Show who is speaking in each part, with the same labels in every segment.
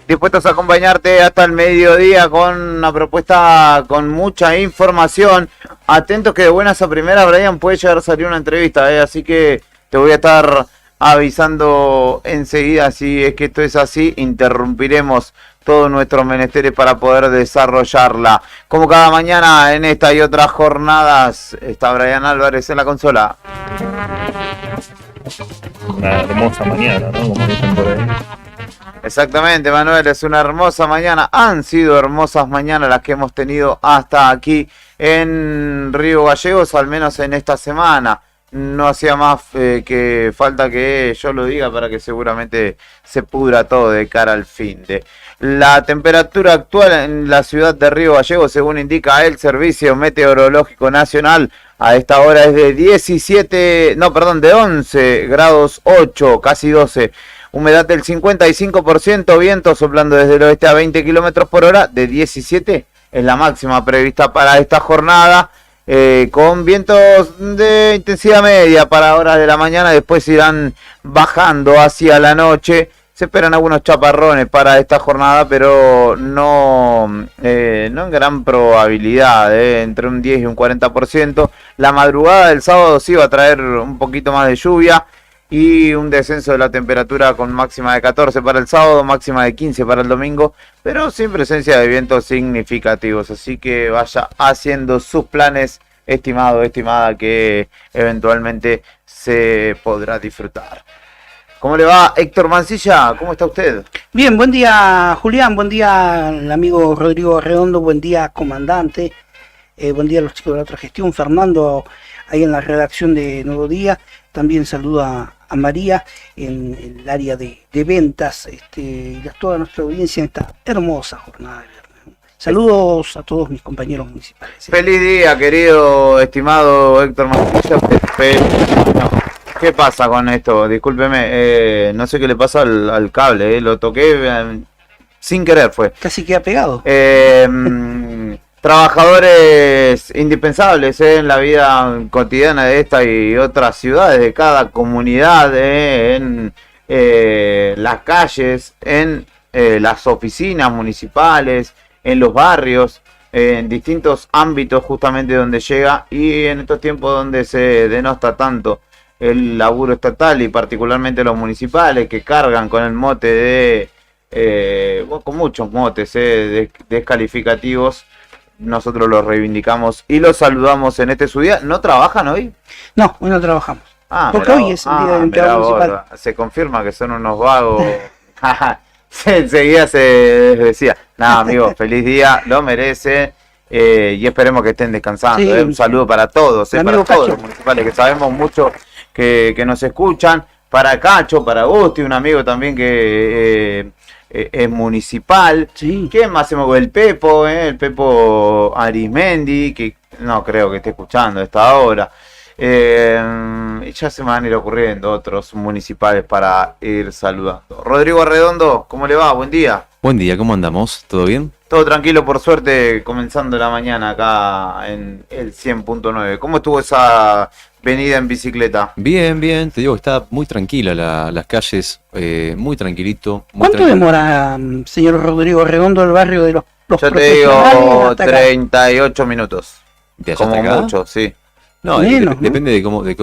Speaker 1: Dispuestos a acompañarte hasta el mediodía con una propuesta con mucha información. Atentos que de buenas a primeras, Brian, puede llegar a salir una entrevista, así que te voy a estar avisando enseguida. Si es que esto es así, interrumpiremos todos nuestros menesteres para poder desarrollarla. Como cada mañana en esta y otras jornadas, está Brian Álvarez en la consola.
Speaker 2: Una hermosa mañana, ¿no? Como dicen por ahí.
Speaker 1: Exactamente, Manuel, es una hermosa mañana. Han sido hermosas mañanas las que hemos tenido hasta aquí en Río Gallegos, al menos en esta semana. No hacía más que falta que yo lo diga para que seguramente se pudra todo de cara al fin de. La temperatura actual en la ciudad de Río Gallegos, según indica el Servicio Meteorológico Nacional, a esta hora es de 11 grados 8, casi 12. Humedad del 55%, viento soplando desde el oeste a 20 kilómetros por hora, de 17 es la máxima prevista para esta jornada, con vientos de intensidad media para horas de la mañana, después irán bajando hacia la noche. Se esperan algunos chaparrones para esta jornada, pero no en gran probabilidad, entre un 10 y un 40%. La madrugada del sábado sí va a traer un poquito más de lluvia y un descenso de la temperatura con máxima de 14 para el sábado, máxima de 15 para el domingo, pero sin presencia de vientos significativos. Así que vaya haciendo sus planes, estimado, estimada, que eventualmente se podrá disfrutar. ¿Cómo le va, Héctor Mancilla? ¿Cómo está usted?
Speaker 3: Bien, buen día, Julián, buen día al amigo Rodrigo Redondo, buen día, comandante, buen día a los chicos de la otra gestión, Fernando, ahí en la redacción de Nuevo Día, también saluda a María en el área de ventas, y a toda nuestra audiencia en esta hermosa jornada de viernes. Saludos a todos mis compañeros municipales.
Speaker 1: Feliz día, querido, estimado Héctor Mancilla. ¿Qué pasa con esto? Discúlpeme, no sé qué le pasa al cable, lo toqué sin querer fue.
Speaker 3: Casi queda pegado.
Speaker 1: Trabajadores indispensables en la vida cotidiana de esta y otras ciudades, de cada comunidad, en las calles, en las oficinas municipales, en los barrios, en distintos ámbitos justamente donde llega, y en estos tiempos donde se denosta tanto el laburo estatal y particularmente los municipales que cargan con el mote de, con muchos motes descalificativos. Nosotros los reivindicamos y los saludamos en este su día. ¿No trabajan hoy?
Speaker 3: No, hoy no trabajamos. Porque hoy es el día del empleado municipal.
Speaker 1: Se confirma que son unos vagos. Enseguida se decía, amigo, feliz día, lo merece. Y esperemos que estén descansando. Sí. Un saludo para todos, para todos los municipales, que sabemos mucho que nos escuchan. Para Cacho, para Gusti, un amigo también que es municipal. Sí. ¿Quién más se movió? El Pepo Arismendi, que no creo que esté escuchando a esta hora. Y ya se me van a ir ocurriendo otros municipales para ir saludando. Rodrigo Arredondo, ¿cómo le va? Buen día.
Speaker 4: Buen día, ¿cómo andamos? ¿Todo bien?
Speaker 1: Todo tranquilo, por suerte, comenzando la mañana acá en el 100.9. ¿Cómo estuvo esa venida en bicicleta?
Speaker 4: Bien, te digo que está muy tranquila las calles, muy tranquilito.
Speaker 3: ¿Cuánto demora, señor Rodrigo Redondo, el barrio de los
Speaker 1: Yo te digo 38 minutos.
Speaker 4: ¿De allá
Speaker 1: como
Speaker 4: hasta acá?
Speaker 1: mucho, sí.
Speaker 4: No, depende de cómo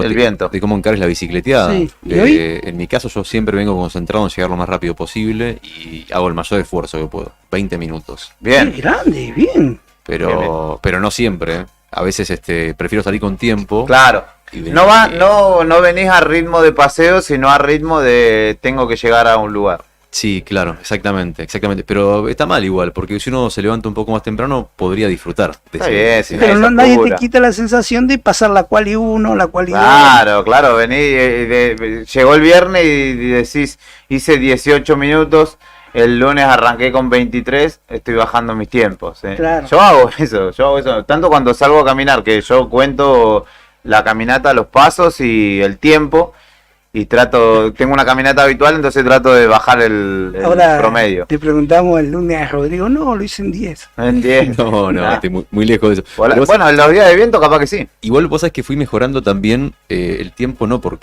Speaker 1: el viento,
Speaker 4: de cómo encares la bicicleteada.
Speaker 3: Sí.
Speaker 4: En mi caso yo siempre vengo concentrado en llegar lo más rápido posible y hago el mayor esfuerzo que puedo. 20 minutos.
Speaker 1: Bien.
Speaker 3: Qué grande, bien.
Speaker 4: Pero no siempre. A veces prefiero salir con tiempo.
Speaker 1: Claro. No venís a ritmo de paseo, sino a ritmo de tengo que llegar a un lugar.
Speaker 4: Sí, claro, exactamente. Pero está mal igual, porque si uno se levanta un poco más temprano, podría disfrutar.
Speaker 3: Pero nadie te quita la sensación de pasar la quali 1, la quali 2.
Speaker 1: Claro, venís, llegó el viernes y decís, hice 18 minutos, el lunes arranqué con 23, estoy bajando mis tiempos.
Speaker 3: Claro.
Speaker 1: Yo hago eso, tanto cuando salgo a caminar, que yo cuento la caminata, los pasos y el tiempo. y tengo una caminata habitual, entonces trato de bajar el
Speaker 3: Ahora
Speaker 1: promedio.
Speaker 3: te preguntamos el lunes a Rodrigo, no, lo hice en 10.
Speaker 4: No, estoy muy lejos de eso.
Speaker 1: Bueno, en los días de viento capaz que sí.
Speaker 4: Igual vos sabés que fui mejorando también el tiempo, no por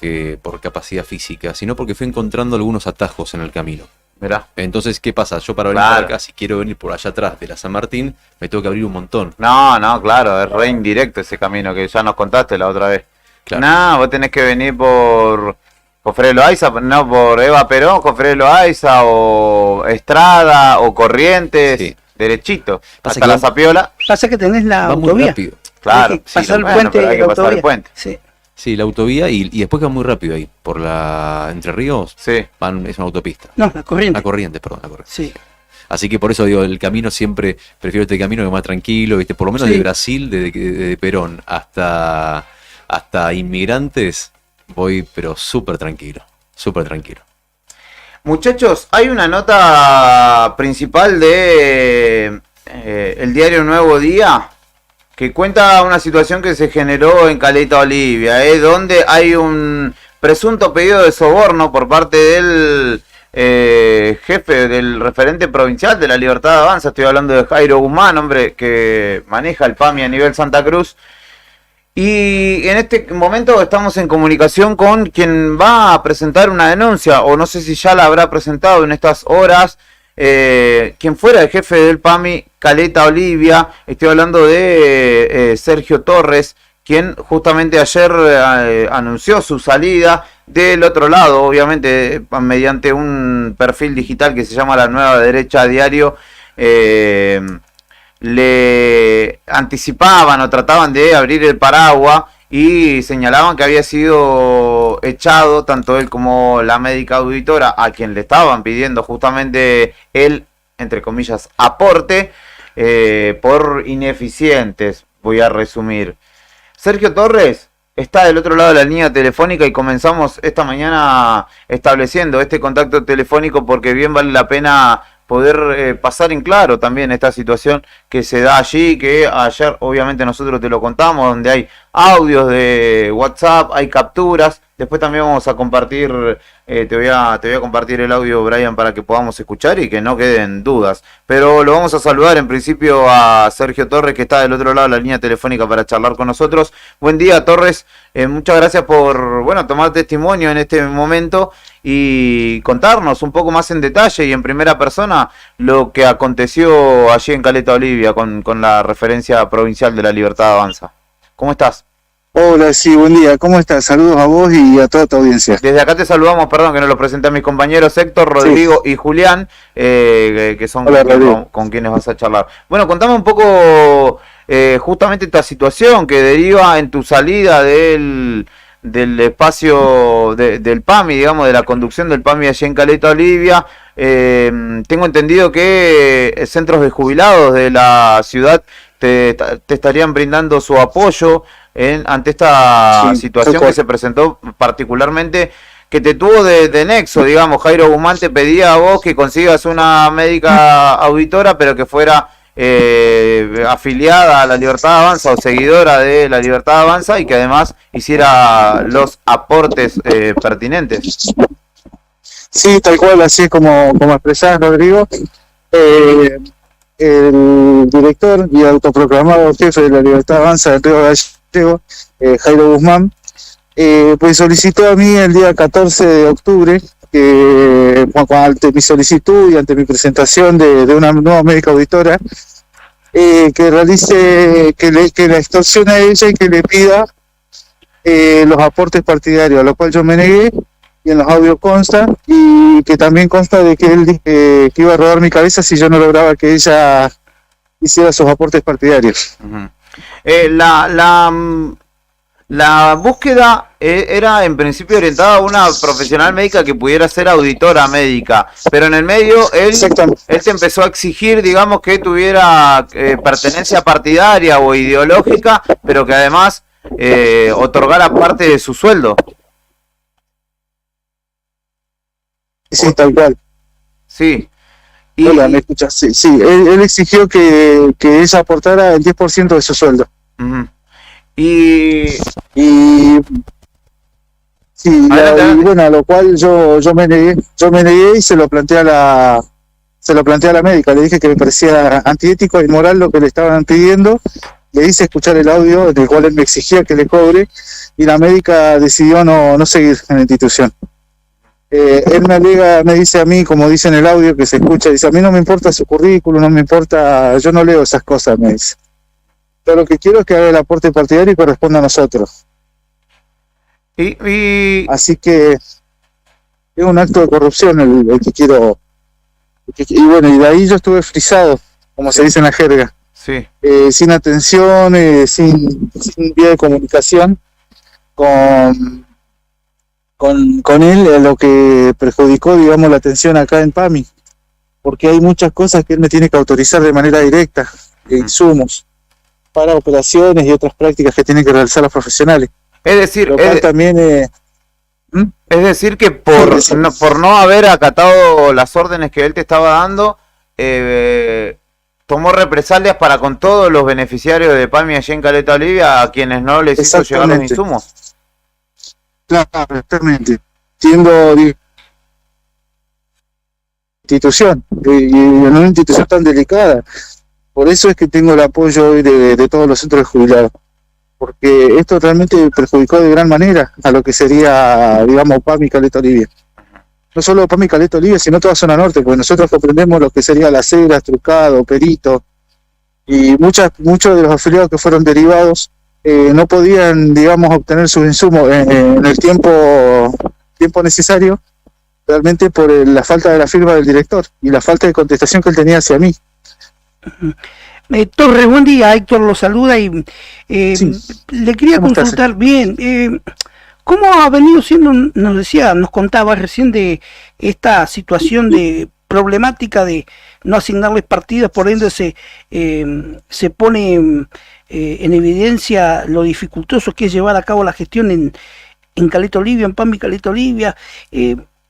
Speaker 4: capacidad física, sino porque fui encontrando algunos atajos en el camino.
Speaker 1: Mirá.
Speaker 4: Entonces, ¿qué pasa? Yo para venir por acá, si quiero venir por allá atrás de la San Martín, me tengo que abrir un montón.
Speaker 1: No, claro, es re indirecto ese camino que ya nos contaste la otra vez.
Speaker 4: Claro.
Speaker 1: No, vos tenés que venir por Cofré de Loaiza, no por Eva Perón, Cofré de Loaiza, o Estrada, o Corrientes,
Speaker 4: Sí.
Speaker 1: Derechito,
Speaker 4: Pasa
Speaker 1: hasta
Speaker 4: que
Speaker 1: la
Speaker 4: va-
Speaker 1: Sapiola.
Speaker 3: Pasa que tenés la
Speaker 4: Va muy
Speaker 3: autovía.
Speaker 4: rápido.
Speaker 1: Claro,
Speaker 3: Hay que pasar el
Speaker 1: bueno,
Speaker 3: puente
Speaker 1: pero hay
Speaker 3: y
Speaker 1: que
Speaker 3: la
Speaker 1: pasar el
Speaker 3: autovía.
Speaker 1: puente.
Speaker 3: Sí.
Speaker 4: Sí, la autovía y después que va muy rápido ahí, por la Entre Ríos,
Speaker 1: Sí.
Speaker 4: es una autopista.
Speaker 3: No, la corriente.
Speaker 4: La Corrientes, perdón, la Corrientes.
Speaker 3: Sí.
Speaker 4: Así que por eso digo, el camino siempre, prefiero este camino que es más tranquilo, ¿viste? Por lo menos
Speaker 3: Sí.
Speaker 4: de Brasil, de Perón hasta Inmigrantes, voy pero súper tranquilo, súper tranquilo.
Speaker 1: Muchachos, hay una nota principal de el diario Nuevo Día que cuenta una situación que se generó en Caleta Olivia, donde hay un presunto pedido de soborno por parte del jefe del referente provincial de la Libertad de Avanza. Estoy hablando de Jairo Guzmán, hombre que maneja el PAMI a nivel Santa Cruz. Y en este momento estamos en comunicación con quien va a presentar una denuncia, o no sé si ya la habrá presentado en estas horas, quien fuera el jefe del PAMI Caleta Olivia. Estoy hablando de Sergio Torres, quien justamente ayer anunció su salida del otro lado, obviamente mediante un perfil digital que se llama La Nueva Derecha Diario. Le anticipaban o trataban de abrir el paraguas y señalaban que había sido echado tanto él como la médica auditora, a quien le estaban pidiendo justamente el, entre comillas, aporte, por ineficientes. Voy a resumir. Sergio Torres está del otro lado de la línea telefónica y comenzamos esta mañana estableciendo este contacto telefónico porque bien vale la pena poder pasar en claro también esta situación que se da allí, que ayer obviamente nosotros te lo contamos, donde hay audios de WhatsApp, hay capturas. Después también vamos a compartir, te voy a compartir el audio, Brian, para que podamos escuchar y que no queden dudas. Pero lo vamos a saludar en principio a Sergio Torres, que está del otro lado de la línea telefónica para charlar con nosotros. Buen día, Torres. Muchas gracias por tomar testimonio en este momento y contarnos un poco más en detalle y en primera persona lo que aconteció allí en Caleta Olivia con la referencia provincial de la Libertad Avanza. ¿Cómo estás?
Speaker 5: Hola, sí, buen día. ¿Cómo estás? Saludos a vos y a toda tu audiencia.
Speaker 1: Desde acá te saludamos, perdón que no los presenté a mis compañeros Héctor, Rodrigo y Julián, que son con quienes vas a charlar. Bueno, contame un poco justamente esta situación que deriva en tu salida del espacio del PAMI, digamos, de la conducción del PAMI allí en Caleta Olivia. Tengo entendido que centros de jubilados de la ciudad te estarían brindando su apoyo ante esta situación que se presentó, particularmente que te tuvo de nexo, digamos. Jairo Guzmán te pedía a vos que consigas una médica auditora, pero que fuera afiliada a la Libertad Avanza o seguidora de la Libertad Avanza y que además hiciera los aportes pertinentes.
Speaker 5: Sí, tal cual, así como expresás, Rodrigo. El director y autoproclamado jefe de la Libertad Avanza del Río Gallego, Jairo Guzmán, pues solicitó a mí el día 14 de octubre, ante mi solicitud y ante mi presentación de una nueva médica auditora, que realice, que la extorsione a ella y que le pida los aportes partidarios, a lo cual yo me negué, y en los audios consta, y que también consta de que él que iba a rodar mi cabeza si yo no lograba que ella hiciera sus aportes partidarios.
Speaker 1: Uh-huh. La búsqueda era en principio orientada a una profesional médica que pudiera ser auditora médica, pero en el medio él te empezó a exigir, digamos, que tuviera pertenencia partidaria o ideológica, pero que además otorgara parte de su sueldo.
Speaker 5: Sí, tal cual.
Speaker 1: Sí.
Speaker 5: Hola, ¿me escuchas? Sí, él exigió que ella aportara el 10% de su sueldo.
Speaker 1: Uh-huh.
Speaker 5: Sí,
Speaker 1: Adelante,
Speaker 5: y
Speaker 1: adelante.
Speaker 5: bueno, a lo cual yo me negué y se lo planteé a la médica, le dije que me parecía antiético e inmoral lo que le estaban pidiendo, le hice escuchar el audio del cual él me exigía que le cobre y la médica decidió no seguir en la institución. Él me dice a mí, como dice en el audio que se escucha, dice, a mí no me importa su currículum, no me importa, yo no leo esas cosas, me dice. Pero lo que quiero es que haga el aporte partidario y corresponda a nosotros.
Speaker 1: Y
Speaker 5: Así que es un acto de corrupción el que quiero. Y bueno, y de ahí yo estuve frisado, como se dice en la jerga,
Speaker 1: sí,
Speaker 5: sin atención, sin vía de comunicación con él, lo que perjudicó, digamos, la atención acá en PAMI, porque hay muchas cosas que él me tiene que autorizar de manera directa, insumos, para operaciones y otras prácticas que tienen que realizar los profesionales.
Speaker 1: es decir,
Speaker 5: Lo cual también...
Speaker 1: es decir que por no haber acatado las órdenes que él te estaba dando, tomó represalias para con todos los beneficiarios de PAMI allí en Caleta Olivia, a quienes no les hizo llegar los
Speaker 5: Exactamente.
Speaker 1: insumos.
Speaker 5: Claro, exactamente. Siendo institución, y en una institución tan delicada. Por eso es que tengo el apoyo hoy de todos los centros de jubilados. Porque esto realmente perjudicó de gran manera a lo que sería, digamos, PAMI Caleta Olivia. No solo PAMI Caleta Olivia, sino toda zona norte, porque nosotros comprendemos lo que sería Las Heras, Trucado, Perito, y muchos de los afiliados que fueron derivados no podían, digamos, obtener sus insumos en el tiempo necesario, realmente por la falta de la firma del director y la falta de contestación que él tenía hacia mí.
Speaker 3: Torres, buen día, Héctor lo saluda y
Speaker 5: Sí.
Speaker 3: le quería
Speaker 5: ¿Cómo estás?
Speaker 3: consultar bien, ¿cómo ha venido siendo, nos contaba recién de esta situación de problemática de no asignarles partidos, por ende se pone en evidencia lo dificultoso que es llevar a cabo la gestión en Caleta Olivia, en PAMI Caleta Olivia?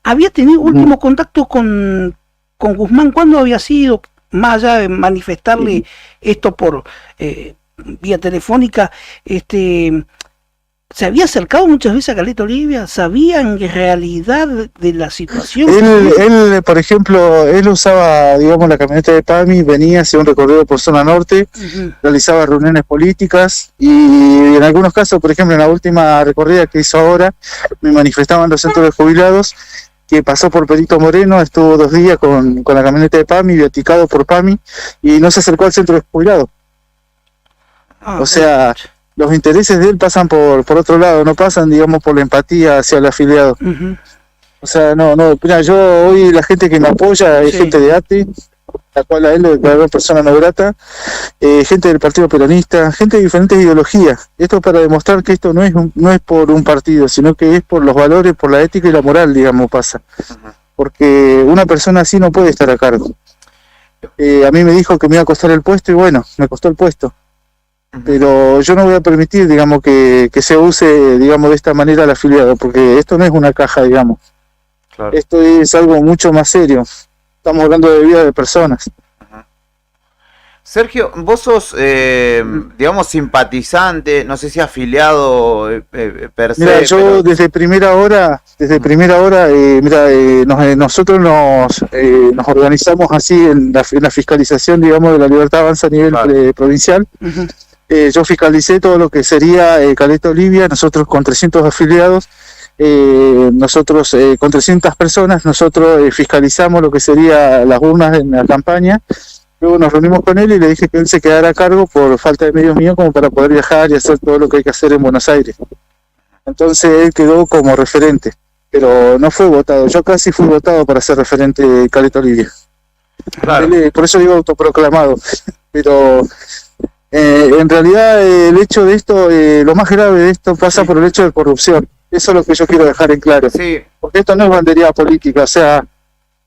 Speaker 3: ¿Había tenido último contacto con Guzmán? ¿Cuándo había sido? Más allá de manifestarle esto por vía telefónica, ¿se había acercado muchas veces a Caleta Olivia? ¿Sabía en realidad de la situación?
Speaker 5: Él, por ejemplo, él usaba, digamos, la camioneta de PAMI, venía, hacía un recorrido por zona norte, realizaba reuniones políticas y en algunos casos, por ejemplo, en la última recorrida que hizo ahora, me manifestaban los centros de jubilados que pasó por Perito Moreno, estuvo 2 días con la camioneta de PAMI, viaticado por PAMI, y no se acercó al centro de jubilados. O sea, los intereses de él pasan por otro lado, no pasan, digamos, por la empatía hacia el afiliado. O sea, no, mira, yo hoy la gente que me apoya es gente de ATE, la cual a él le declaró persona no grata, gente del Partido Peronista, gente de diferentes ideologías. Esto para demostrar que esto no es por un partido, sino que es por los valores, por la ética y la moral, digamos, pasa. Porque una persona así no puede estar a cargo. A mí me dijo que me iba a costar el puesto y bueno, me costó el puesto. Pero yo no voy a permitir, digamos, que se use, digamos, de esta manera al afiliado, porque esto no es una caja, digamos.
Speaker 1: Claro.
Speaker 5: Esto es algo mucho más serio. Estamos hablando de vida de personas.
Speaker 1: Sergio, vos sos, digamos, simpatizante, no sé si afiliado per se.
Speaker 5: Mira, yo
Speaker 1: pero...
Speaker 5: desde primera hora, nosotros nos organizamos así en la fiscalización, digamos, de la Libertad Avanza a nivel provincial. Yo fiscalicé todo lo que sería Caleta Olivia, nosotros con 300 afiliados, nosotros con 300 personas, nosotros fiscalizamos lo que sería las urnas en la campaña. Luego nos reunimos con él y le dije que él se quedara a cargo por falta de medios míos como para poder viajar y hacer todo lo que hay que hacer en Buenos Aires. Entonces él quedó como referente, pero no fue votado. Yo casi fui votado para ser referente de Caleta Olivia.
Speaker 1: Claro.
Speaker 5: Por eso digo autoproclamado. Pero en realidad el hecho de esto, lo más grave de esto pasa por el hecho de corrupción. Eso es lo que yo quiero dejar en claro.
Speaker 1: Sí.
Speaker 5: Porque esto no es bandería política, o sea,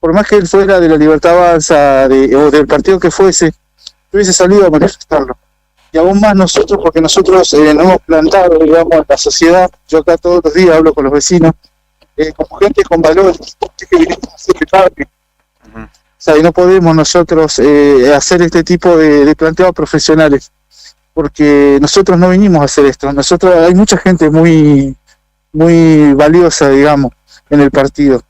Speaker 5: por más que él fuera de la Libertad Avanza o del partido que fuese, hubiese salido a manifestarlo. Y aún más nosotros, porque nosotros nos hemos plantado, digamos, en la sociedad. Yo acá todos los días hablo con los vecinos, como gente con valores, gente que viene a hacer parte. O sea, y no podemos nosotros hacer este tipo de planteos profesionales, porque nosotros no vinimos a hacer esto. Nosotros, hay mucha gente muy muy valiosa, digamos, en el partido.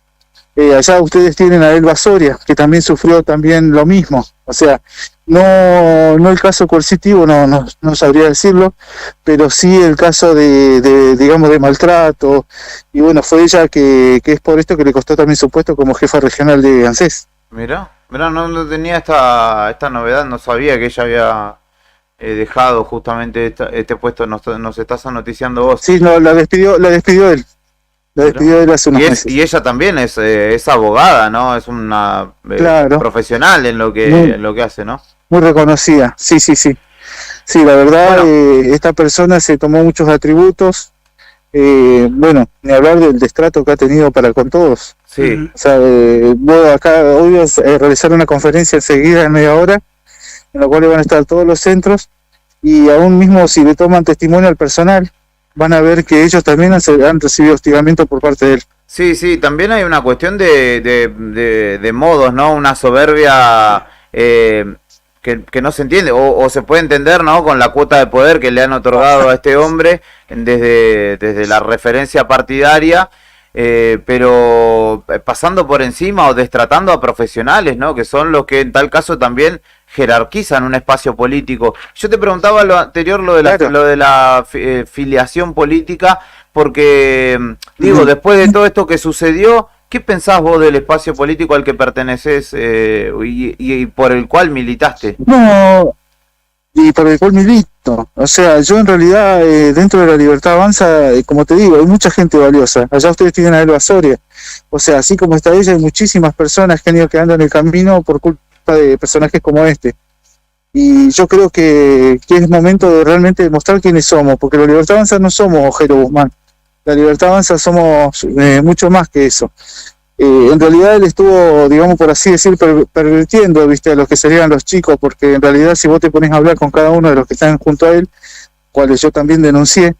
Speaker 5: Allá ustedes tienen a Elba Soria, que también sufrió también lo mismo. O sea, no el caso coercitivo, no sabría decirlo, pero sí el caso digamos, de maltrato. Y bueno, fue ella que es por esto que le costó también su puesto como jefa regional de ANSES.
Speaker 1: Mirá, no tenía esta novedad, no sabía que ella había dejado justamente este puesto, nos estás noticiando vos.
Speaker 5: Sí, no, la despidió él. La despidió él hace unos meses.
Speaker 1: Y ella también es abogada, ¿no? Es una
Speaker 5: Claro.
Speaker 1: profesional en lo que hace, ¿no?
Speaker 5: Muy reconocida, sí. Sí, la verdad,
Speaker 1: Bueno.
Speaker 5: esta persona se tomó muchos atributos. Bueno, ni hablar del destrato que ha tenido para con todos.
Speaker 1: Sí.
Speaker 5: O sea, hoy vas a realizar una conferencia enseguida en media hora, en la cual van a estar todos los centros, y aún mismo si le toman testimonio al personal, van a ver que ellos también han recibido hostigamiento por parte de él.
Speaker 1: Sí, también hay una cuestión de modos, ¿no? Una soberbia que no se entiende, o se puede entender, ¿no? Con la cuota de poder que le han otorgado a este hombre desde la referencia partidaria, pero pasando por encima o destratando a profesionales, ¿no? Que son los que en tal caso también jerarquizan un espacio político. Yo te preguntaba lo anterior, lo de la filiación política, porque digo, después de todo esto que sucedió, ¿qué pensás vos del espacio político al que perteneces y por el cual militaste?
Speaker 5: No, y por el cual milito. O sea, yo en realidad dentro de la Libertad Avanza, como te digo, hay mucha gente valiosa. Allá ustedes tienen a Elba Soria. O sea, así como está ella, hay muchísimas personas que han ido quedando en el camino por culpa de personajes como este. Y yo creo que es momento de realmente demostrar quiénes somos, porque la Libertad Avanza no somos Jairo Guzmán. La Libertad Avanza somos mucho más que eso. En realidad él estuvo, digamos por así decir, pervirtiendo, viste, a los que serían los chicos, porque en realidad si vos te pones a hablar con cada uno de los que están junto a él, cuales yo también denuncié,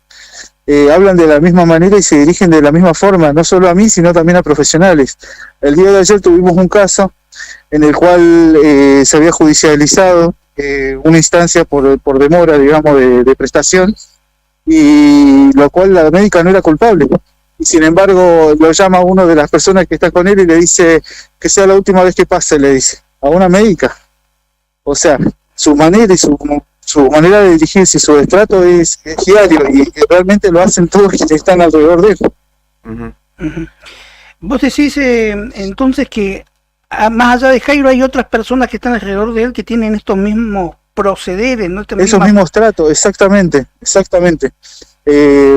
Speaker 5: hablan de la misma manera y se dirigen de la misma forma, no solo a mí, sino también a profesionales. El día de ayer tuvimos un caso en el cual se había judicializado una instancia por demora, digamos, de prestación, y lo cual la médica no era culpable. Y sin embargo lo llama uno de las personas que está con él y le dice que sea la última vez que pase, le dice, a una médica. O sea, su manera y su manera de dirigirse, su destrato es diario, y realmente lo hacen todos quienes están alrededor de él.
Speaker 1: Uh-huh.
Speaker 3: Vos decís entonces que más allá de Jairo hay otras personas que están alrededor de él que tienen estos mismos procederes, ¿no?
Speaker 5: Esos mismos tratos, exactamente.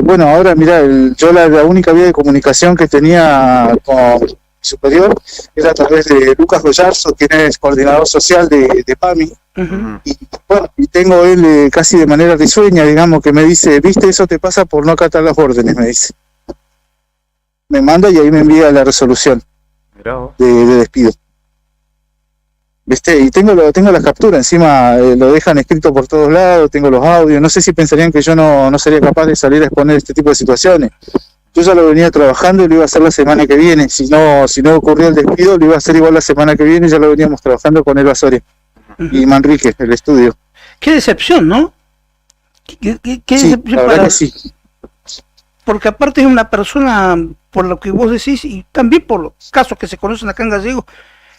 Speaker 5: Bueno, ahora mira, yo la única vía de comunicación que tenía con mi superior era a través de Lucas Bellarzo, quien es coordinador social de PAMI.
Speaker 3: Uh-huh.
Speaker 5: Y bueno, y tengo él casi de manera risueña, digamos, que me dice, viste, eso te pasa por no acatar las órdenes, me dice. Me manda y ahí me envía la resolución de despido. ¿Viste? Y tengo las capturas, encima lo dejan escrito por todos lados, tengo los audios, no sé si pensarían que yo no sería capaz de salir a exponer este tipo de situaciones. Yo ya lo venía trabajando y lo iba a hacer la semana que viene, si no ocurría el despido, lo iba a hacer igual la semana que viene, ya lo veníamos trabajando con Elba Soria y Manrique, el estudio.
Speaker 3: Qué decepción, ¿no? Qué
Speaker 5: sí,
Speaker 3: decepción
Speaker 5: la verdad que sí.
Speaker 3: Porque aparte es una persona, por lo que vos decís, y también por los casos que se conocen acá en Gallego,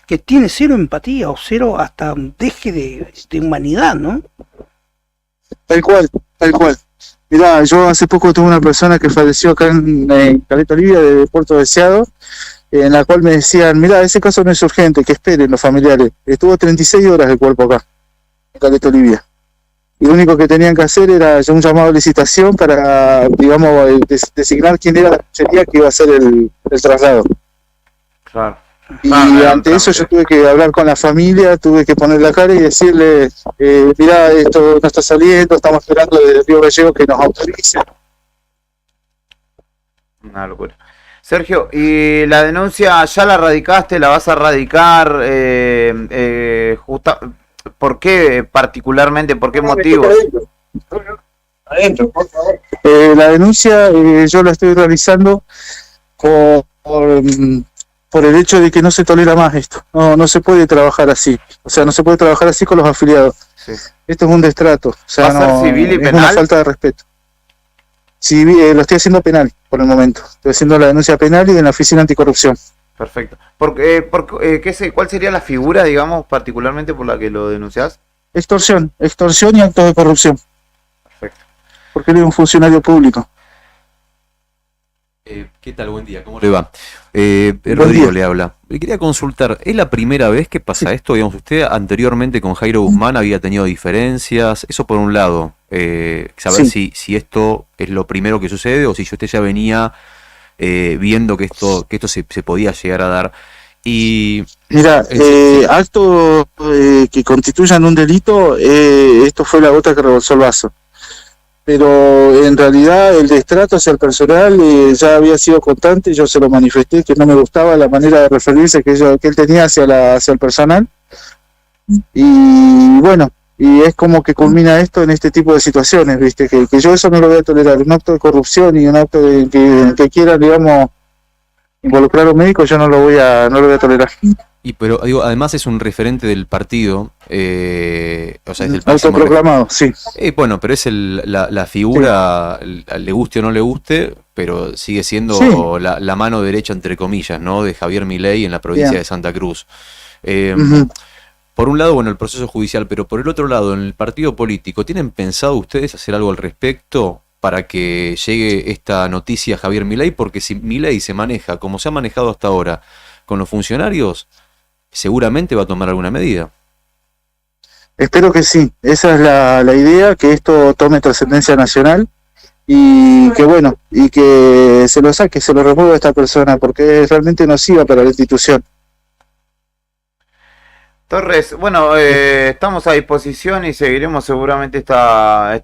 Speaker 3: que tiene cero empatía o cero hasta un deje de humanidad, ¿no?
Speaker 5: Tal cual. Mirá, yo hace poco tuve una persona que falleció acá en Caleta Olivia, de Puerto Deseado, en la cual me decían, mirá, ese caso no es urgente, que esperen los familiares. Estuvo 36 horas el cuerpo acá, en Caleta Olivia. Y lo único que tenían que hacer era un llamado a licitación para, digamos, designar quién era la comisaría que iba a hacer el traslado.
Speaker 1: Claro.
Speaker 5: Y ante eso yo tuve que hablar con la familia, tuve que poner la cara y decirle, mirá, esto no está saliendo, estamos esperando desde Río Gallego que nos autorice.
Speaker 1: Una locura. Sergio, ¿y la denuncia ya la radicaste, la vas a radicar? ¿Por qué particularmente? ¿Por qué motivos?
Speaker 5: Adentro, por favor. La denuncia yo la estoy realizando por el hecho de que no se tolera más esto. No se puede trabajar así. O sea, no se puede trabajar así con los afiliados. Sí. Esto es un destrato. O sea,
Speaker 1: ¿Va a ser civil y penal?
Speaker 5: Es una falta de respeto. lo estoy haciendo penal por el momento. Estoy haciendo la denuncia penal y en la oficina anticorrupción.
Speaker 1: Perfecto. ¿Cuál sería la figura, digamos, particularmente por la que lo denunciás?
Speaker 5: Extorsión y actos de corrupción.
Speaker 1: Perfecto.
Speaker 5: Porque él es un funcionario público.
Speaker 4: ¿Qué tal? Buen día, ¿cómo le va? Rodrigo le habla. Le quería consultar, ¿es la primera vez que pasa esto? Digamos, usted anteriormente con Jairo Guzmán había tenido diferencias, eso por un lado, saber si esto es lo primero que sucede o si usted ya venía viendo que esto se podía llegar a dar. Y
Speaker 5: mira, actos que constituyan un delito, esto fue la gota que rebalsó el vaso. Pero en realidad el destrato hacia el personal ya había sido constante. Yo se lo manifesté que no me gustaba la manera de referirse que él tenía hacia el personal, y bueno, y es como que culmina esto en este tipo de situaciones, viste, que yo eso no lo voy a tolerar. Un acto de corrupción y un acto de que quieran, digamos, involucrar a un médico, yo no lo voy a tolerar.
Speaker 4: Pero digo, además es un referente del partido, o sea, es del
Speaker 5: autoproclamado, sí.
Speaker 4: Bueno, pero es la figura, le guste o no le guste, pero sigue siendo la mano derecha, entre comillas, ¿no? De Javier Milei en la provincia de Santa Cruz. Por un lado, bueno, el proceso judicial, pero por el otro lado, en el partido político, ¿tienen pensado ustedes hacer algo al respecto para que llegue esta noticia a Javier Milei? Porque si Milei se maneja como se ha manejado hasta ahora con los funcionarios, seguramente va a tomar alguna medida.
Speaker 5: Espero que sí, esa es la idea, que esto tome trascendencia nacional y que bueno, y que se lo saque, se lo remueva a esta persona, porque es realmente nociva para la institución.
Speaker 1: Torres, bueno, estamos a disposición y seguiremos seguramente esta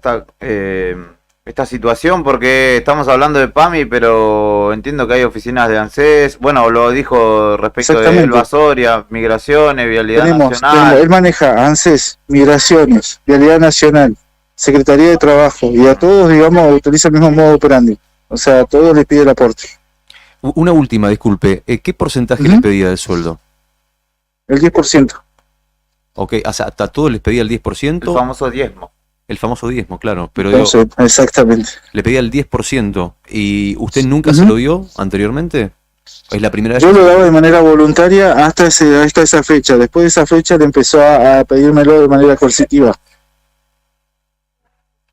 Speaker 1: situación, porque estamos hablando de PAMI, pero entiendo que hay oficinas de ANSES. Bueno, lo dijo respecto de Elba Soria, Migraciones, Vialidad Nacional.
Speaker 5: Él maneja ANSES, Migraciones, Vialidad Nacional, Secretaría de Trabajo, y a todos, digamos, utiliza el mismo modo operandi. O sea, a todos les pide el aporte.
Speaker 4: Una última, disculpe, ¿qué porcentaje le pedía del sueldo?
Speaker 5: El 10%.
Speaker 4: Ok, o sea, ¿a todos les pedía el 10%?
Speaker 1: El famoso diezmo.
Speaker 4: El famoso diezmo, claro. Pero
Speaker 5: exactamente.
Speaker 4: Le pedía el 10%. ¿Y usted nunca se lo dio anteriormente? ¿Es la primera vez?
Speaker 5: Yo lo daba de manera voluntaria hasta esa fecha. Después de esa fecha le empezó a pedírmelo de manera coercitiva.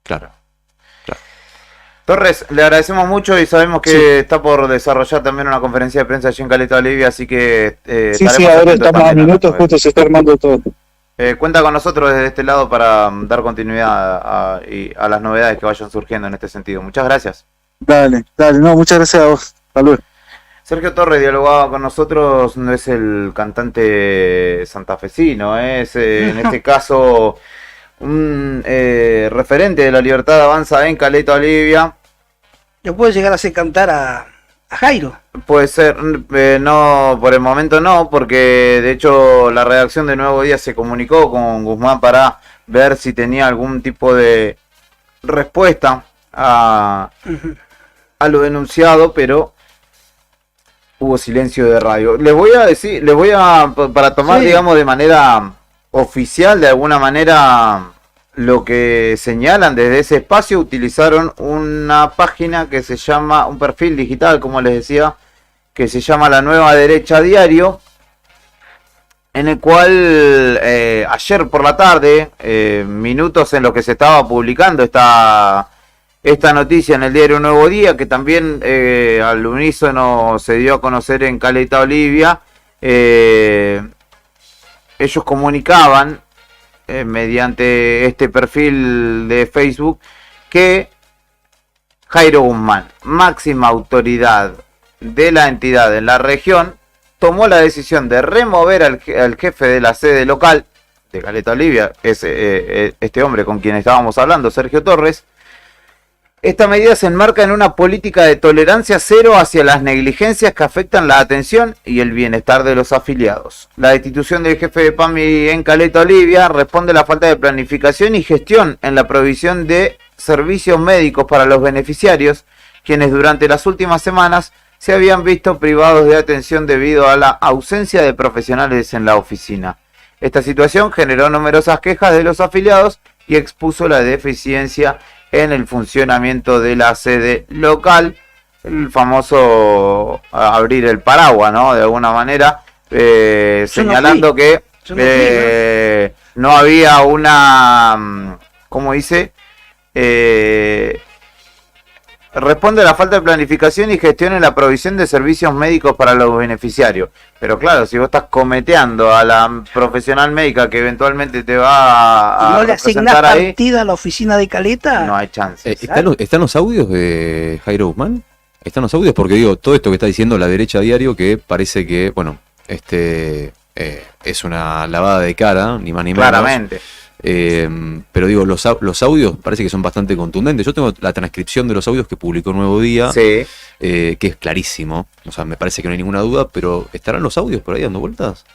Speaker 4: Claro.
Speaker 1: Torres, le agradecemos mucho y sabemos que está por desarrollar también una conferencia de prensa allí en Caleta Olivia, así que...
Speaker 5: ahora estamos a minutos, justo se está armando todo.
Speaker 1: Cuenta con nosotros desde este lado para dar continuidad a las novedades que vayan surgiendo en este sentido. Muchas gracias.
Speaker 5: Dale, muchas gracias a vos. Salud.
Speaker 1: Sergio Torres dialogaba con nosotros, no es el cantante santafesino, es en este caso un referente de la Libertad Avanza en Caleta Olivia.
Speaker 3: ¿Le puede llegar a hacer cantar a Jairo?
Speaker 1: Puede ser, no, por el momento no, porque de hecho la redacción de Nuevo Día se comunicó con Guzmán para ver si tenía algún tipo de respuesta a lo denunciado, pero hubo silencio de radio. Para tomar, digamos, de manera oficial, de alguna manera, lo que señalan desde ese espacio, utilizaron una página que se llama, un perfil digital, como les decía, que se llama La Nueva Derecha Diario, en el cual ayer por la tarde, minutos en los que se estaba publicando esta noticia en el diario Nuevo Día, que también al unísono se dio a conocer en Caleta Olivia, ellos comunicaban mediante este perfil de Facebook que Jairo Guzmán, máxima autoridad de la entidad en la región, tomó la decisión de remover al jefe de la sede local de Caleta Olivia, este hombre con quien estábamos hablando, Sergio Torres. Esta medida se enmarca en una política de tolerancia cero hacia las negligencias que afectan la atención y el bienestar de los afiliados. La destitución del jefe de PAMI en Caleta Olivia responde a la falta de planificación y gestión en la provisión de servicios médicos para los beneficiarios, quienes durante las últimas semanas se habían visto privados de atención debido a la ausencia de profesionales en la oficina. Esta situación generó numerosas quejas de los afiliados y expuso la deficiencia en el funcionamiento de la sede local, el famoso abrir el paraguas, ¿no? De alguna manera, señalando que no había una, ¿cómo dice? Responde a la falta de planificación y gestión en la provisión de servicios médicos para los beneficiarios. Pero claro, si vos estás cometeando a la profesional médica que eventualmente te va a
Speaker 3: ¿no le asignás
Speaker 1: representar ahí,
Speaker 3: partida a la oficina de Caleta?
Speaker 1: no hay chance.
Speaker 4: ¿Están los audios de Jairo Guzmán? ¿Están los audios? Porque digo, todo esto que está diciendo la derecha a diario, que parece que, bueno, es una lavada de cara, ni más ni menos.
Speaker 1: Claramente.
Speaker 4: Pero digo, los audios parece que son bastante contundentes. Yo tengo la transcripción de los audios que publicó Nuevo Día,
Speaker 1: Sí.
Speaker 4: Que es clarísimo. O sea, me parece que no hay ninguna duda, pero ¿estarán los audios por ahí dando vueltas?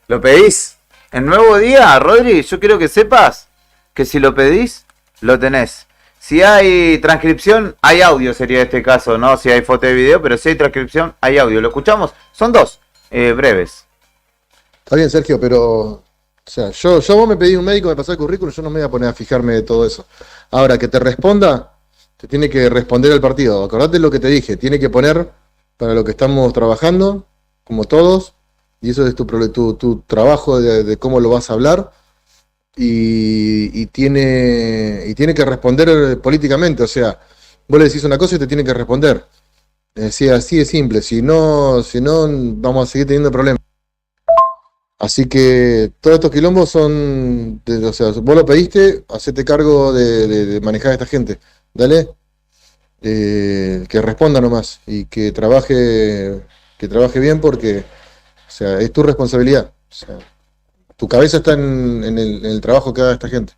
Speaker 1: ¿Lo pedís? En Nuevo Día, Rodri, yo quiero que sepas que si lo pedís, lo tenés. Si hay transcripción, hay audio, sería este caso, ¿no? Si hay foto y video, pero si hay transcripción, hay audio. ¿Lo escuchamos? Son dos, breves.
Speaker 6: Está bien, Sergio, pero... O sea, yo vos me pedí un médico, me pasó el currículum, yo no me voy a poner a fijarme de todo eso. Ahora, que te responda, te tiene que responder al partido. Acordate lo que te dije, tiene que poner para lo que estamos trabajando, como todos, y eso es tu trabajo de cómo lo vas a hablar, y tiene que responder políticamente. O sea, vos le decís una cosa y te tiene que responder. Sí, así es simple, si no, vamos a seguir teniendo problemas. Así que todos estos quilombos son, o sea, vos lo pediste, hacete cargo de manejar a esta gente, dale, que responda nomás y que trabaje bien porque, o sea, es tu responsabilidad, o sea, tu cabeza está en el trabajo que haga esta gente.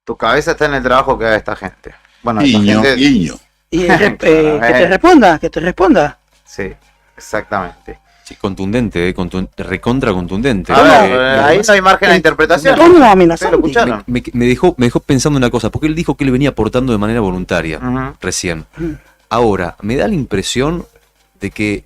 Speaker 1: Tu cabeza está en el trabajo que haga esta gente. Bueno, esta
Speaker 7: Guiño,
Speaker 1: gente...
Speaker 7: guiño.
Speaker 3: Y que te responda.
Speaker 1: Sí, exactamente.
Speaker 4: Sí, contundente, recontra contundente.
Speaker 1: A ver, ahí no hay margen de interpretación.
Speaker 3: ¿Cómo
Speaker 1: ¿Ustedes
Speaker 3: amenazante?
Speaker 1: lo escucharon?
Speaker 4: Me dejó pensando una cosa, porque él dijo que él venía aportando de manera voluntaria, recién. Ahora, me da la impresión de que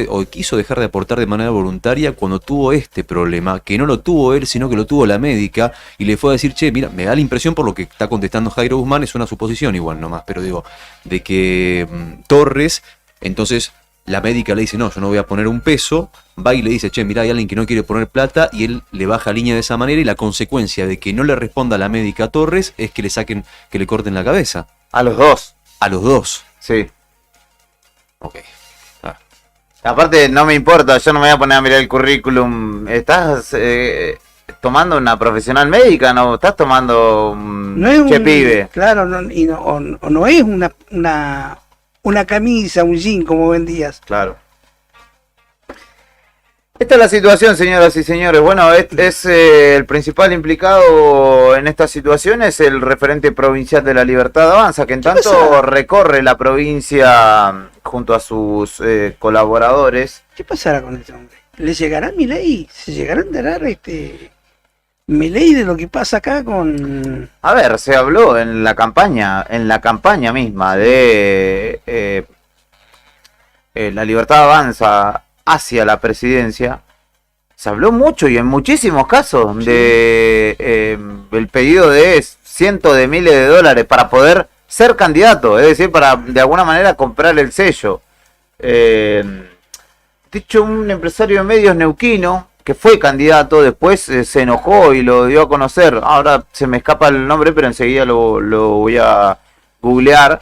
Speaker 4: o quiso dejar de aportar de manera voluntaria cuando tuvo este problema, que no lo tuvo él, sino que lo tuvo la médica, y le fue a decir, che, mira, me da la impresión por lo que está contestando Jairo Guzmán, es una suposición igual nomás, pero digo, de que Torres, entonces... La médica le dice, no, yo no voy a poner un peso, va y le dice, che, mirá, hay alguien que no quiere poner plata, y él le baja línea de esa manera, y la consecuencia de que no le responda a la médica a Torres es que le corten la cabeza.
Speaker 1: A los dos.
Speaker 4: A los dos.
Speaker 1: Sí.
Speaker 4: Ok.
Speaker 1: Aparte, no me importa, yo no me voy a poner a mirar el currículum. Estás tomando una profesional médica, no estás tomando
Speaker 3: No es
Speaker 1: che pibe.
Speaker 3: Claro, no es una camisa, un jean como vendías.
Speaker 1: Claro. Esta es la situación, señoras y señores. Bueno, es el principal implicado en esta situación es el referente provincial de la Libertad Avanza, que en tanto recorre la provincia junto a sus colaboradores.
Speaker 3: ¿Qué pasará con este hombre? ¿Le llegará Milei? ¿Se llegará a enterar Milei de lo que pasa acá con...?
Speaker 1: A ver, se habló en la campaña misma de la Libertad Avanza hacia la presidencia. Se habló mucho y en muchísimos casos de el pedido de cientos de miles de dólares para poder ser candidato, es decir, para de alguna manera comprar el sello. Dicho un empresario de medios neuquino que fue candidato, después se enojó y lo dio a conocer. Ahora se me escapa el nombre, pero enseguida lo voy a googlear.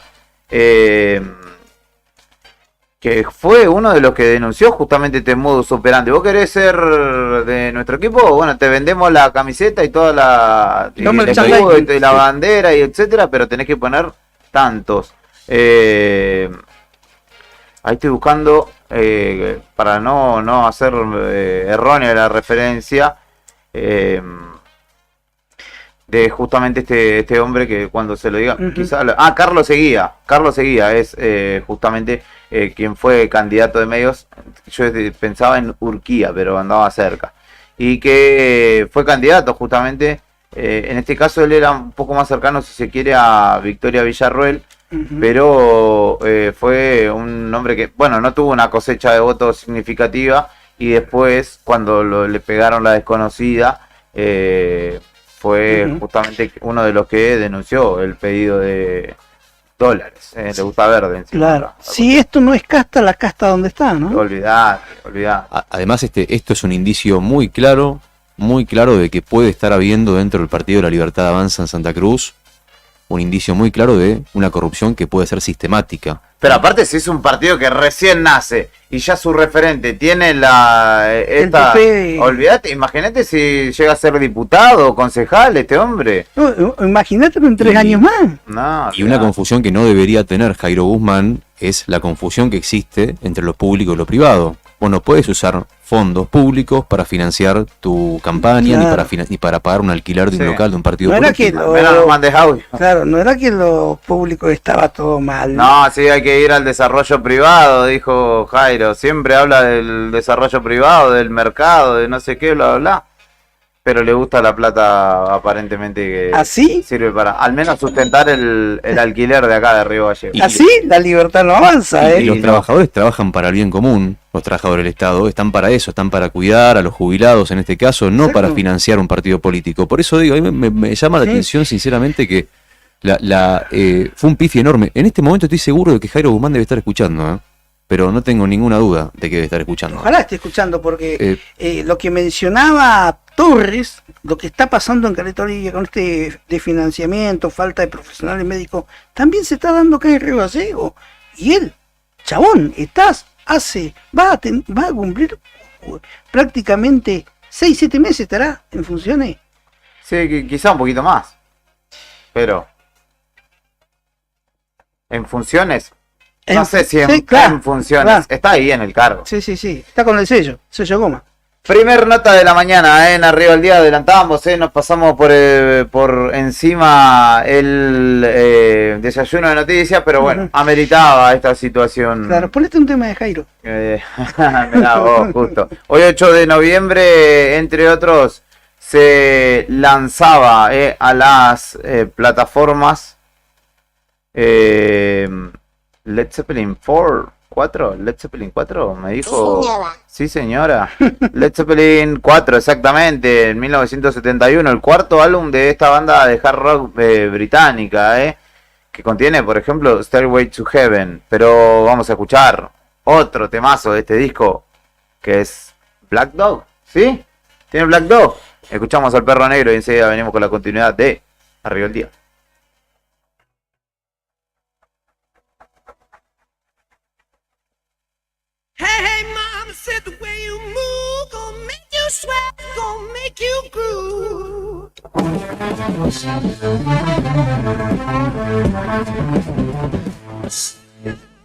Speaker 1: Que fue uno de los que denunció justamente este modus operandi. ¿Vos querés ser de nuestro equipo? Bueno, te vendemos la camiseta y toda la y el escudo y la bandera y etcétera, pero tenés que poner tantos. Ahí estoy buscando para no hacer errónea la referencia de justamente este hombre que cuando se lo diga, quizá Carlos Seguía es justamente quien fue candidato de medios. Yo pensaba en Urquía, pero andaba cerca, y que fue candidato justamente, en este caso él era un poco más cercano, si se quiere, a Victoria Villarruel, pero fue un hombre que, bueno, no tuvo una cosecha de votos significativa, y después cuando le pegaron la desconocida, fue justamente uno de los que denunció el pedido de dólares. Le gusta verde encima.
Speaker 3: Claro. Si esto no es casta, la casta donde está, ¿no?
Speaker 1: Olvidate.
Speaker 4: Además, esto es un indicio muy claro de que puede estar habiendo dentro del Partido de la Libertad Avanza en Santa Cruz un indicio muy claro de una corrupción que puede ser sistemática.
Speaker 1: Pero aparte, si es un partido que recién nace y ya su referente tiene esta... Olvídate, imagínate si llega a ser diputado o concejal este hombre.
Speaker 3: No, imagínate en 3 años más.
Speaker 1: No,
Speaker 4: y una confusión que no debería tener Jairo Guzmán es la confusión que existe entre lo público y lo privado. Vos no puedes usar fondos públicos para financiar tu campaña,
Speaker 3: claro,
Speaker 4: ni para pagar un alquiler de un local de un partido
Speaker 3: no
Speaker 4: político.
Speaker 3: Claro, no era que lo público estaba todo mal.
Speaker 1: No, sí, hay que ir al desarrollo privado, dijo Jairo. Siempre habla del desarrollo privado, del mercado, de no sé qué, bla, bla, bla. Pero le gusta la plata aparentemente que
Speaker 3: ¿así?
Speaker 1: Sirve para al menos sustentar el alquiler de acá de Río Gallegos.
Speaker 3: ¿Así? La libertad no avanza,
Speaker 4: y los trabajadores trabajan para el bien común, los trabajadores del Estado están para eso, están para cuidar a los jubilados en este caso, no
Speaker 3: Exacto,
Speaker 4: para financiar un partido político. Por eso digo, a mí me llama la atención sinceramente que fue un pifi enorme. En este momento estoy seguro de que Jairo Guzmán debe estar escuchando, pero no tengo ninguna duda de que debe estar escuchando.
Speaker 3: Ojalá esté escuchando, porque lo que mencionaba Torres, lo que está pasando en Caleta Olivia con este de financiamiento, falta de profesionales médicos, también se está dando acá en Río Gallegos. Y él, chabón, va a cumplir prácticamente 6-7 meses, estará en funciones.
Speaker 1: Sí, quizá un poquito más. Pero en funciones, no sé si en funciones, claro, está ahí en el cargo.
Speaker 3: Sí, está con el sello goma.
Speaker 1: Primer nota de la mañana, en Arriba del Día adelantamos, nos pasamos por encima el desayuno de noticias, pero bueno, ameritaba esta situación.
Speaker 3: Claro, ponete un tema de Jairo.
Speaker 1: Mirá vos, justo. Hoy 8 de noviembre, entre otros, se lanzaba a las plataformas Led Zeppelin 4, Led Zeppelin 4, me dijo. Sí, señora. Led Zeppelin 4, exactamente, en 1971, el cuarto álbum de esta banda de hard rock británica, que contiene, por ejemplo, Stairway to Heaven. Pero vamos a escuchar otro temazo de este disco, que es Black Dog, ¿sí? ¿Tiene Black Dog? Escuchamos al Perro Negro y enseguida venimos con la continuidad de Arriba el Día.
Speaker 7: Hey, mama said the way you move gonna make you sweat, gonna make you groove.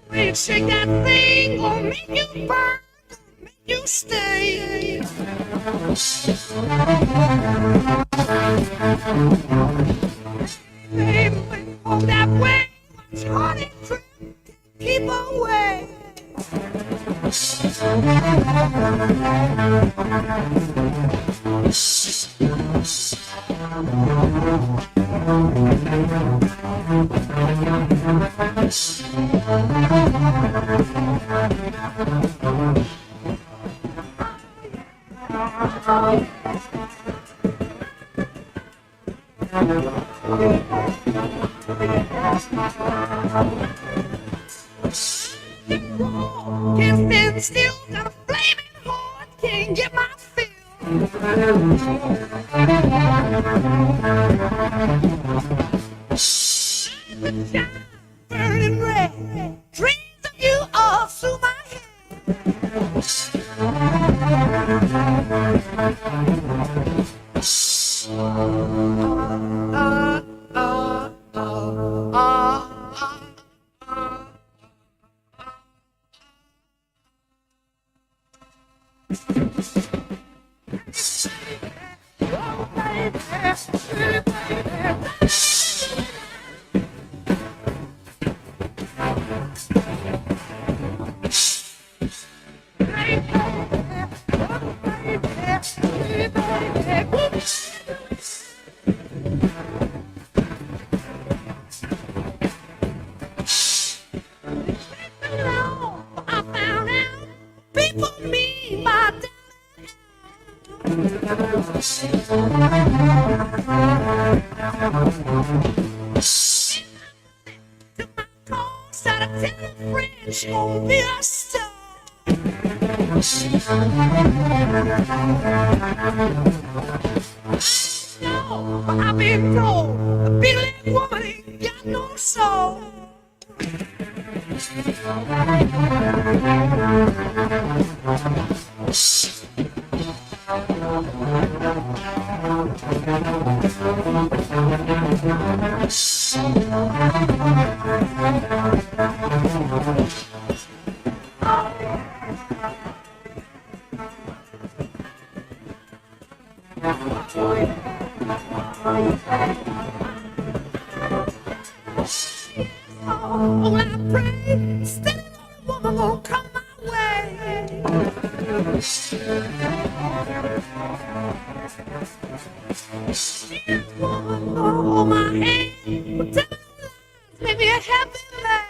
Speaker 7: When you shake that thing, gonna make you burn, gonna make you stay. Baby, when you hold that way, it's hard and true, keep away. Can't stand still, got a flaming heart, can't get my fill. Burning red, dreams of you all through my head. I've been told a big leg woman ain't got no soul. Oh, when I pray, still another woman won't come my way. Still a woman gonna hold my hand, but tell me no lies, make me a happy man.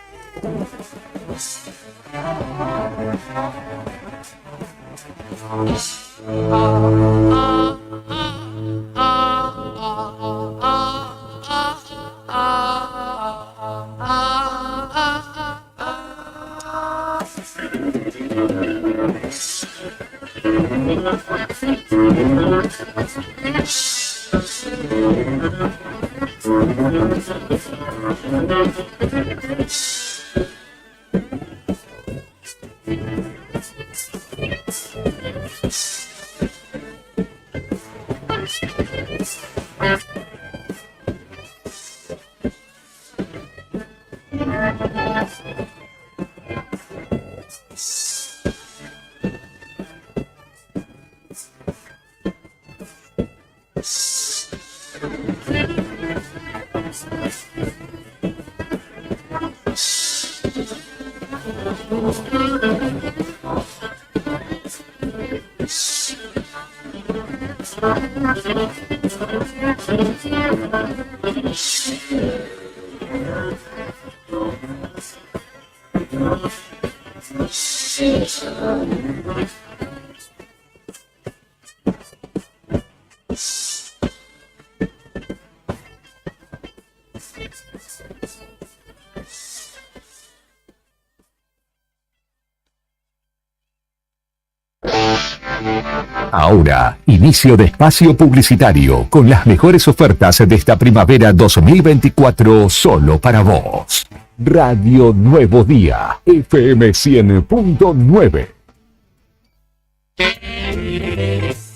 Speaker 8: Ahora, inicio de espacio publicitario con las mejores ofertas de esta primavera 2024 solo para vos. Radio Nuevo Día, FM 100.9.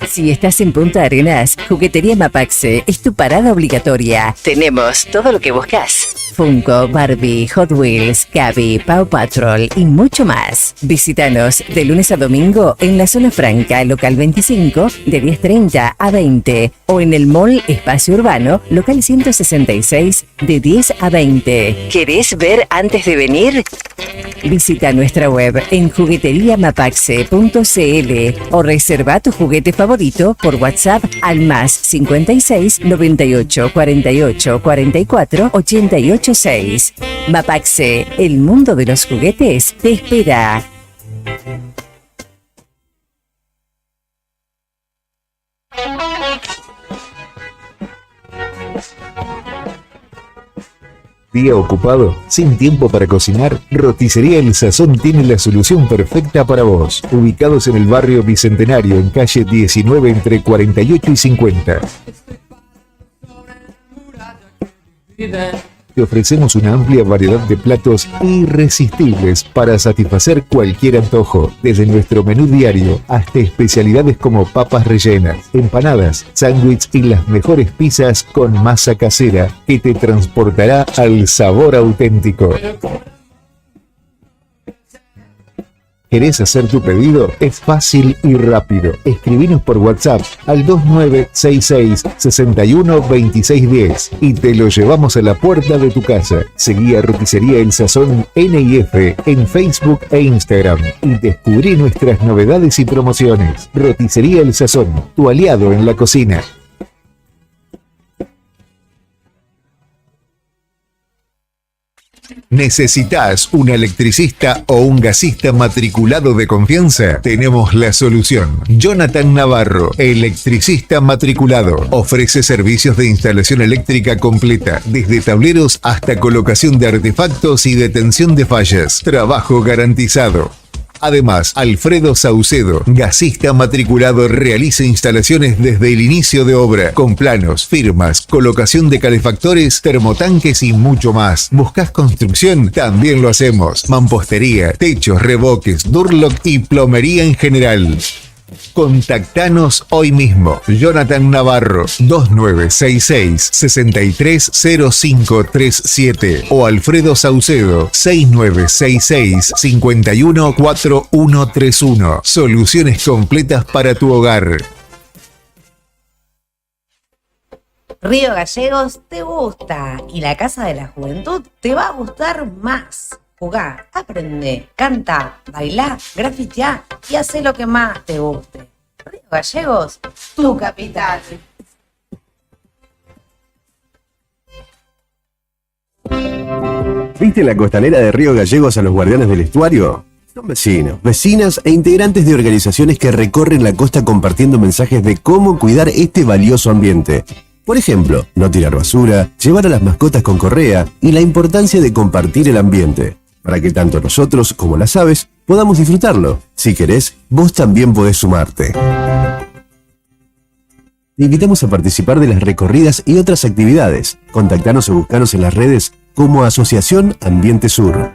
Speaker 9: Si estás en Punta Arenas, Juguetería Mapaxe es tu parada obligatoria. Tenemos todo lo que buscas. Funko, Barbie, Hot Wheels, Gaby, Paw Patrol y mucho más. Visítanos de lunes a domingo en la zona franca, local 25, de 10:30 a 20. O en el mall Espacio Urbano, local 166, de 10 a 20. ¿Querés ver antes de venir? Visita nuestra web en jugueteriamapaxe.cl o reserva tu juguete favorito por WhatsApp al más 56 98 48 44 88 6. Mapaxe, el mundo de los juguetes, te espera.
Speaker 8: ¿Día ocupado? ¿Sin tiempo para cocinar? Roticería El Sazón tiene la solución perfecta para vos. Ubicados en el barrio Bicentenario, en calle 19 entre 48 y 50. Te ofrecemos una amplia variedad de platos irresistibles para satisfacer cualquier antojo, desde nuestro menú diario hasta especialidades como papas rellenas, empanadas, sándwiches y las mejores pizzas con masa casera que te transportará al sabor auténtico. ¿Querés hacer tu pedido? Es fácil y rápido. Escribinos por WhatsApp al 2966 61 2610 y te lo llevamos a la puerta de tu casa. Seguí a Roticería El Sazón NIF en Facebook e Instagram y descubrí nuestras novedades y promociones. Roticería El Sazón, tu aliado en la cocina. ¿Necesitas un electricista o un gasista matriculado de confianza? Tenemos la solución. Jonathan Navarro, electricista matriculado. Ofrece servicios de instalación eléctrica completa, desde tableros hasta colocación de artefactos y detención de fallas. Trabajo garantizado. Además, Alfredo Saucedo, gasista matriculado, realiza instalaciones desde el inicio de obra, con planos, firmas, colocación de calefactores, termotanques y mucho más. ¿Buscas construcción? También lo hacemos. Mampostería, techos, revoques, Durlock y plomería en general. Contactanos hoy mismo. Jonathan Navarro, 2966-630537 o Alfredo Saucedo, 6966-514131. Soluciones completas para tu hogar.
Speaker 10: Río Gallegos te gusta y la Casa de la Juventud te va a gustar más. Jugá, aprende, canta, bailá, grafiteá y hacé lo que más te guste. Río Gallegos, tu capital.
Speaker 11: ¿Viste la costalera de Río Gallegos a los guardianes del estuario? Son vecinos, vecinas e integrantes de organizaciones que recorren la costa compartiendo mensajes de cómo cuidar este valioso ambiente. Por ejemplo, no tirar basura, llevar a las mascotas con correa y la importancia de compartir el ambiente, para que tanto nosotros como las aves podamos disfrutarlo. Si querés, vos también podés sumarte. Te invitamos a participar de las recorridas y otras actividades. Contactanos o buscanos en las redes como Asociación Ambiente Sur.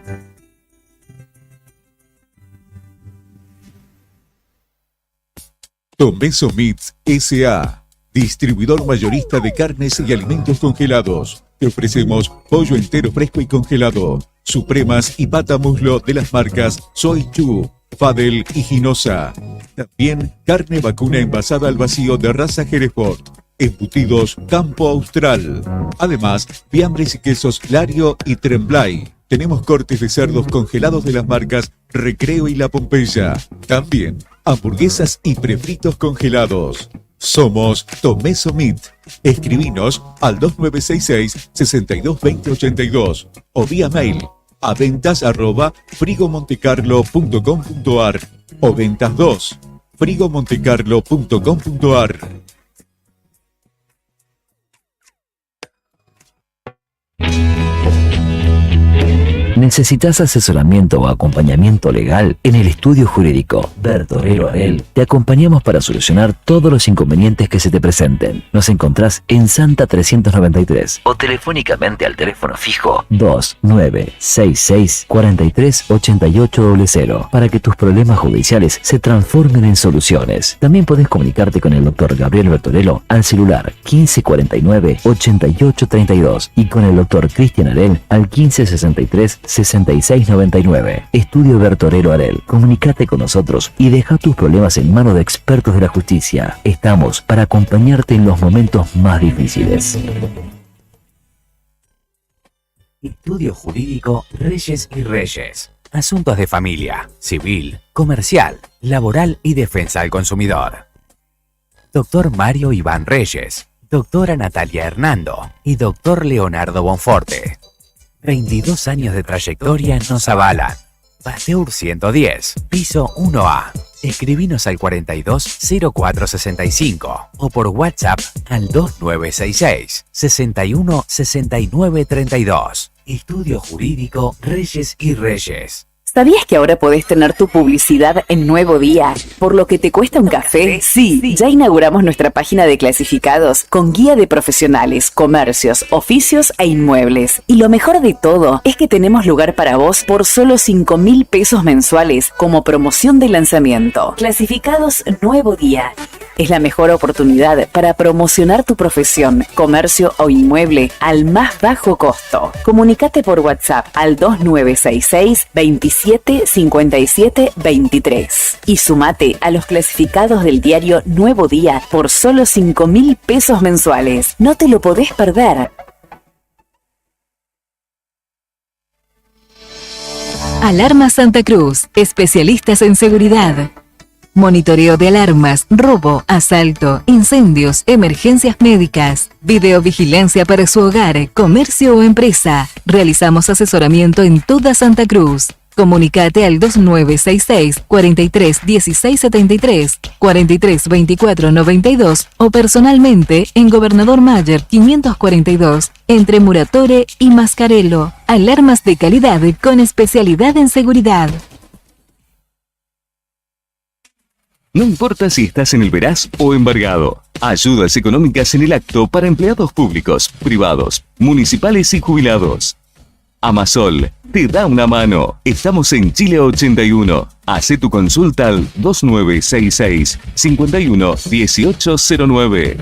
Speaker 12: Tomeso Meats S.A., distribuidor mayorista de carnes y alimentos congelados. Te ofrecemos pollo entero fresco y congelado, supremas y pata muslo de las marcas Soy Chu, Fadel y Ginosa. También carne vacuna envasada al vacío de raza Hereford. Embutidos Campo Austral. Además, fiambres y quesos Lario y Tremblay. Tenemos cortes de cerdos congelados de las marcas Recreo y La Pompeya. También hamburguesas y prefritos congelados. Somos Tomeso Meat. Escribinos al 2966-622082 o vía mail a ventas@frigomontecarlo.com.ar o ventas2frigomontecarlo.com.ar.
Speaker 13: ¿Necesitas asesoramiento o acompañamiento legal? En el estudio jurídico Bertorero Arel te acompañamos para solucionar todos los inconvenientes que se te presenten. Nos encontrás en Santa 393 o telefónicamente al teléfono fijo 2966 438800 para que tus problemas judiciales se transformen en soluciones. También podés comunicarte con el doctor Gabriel Bertorello al celular 1549 8832 y con el doctor Cristian Arel al 1563 6699. Estudio Bertorello Arel. Comunicate con nosotros y deja tus problemas en manos de expertos de la justicia. Estamos para acompañarte en los momentos más difíciles.
Speaker 14: Estudio Jurídico Reyes y Reyes. Asuntos de familia, civil, comercial, laboral y defensa del consumidor. Doctor Mario Iván Reyes, doctora Natalia Hernando y doctor Leonardo Bonforte. 22 años de trayectoria nos avalan. Pasteur 110, piso 1A. Escribinos al 420465 o por WhatsApp al 2966 61 69 32. Estudio Jurídico Reyes y Reyes.
Speaker 15: ¿Sabías que ahora podés tener tu publicidad en Nuevo Día? ¿Por lo que te cuesta un café? Sí, ya inauguramos nuestra página de clasificados con guía de profesionales, comercios, oficios e inmuebles. Y lo mejor de todo es que tenemos lugar para vos por solo 5.000 pesos mensuales como promoción de lanzamiento. Clasificados Nuevo Día. Es la mejor oportunidad para promocionar tu profesión, comercio o inmueble al más bajo costo. Comunicate por WhatsApp al 2966 27 57 23 y sumate a los clasificados del diario Nuevo Día por solo 5.000 pesos mensuales. No te lo podés perder.
Speaker 16: Alarma Santa Cruz, especialistas en seguridad. monitoreo de alarmas, robo, asalto, incendios, emergencias médicas, videovigilancia para su hogar, comercio o empresa. Realizamos asesoramiento en toda Santa Cruz. Comunicate al 2966 43 16 73, 43 24 92 o personalmente en Gobernador Mayer 542, entre Muratore y Mascarello. Alarmas de calidad con especialidad en seguridad.
Speaker 17: No importa si estás en el veraz o embargado. Ayudas económicas en el acto para empleados públicos, privados, municipales y jubilados. Amasol te da una mano. Estamos en Chile 81. Hacé tu consulta al 2966 51 1809.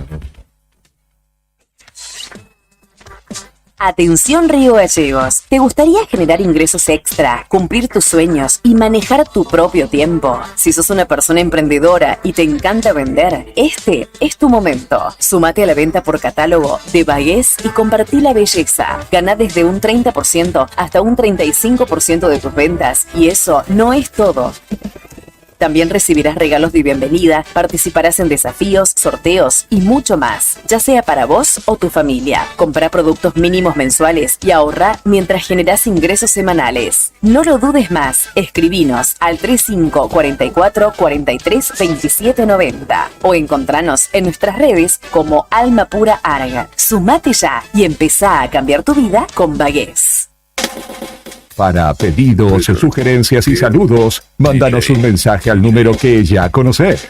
Speaker 15: Atención Río Gallegos, ¿te gustaría generar ingresos extra, cumplir tus sueños y manejar tu propio tiempo? Si sos una persona emprendedora y te encanta vender, este es tu momento. Sumate a la venta por catálogo de Bagués y compartí la belleza. Gana desde un 30% hasta un 35% de tus ventas y eso no es todo. También recibirás regalos de bienvenida, participarás en desafíos, sorteos y mucho más, ya sea para vos o tu familia. Comprá productos mínimos mensuales y ahorrá mientras generás ingresos semanales. No lo dudes más, escribinos al 3544 43 27 90 o encontranos en nuestras redes como Alma Pura Arga. Sumate ya y empezá a cambiar tu vida con Bagués.
Speaker 8: Para pedidos, sugerencias y saludos, mándanos un mensaje al número que ya conoces.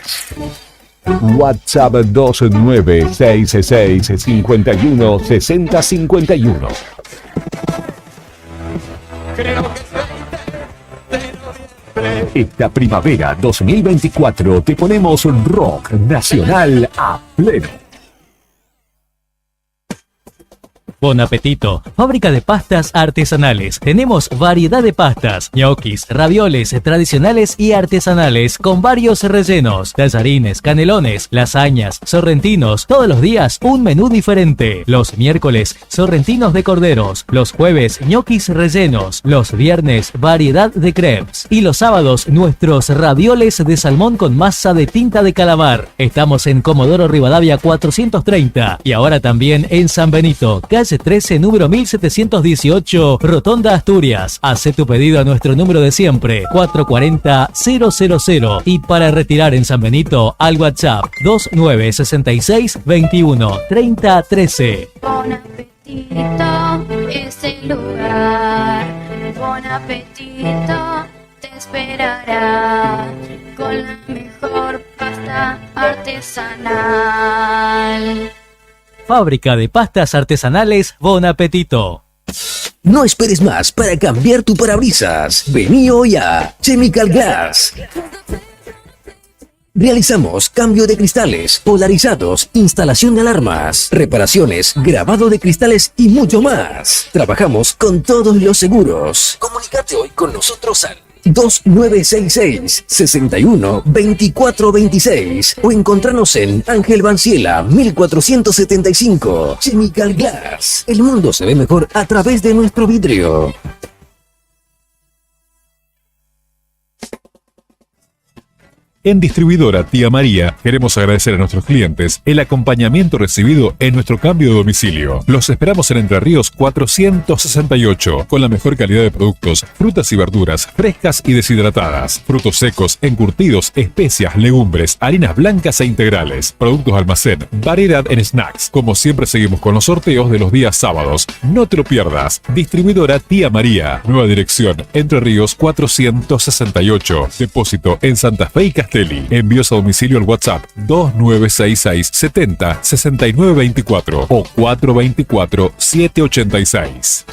Speaker 8: WhatsApp 2966 51 60 51. Esta primavera 2024 te ponemos rock nacional a pleno.
Speaker 18: Bon apetito, fábrica de pastas artesanales. Tenemos variedad de pastas, ñoquis, ravioles tradicionales y artesanales con varios rellenos, tallarines, canelones, lasañas, sorrentinos, todos los días un menú diferente. Los miércoles, sorrentinos de corderos, los jueves, ñoquis rellenos, los viernes, variedad de crepes y los sábados, nuestros ravioles de salmón con masa de tinta de calabar. Estamos en Comodoro Rivadavia 430 y ahora también en San Benito, calle 13, número 1718, Rotonda Asturias. Hace tu pedido a nuestro número de siempre, 440-000. Y para retirar en San Benito, al WhatsApp 2966 21 30 13.
Speaker 7: Bon apetito es el lugar. Bon apetito te esperará con la mejor pasta artesanal.
Speaker 18: Fábrica de pastas artesanales Bon Apetito.
Speaker 19: No esperes más para cambiar tu parabrisas. Vení hoy a Chemical Glass. Realizamos cambio de cristales, polarizados, instalación de alarmas, reparaciones, grabado de cristales y mucho más. Trabajamos con todos los seguros. Comunicate hoy con nosotros al 2966 61 24 26 o encontranos en Ángel Banciela 1475. Chemical Glass. El mundo se ve mejor a través de nuestro vidrio.
Speaker 12: En Distribuidora Tía María queremos agradecer a nuestros clientes el acompañamiento recibido en nuestro cambio de domicilio. Los esperamos en Entre Ríos 468 con la mejor calidad de productos, frutas y verduras frescas y deshidratadas, frutos secos, encurtidos, especias, legumbres, harinas blancas e integrales, productos de almacén, variedad en snacks. Como siempre seguimos con los sorteos de los días sábados. No te lo pierdas. Distribuidora Tía María. Nueva dirección Entre Ríos 468. Depósito en Santa Fe y Castelli. Envíos a domicilio al WhatsApp 2966 70 69 24 o 424 786.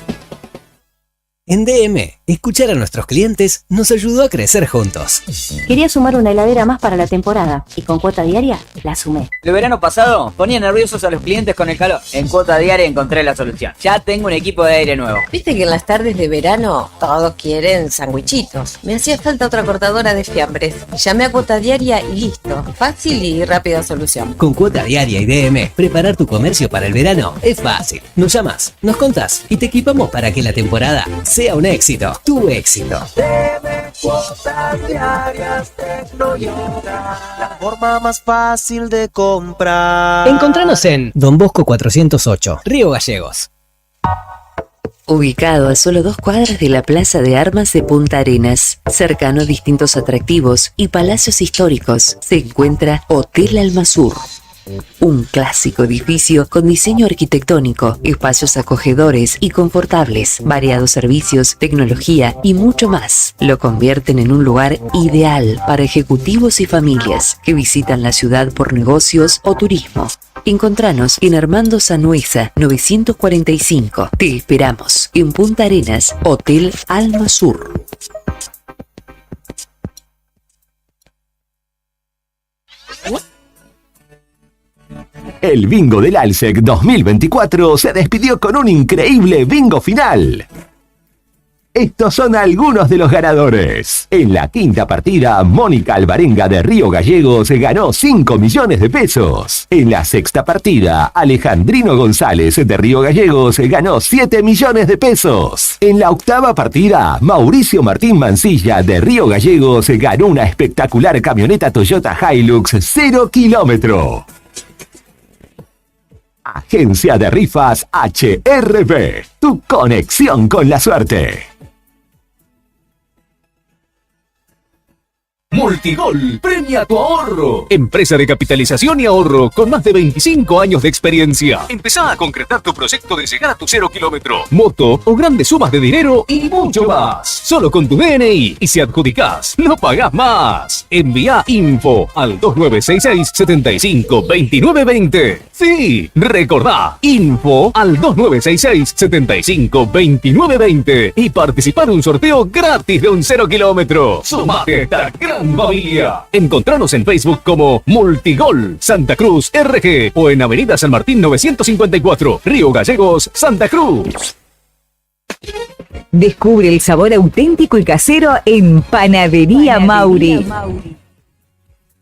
Speaker 19: En DM, escuchar a nuestros clientes nos ayudó a crecer juntos.
Speaker 20: Quería sumar una heladera más para la temporada y con cuota diaria la sumé.
Speaker 21: El verano pasado ponía nerviosos a los clientes con el calor. En cuota diaria encontré la solución. Ya tengo un equipo de aire nuevo.
Speaker 10: Viste que en las tardes de verano todos quieren sandwichitos. Me hacía falta otra cortadora de fiambres. Llamé a cuota diaria y listo. Fácil y rápida solución.
Speaker 19: Con cuota diaria y DM, preparar tu comercio para el verano es fácil. Nos llamas, nos contás y te equipamos para que la temporada sea un éxito. Tu éxito.
Speaker 2: Cuotas diarias Tecnoyoga, la forma más fácil de comprar.
Speaker 22: Encontranos en Don Bosco 408, Río Gallegos.
Speaker 9: Ubicado a solo 2 cuadras de la Plaza de Armas de Punta Arenas, cercano a distintos atractivos y palacios históricos, se encuentra Hotel Almasur. Un clásico edificio con diseño arquitectónico, espacios acogedores y confortables, variados servicios, tecnología y mucho más. Lo convierten en un lugar ideal para ejecutivos y familias que visitan la ciudad por negocios o turismo. Encontranos en Armando Sanuesa 945. Te esperamos en Punta Arenas, Hotel Almasur.
Speaker 11: El bingo del Alsec 2024 se despidió con un increíble bingo final. Estos son algunos de los ganadores. En la quinta partida, Mónica Alvarenga de Río Gallegos ganó 5 millones de pesos. En la sexta partida, Alejandrino González de Río Gallegos ganó 7 millones de pesos. En la octava partida, Mauricio Martín Mancilla de Río Gallegos ganó una espectacular camioneta Toyota Hilux 0 kilómetro. Agencia de Rifas HRB, tu conexión con la suerte.
Speaker 23: Multigol premia tu ahorro. Empresa de capitalización y ahorro con más de 25 años de experiencia. Empezá a concretar tu proyecto de llegar a tu 0 kilómetro, moto o grandes sumas de dinero y mucho más. Solo con tu DNI, y si adjudicás, no pagás más. Envía info al 2966 75 29 20. Sí, recordá, info al 2966 75 29 20 y participar en un sorteo gratis de un 0 kilómetro. Sumate a esta gran familia. Encontranos en Facebook como Multigol Santa Cruz RG o en Avenida San Martín 954, Río Gallegos, Santa Cruz.
Speaker 24: Descubre el sabor auténtico y casero en Panadería Mauri.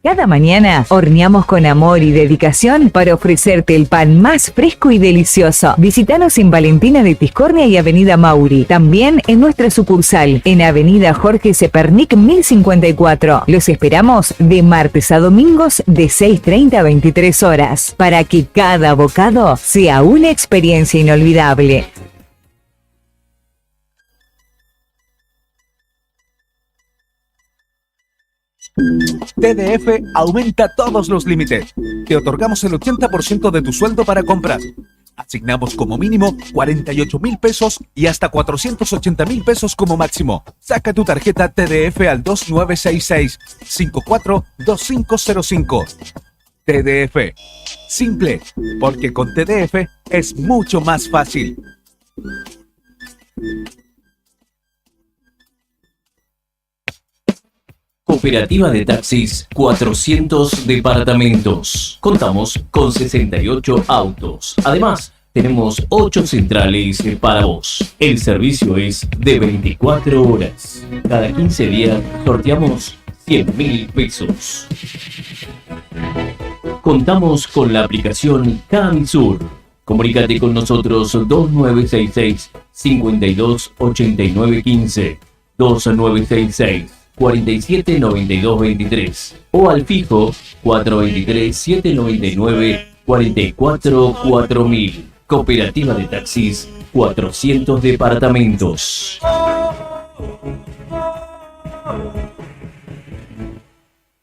Speaker 24: Cada mañana horneamos con amor y dedicación para ofrecerte el pan más fresco y delicioso. Visítanos en Valentina de Tiscornia y Avenida Mauri. También en nuestra sucursal, en Avenida Jorge Cepernic 1054. Los esperamos de martes a domingos de 6:30 a 23 horas, para que cada bocado sea una experiencia inolvidable.
Speaker 25: TDF aumenta todos los límites. Te otorgamos el 80% de tu sueldo para comprar. Asignamos como mínimo 48.000 pesos y hasta 480.000 pesos como máximo. Saca tu tarjeta TDF al 2966-542505. TDF. Simple, porque con TDF es mucho más fácil.
Speaker 18: Cooperativa de Taxis 400 departamentos. Contamos con 68 autos. Además, tenemos 8 centrales para vos. El servicio es de 24 horas. Cada 15 días sorteamos 100.000 pesos. Contamos con la aplicación Camisur. Comunícate con nosotros 2966 528915 2966 479223 o al fijo 423-799-444000. Cooperativa de Taxis 400 departamentos.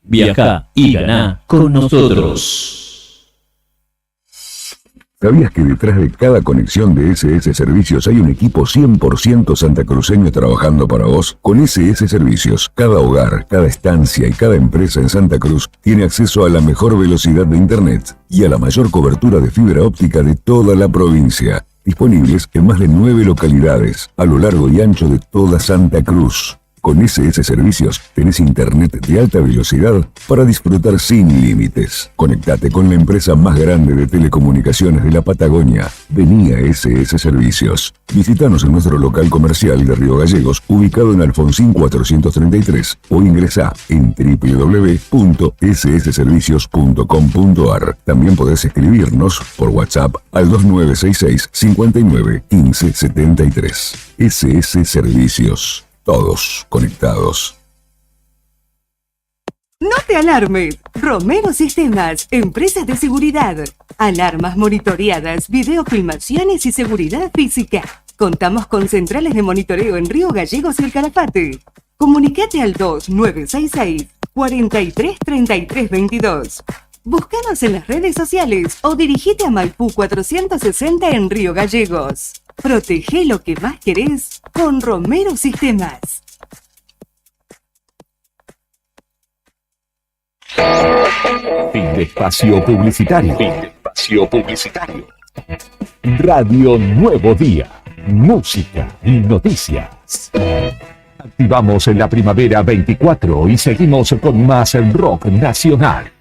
Speaker 18: Viaja y gana con nosotros.
Speaker 8: ¿Sabías que detrás de cada conexión de SS Servicios hay un equipo 100% santacruceño trabajando para vos? Con SS Servicios, cada hogar, cada estancia y cada empresa en Santa Cruz tiene acceso a la mejor velocidad de Internet y a la mayor cobertura de fibra óptica de toda la provincia. Disponibles en más de 9 localidades, a lo largo y ancho de toda Santa Cruz. Con SS Servicios tenés internet de alta velocidad para disfrutar sin límites. Conectate con la empresa más grande de telecomunicaciones de la Patagonia. Vení a SS Servicios. Visítanos en nuestro local comercial de Río Gallegos, ubicado en Alfonsín 433, o ingresá en www.ssservicios.com.ar. También podés escribirnos por WhatsApp al 2966 59 15 73. SS Servicios. Todos conectados.
Speaker 1: No te alarmes. Romero Sistemas, empresa de seguridad. Alarmas monitoreadas, videofilmaciones y seguridad física. Contamos con centrales de monitoreo en Río Gallegos y El Calafate. Comunicate al 2966 433322. Búscanos en las redes sociales o dirigite a Maipú 460 en Río Gallegos. Protege lo que más querés con Romero Sistemas.
Speaker 8: Fin de espacio publicitario. Radio Nuevo Día. Música y noticias. Activamos en la primavera 24 y seguimos con más rock nacional.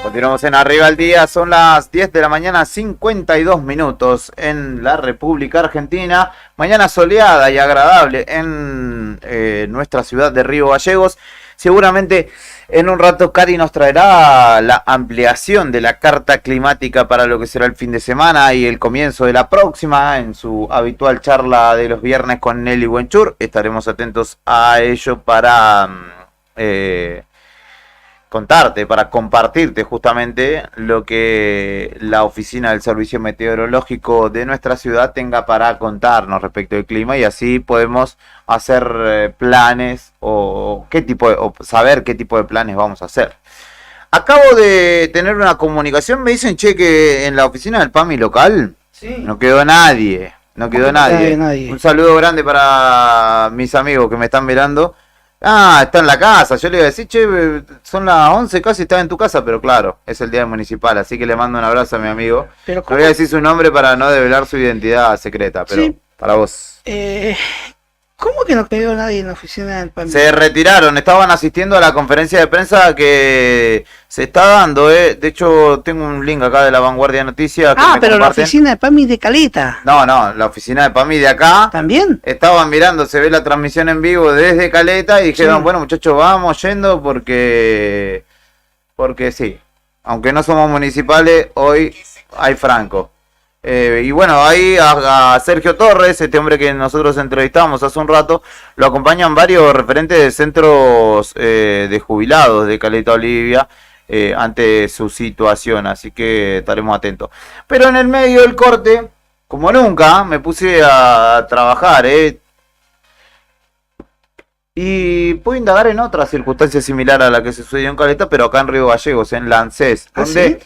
Speaker 3: Continuamos en Arriba al Día, son las 10 de la mañana, 52 minutos en la República Argentina. Mañana soleada y agradable en nuestra ciudad de Río Gallegos. Seguramente en un rato Cari nos traerá la ampliación de la carta climática para lo que será el fin de semana y el comienzo de la próxima en su habitual charla de los viernes con Nelly Buenchur. Estaremos atentos a ello para contarte, para compartirte justamente lo que la oficina del Servicio Meteorológico de nuestra ciudad tenga para contarnos respecto al clima, y así podemos hacer planes o saber qué tipo de planes vamos a hacer. Acabo de tener una comunicación, me dicen, che, que en la oficina del PAMI local no quedó nadie. Nadie. Un saludo grande para mis amigos que me están mirando. Ah, está en la casa. Yo le iba a decir, che, son las 11 casi, está en tu casa, pero claro, es el día municipal, así que le mando un abrazo a mi amigo. No voy a decir su nombre para no develar su identidad secreta, pero sí, para vos.
Speaker 4: ¿Cómo que no quedó nadie en la oficina del PAMI?
Speaker 3: Se retiraron, estaban asistiendo a la conferencia de prensa que se está dando, De hecho, tengo un link acá de La Vanguardia Noticias.
Speaker 4: Pero la oficina de PAMI de Caleta.
Speaker 3: No, la oficina de PAMI de acá.
Speaker 4: ¿También?
Speaker 3: Estaban mirando, se ve la transmisión en vivo desde Caleta y dijeron, bueno, muchachos, vamos yendo porque sí. Aunque no somos municipales, hoy hay franco. Y bueno, ahí a Sergio Torres, este hombre que nosotros entrevistamos hace un rato, lo acompañan varios referentes de centros de jubilados de Caleta Olivia ante su situación, así que estaremos atentos. Pero en el medio del corte, como nunca, me puse a trabajar, y puedo indagar en otra circunstancia similar a la que se sucedió en Caleta, pero acá en Río Gallegos, en Lancés, donde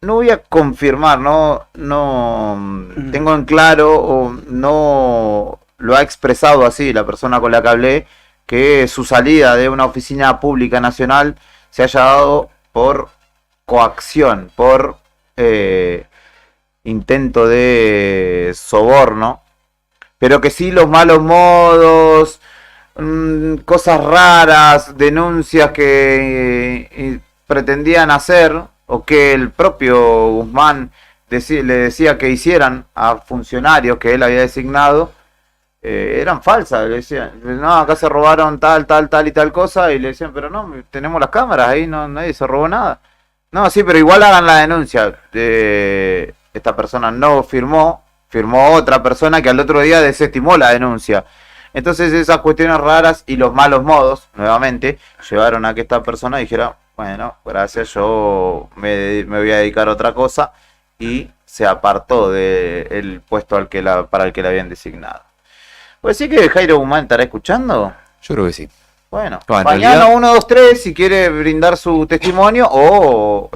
Speaker 3: no voy a confirmar, no tengo en claro o no lo ha expresado así la persona con la que hablé, que su salida de una oficina pública nacional se haya dado por coacción, por intento de soborno, pero que sí los malos modos, cosas raras, denuncias que pretendían hacer, o que el propio Guzmán le decía que hicieran a funcionarios que él había designado, eran falsas. Le decían, no, acá se robaron tal y tal cosa, y le decían, pero no, tenemos las cámaras ahí, no, nadie se robó nada. No, sí, pero igual hagan la denuncia. Esta persona no firmó otra persona que al otro día desestimó la denuncia. Entonces esas cuestiones raras y los malos modos, nuevamente, llevaron a que esta persona dijera, bueno, gracias, yo me voy a dedicar a otra cosa, y se apartó del puesto para el que le habían designado. ¿Puede decir que Jairo Guzmán estará escuchando?
Speaker 5: Yo creo que sí.
Speaker 3: Bueno, mañana 1, 2, 3 si quiere brindar su testimonio, o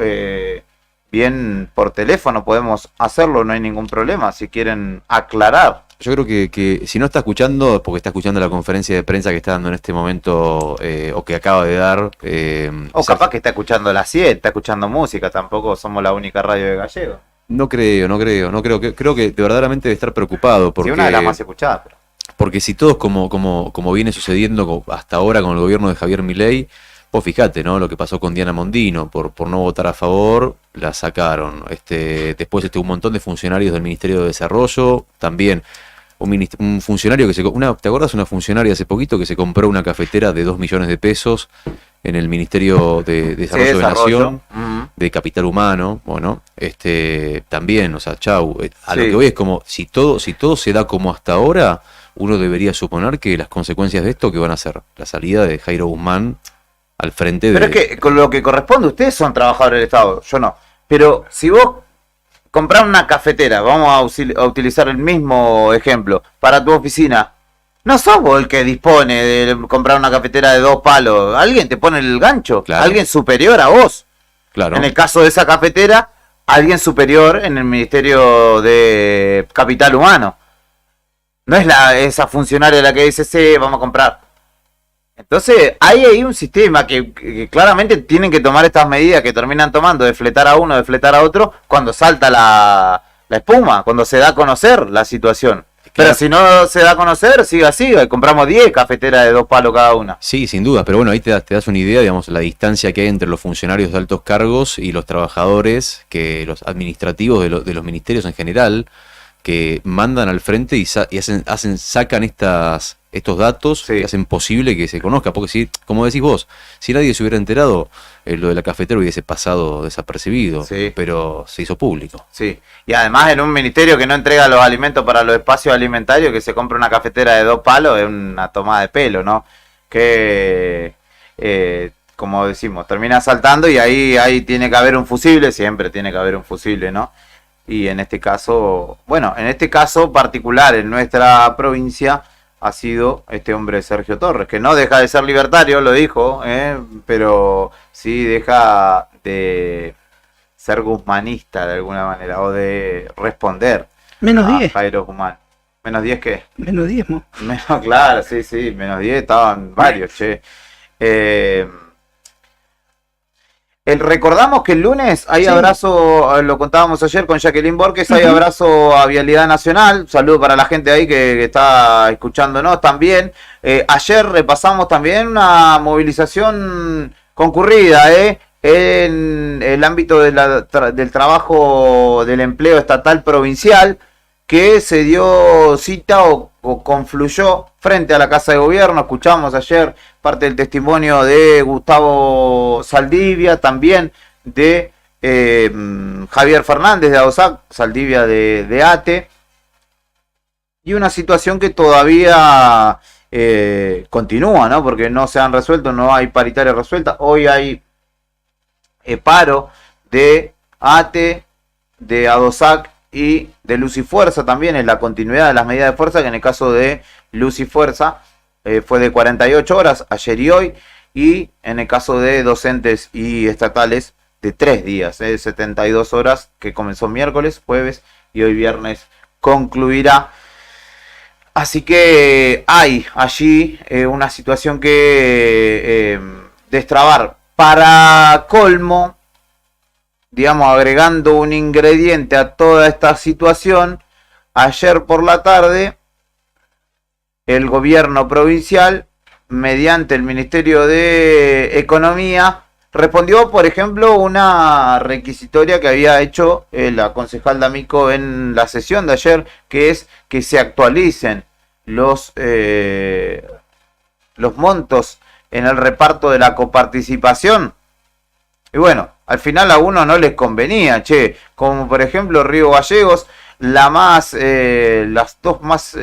Speaker 3: bien por teléfono podemos hacerlo, no hay ningún problema, si quieren aclarar.
Speaker 5: Yo creo que si no está escuchando, porque está escuchando la conferencia de prensa que está dando en este momento, o que acaba de dar.
Speaker 3: O capaz que está escuchando la 7, está escuchando música, tampoco somos la única radio de Gallego.
Speaker 5: No creo. Creo que de verdaderamente debe estar preocupado. Porque,
Speaker 3: Sí, una de las más escuchadas. Pero...
Speaker 5: porque si todos como viene sucediendo hasta ahora con el gobierno de Javier Milei, vos fijate, ¿no? Lo que pasó con Diana Mondino, por no votar a favor, la sacaron. Después un montón de funcionarios del Ministerio de Desarrollo, también un funcionario que ¿te acuerdas? Una funcionaria hace poquito que se compró una cafetera de 2 millones de pesos en el Ministerio de Desarrollo de Nación, de Capital Humano, bueno, también, o sea, chau. A lo que voy es como, si todo se da como hasta ahora, uno debería suponer que las consecuencias de esto, ¿qué van a ser? La salida de Jairo Guzmán al frente de...
Speaker 3: Pero es que con lo que corresponde, ustedes son trabajadores del Estado, yo no. Pero si vos comprás una cafetera, vamos a utilizar el mismo ejemplo, para tu oficina, no sos vos el que dispone de comprar una cafetera de 2 palos. Alguien te pone el gancho,
Speaker 5: Claro.
Speaker 3: Alguien superior a vos.
Speaker 5: Claro.
Speaker 3: En el caso de esa cafetera, alguien superior en el Ministerio de Capital Humano. No es esa funcionaria la que dice, sí, vamos a comprar. Entonces, hay ahí un sistema que claramente tienen que tomar estas medidas que terminan tomando, de fletar a uno, de fletar a otro, cuando salta la espuma, cuando se da a conocer la situación. Pero si no se da a conocer, siga así, compramos 10 cafeteras de 2 palos cada una.
Speaker 5: Sí, sin duda, pero bueno, ahí te das una idea, digamos, la distancia que hay entre los funcionarios de altos cargos y los trabajadores, que los administrativos de los ministerios en general, que mandan al frente y sacan estos datos que hacen posible que se conozca. Porque si, como decís vos, si nadie se hubiera enterado, lo de la cafetera hubiese pasado desapercibido, pero se hizo público.
Speaker 3: Sí, y además en un ministerio que no entrega los alimentos para los espacios alimentarios, que se compra una cafetera de 2 palos, es una tomada de pelo, ¿no? Que, como decimos, termina saltando y ahí tiene que haber un fusible, siempre tiene que haber un fusible, ¿no? Y en este caso, particular en nuestra provincia, ha sido este hombre Sergio Torres, que no deja de ser libertario, lo dijo, pero sí deja de ser guzmanista de alguna manera, o de responder
Speaker 4: Menos
Speaker 3: a
Speaker 4: 10.
Speaker 3: Jairo Guzmán. ¿Menos 10 qué?
Speaker 4: Menos 10, mo.
Speaker 3: Menos, claro, sí, menos 10 estaban varios, che. Recordamos que el lunes hay abrazo, lo contábamos ayer con Jacqueline Borges, hay abrazo a Vialidad Nacional. Un saludo para la gente ahí que está escuchándonos también. Ayer repasamos también una movilización concurrida en el ámbito del trabajo del empleo estatal provincial, que se dio cita o confluyó frente a la Casa de Gobierno. Escuchamos ayer parte del testimonio de Gustavo Saldivia, también de Javier Fernández de ADOSAC, Saldivia de ATE, y una situación que todavía continúa, ¿no? Porque no se han resuelto, no hay paritaria resuelta. Hoy hay paro de ATE, de ADOSAC y de Luz y Fuerza también, en la continuidad de las medidas de fuerza, que en el caso de Luz y Fuerza fue de 48 horas, ayer y hoy, y en el caso de docentes y estatales de 3 días, 72 horas, que comenzó miércoles, jueves y hoy viernes concluirá. Así que hay allí una situación que destrabar. Para colmo, digamos, agregando un ingrediente a toda esta situación, ayer por la tarde, el gobierno provincial, mediante el Ministerio de Economía, respondió, por ejemplo, una requisitoria que había hecho la concejal D'Amico en la sesión de ayer, que es que se actualicen los montos en el reparto de la coparticipación. Y bueno, al final a uno no les convenía, como por ejemplo Río Gallegos, las dos más,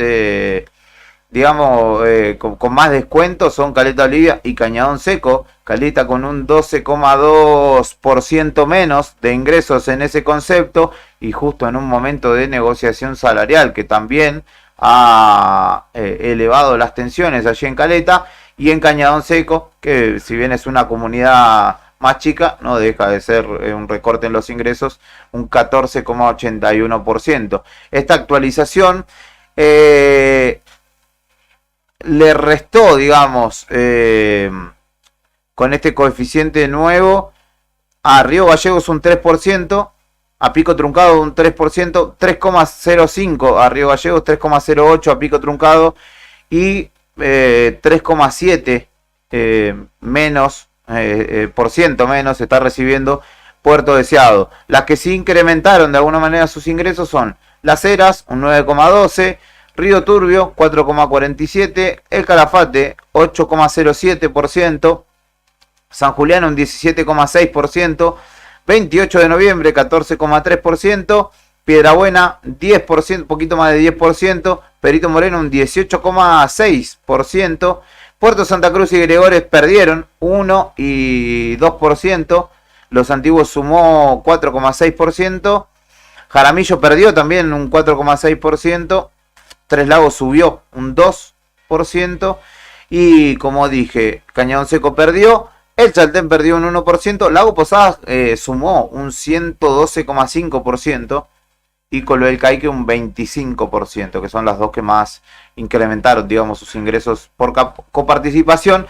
Speaker 3: con más descuento son Caleta Olivia y Cañadón Seco. Caleta con un 12,2% menos de ingresos en ese concepto, y justo en un momento de negociación salarial que también ha elevado las tensiones allí en Caleta, y en Cañadón Seco, que si bien es una comunidad más chica, no deja de ser un recorte en los ingresos, un 14,81%. Esta actualización le restó, digamos, con este coeficiente nuevo, a Río Gallegos un 3%, a Pico Truncado un 3%, 3,05 a Río Gallegos, 3,08 a Pico Truncado y 3,7 menos, por ciento menos está recibiendo Puerto Deseado. Las que sí incrementaron de alguna manera sus ingresos son Las Heras, un 9,12, Río Turbio, 4,47, El Calafate, 8,07%, San Julián, un 17,6%, 28 de noviembre, 14,3%, Piedrabuena, 10%, poquito más de 10%, Perito Moreno, un 18,6%, Puerto Santa Cruz y Gregores perdieron 1 y 2%, Los Antiguos sumó 4,6%, Jaramillo perdió también un 4,6%, Tres Lagos subió un 2%, y como dije, Cañadón Seco perdió, El Chaltén perdió un 1%, Lago Posadas sumó un 112,5%, y Colo del Caique un 25%, que son las dos que más incrementaron, digamos, sus ingresos por coparticipación.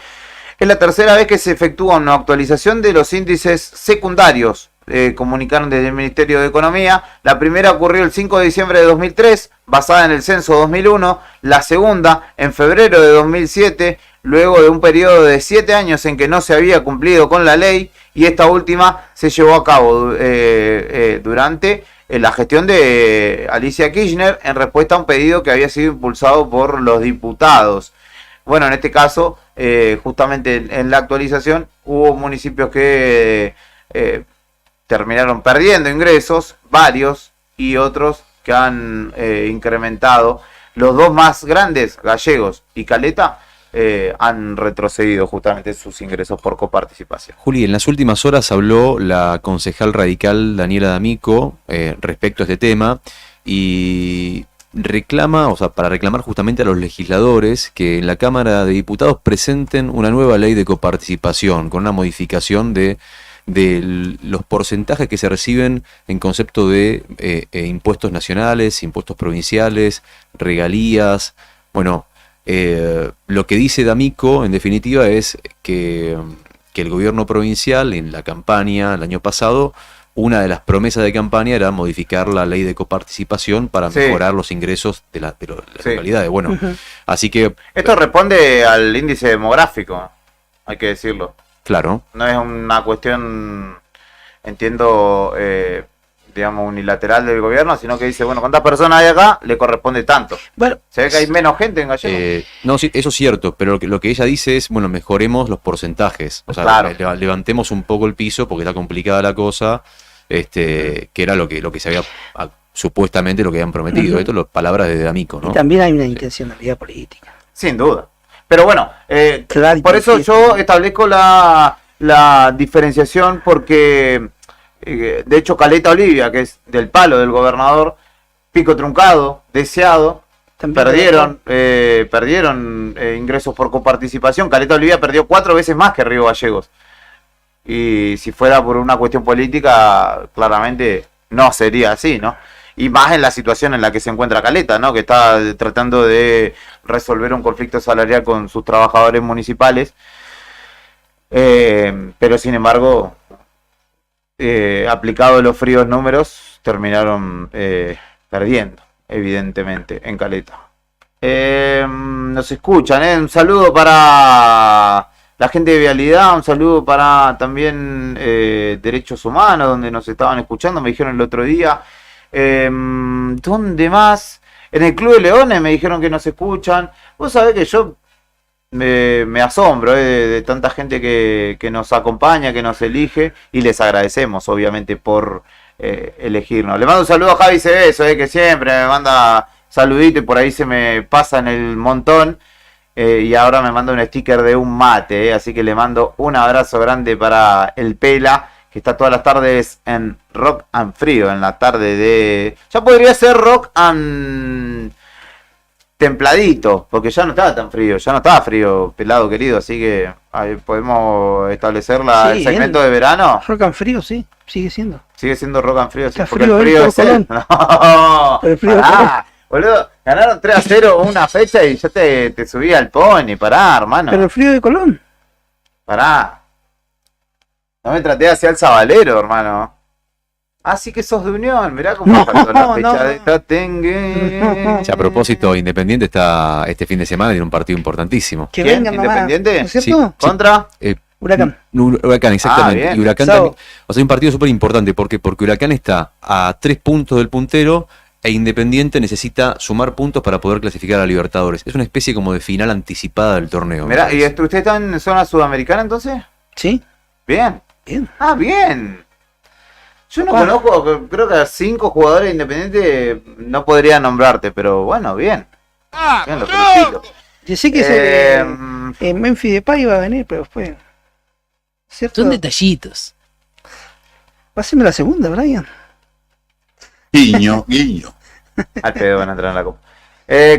Speaker 3: Es la tercera vez que se efectúa una actualización de los índices secundarios, comunicaron desde el Ministerio de Economía. La primera ocurrió el 5 de diciembre de 2003, basada en el censo 2001. La segunda, en febrero de 2007, luego de un periodo de 7 años en que no se había cumplido con la ley. Y esta última se llevó a cabo durante la gestión de Alicia Kirchner en respuesta a un pedido que había sido impulsado por los diputados. Bueno, en este caso, justamente en la actualización, hubo municipios que terminaron perdiendo ingresos, varios, y otros que han incrementado. Los dos más grandes, Gallegos y Caleta, han retrocedido justamente sus ingresos por coparticipación.
Speaker 5: Juli, en las últimas horas habló la concejal radical Daniela D'Amico respecto a este tema y reclama, o sea, para reclamar justamente a los legisladores que en la Cámara de Diputados presenten una nueva ley de coparticipación con una modificación de los porcentajes que se reciben en concepto de impuestos nacionales, impuestos provinciales, regalías. Bueno, lo que dice D'Amico en definitiva es que el gobierno provincial en la campaña el año pasado, una de las promesas de campaña era modificar la ley de coparticipación para mejorar los ingresos de las localidades. Bueno, así que
Speaker 3: esto responde al índice demográfico, hay que decirlo.
Speaker 5: Claro.
Speaker 3: No es una cuestión, entiendo, digamos, unilateral del gobierno, sino que dice, bueno, ¿cuántas personas hay acá? Le corresponde tanto.
Speaker 4: Bueno,
Speaker 3: se ve que hay menos gente en Gallegos.
Speaker 5: No, sí, eso es cierto, pero lo que ella dice es, bueno, mejoremos los porcentajes. O sea,
Speaker 3: claro,
Speaker 5: levantemos un poco el piso porque está complicada la cosa, que era lo que se había, supuestamente lo que habían prometido. Esto son palabras de D'Amico, ¿no?
Speaker 4: Y también hay una intencionalidad política.
Speaker 3: Sin duda. Pero bueno, por eso yo establezco la diferenciación porque, de hecho, Caleta Olivia, que es del palo del gobernador, Pico Truncado, Deseado, perdieron ingresos por coparticipación. Caleta Olivia perdió 4 veces más que Río Gallegos. Y si fuera por una cuestión política, claramente no sería así, ¿no? Y más en la situación en la que se encuentra Caleta, ¿no? Que está tratando de resolver un conflicto salarial con sus trabajadores municipales. Pero sin embargo, aplicados los fríos números, terminaron perdiendo, evidentemente, en Caleta. Nos escuchan, un saludo para la gente de Vialidad, un saludo para también Derechos Humanos, donde nos estaban escuchando, me dijeron el otro día. ¿Dónde más? En el Club de Leones me dijeron que nos escuchan. Vos sabés que yo me asombro de tanta gente que nos acompaña, que nos elige, y les agradecemos obviamente por elegirnos. Le mando un saludo a Javi Cebeso, que siempre me manda saludito y por ahí se me pasa en el montón, y ahora me manda un sticker de un mate, así que le mando un abrazo grande para el Pela, que está todas las tardes en Rock and Frío, en la tarde de... Ya podría ser Rock and Templadito, porque ya no estaba tan frío, ya no estaba frío, pelado querido, así que ahí podemos establecer el segmento de verano.
Speaker 4: Rock and Frío, sí, sigue siendo.
Speaker 3: Sigue siendo Rock and Frío, sí,
Speaker 4: está
Speaker 3: porque
Speaker 4: frío,
Speaker 3: el frío es él. No,
Speaker 4: el frío
Speaker 3: boludo, ganaron 3-0 una fecha y ya te subí al pony, pará, hermano.
Speaker 4: Pero el frío de Colón.
Speaker 3: Pará. No me traté hacia el Sabalero, hermano. Así que sos de Unión, mirá cómo faltó la fecha
Speaker 4: no.
Speaker 3: de Tatengue.
Speaker 5: A propósito, Independiente está este fin de semana, tiene un partido importantísimo.
Speaker 4: Que
Speaker 3: ¿Quién?
Speaker 4: vengan nomás,
Speaker 3: ¿Independiente?
Speaker 4: ¿no es cierto?
Speaker 3: ¿Contra?
Speaker 4: Huracán.
Speaker 5: Huracán, exactamente.
Speaker 3: bien.
Speaker 5: Y Huracán
Speaker 4: Sábado.
Speaker 5: también. O sea, un partido súper importante. ¿Por qué? Porque Huracán está a 3 puntos del puntero e Independiente necesita sumar puntos para poder clasificar a Libertadores. Es una especie como de final anticipada del torneo. me
Speaker 3: Mirá, ¿y
Speaker 5: parece.
Speaker 3: usted está en zona sudamericana entonces?
Speaker 4: Sí.
Speaker 3: Bien.
Speaker 4: Bien.
Speaker 3: Ah, bien. Yo no
Speaker 4: Bueno.
Speaker 3: conozco, creo que a 5 jugadores independientes no podría nombrarte, pero bueno, bien. Bien, lo felicito.
Speaker 4: Yo sé que Memphis Depay iba a venir, pero fue. ¿Cierto?
Speaker 6: Son detallitos.
Speaker 4: Páseme la segunda, Brian.
Speaker 13: Guiño, guiño.
Speaker 3: Al pedo van a entrar en la copa.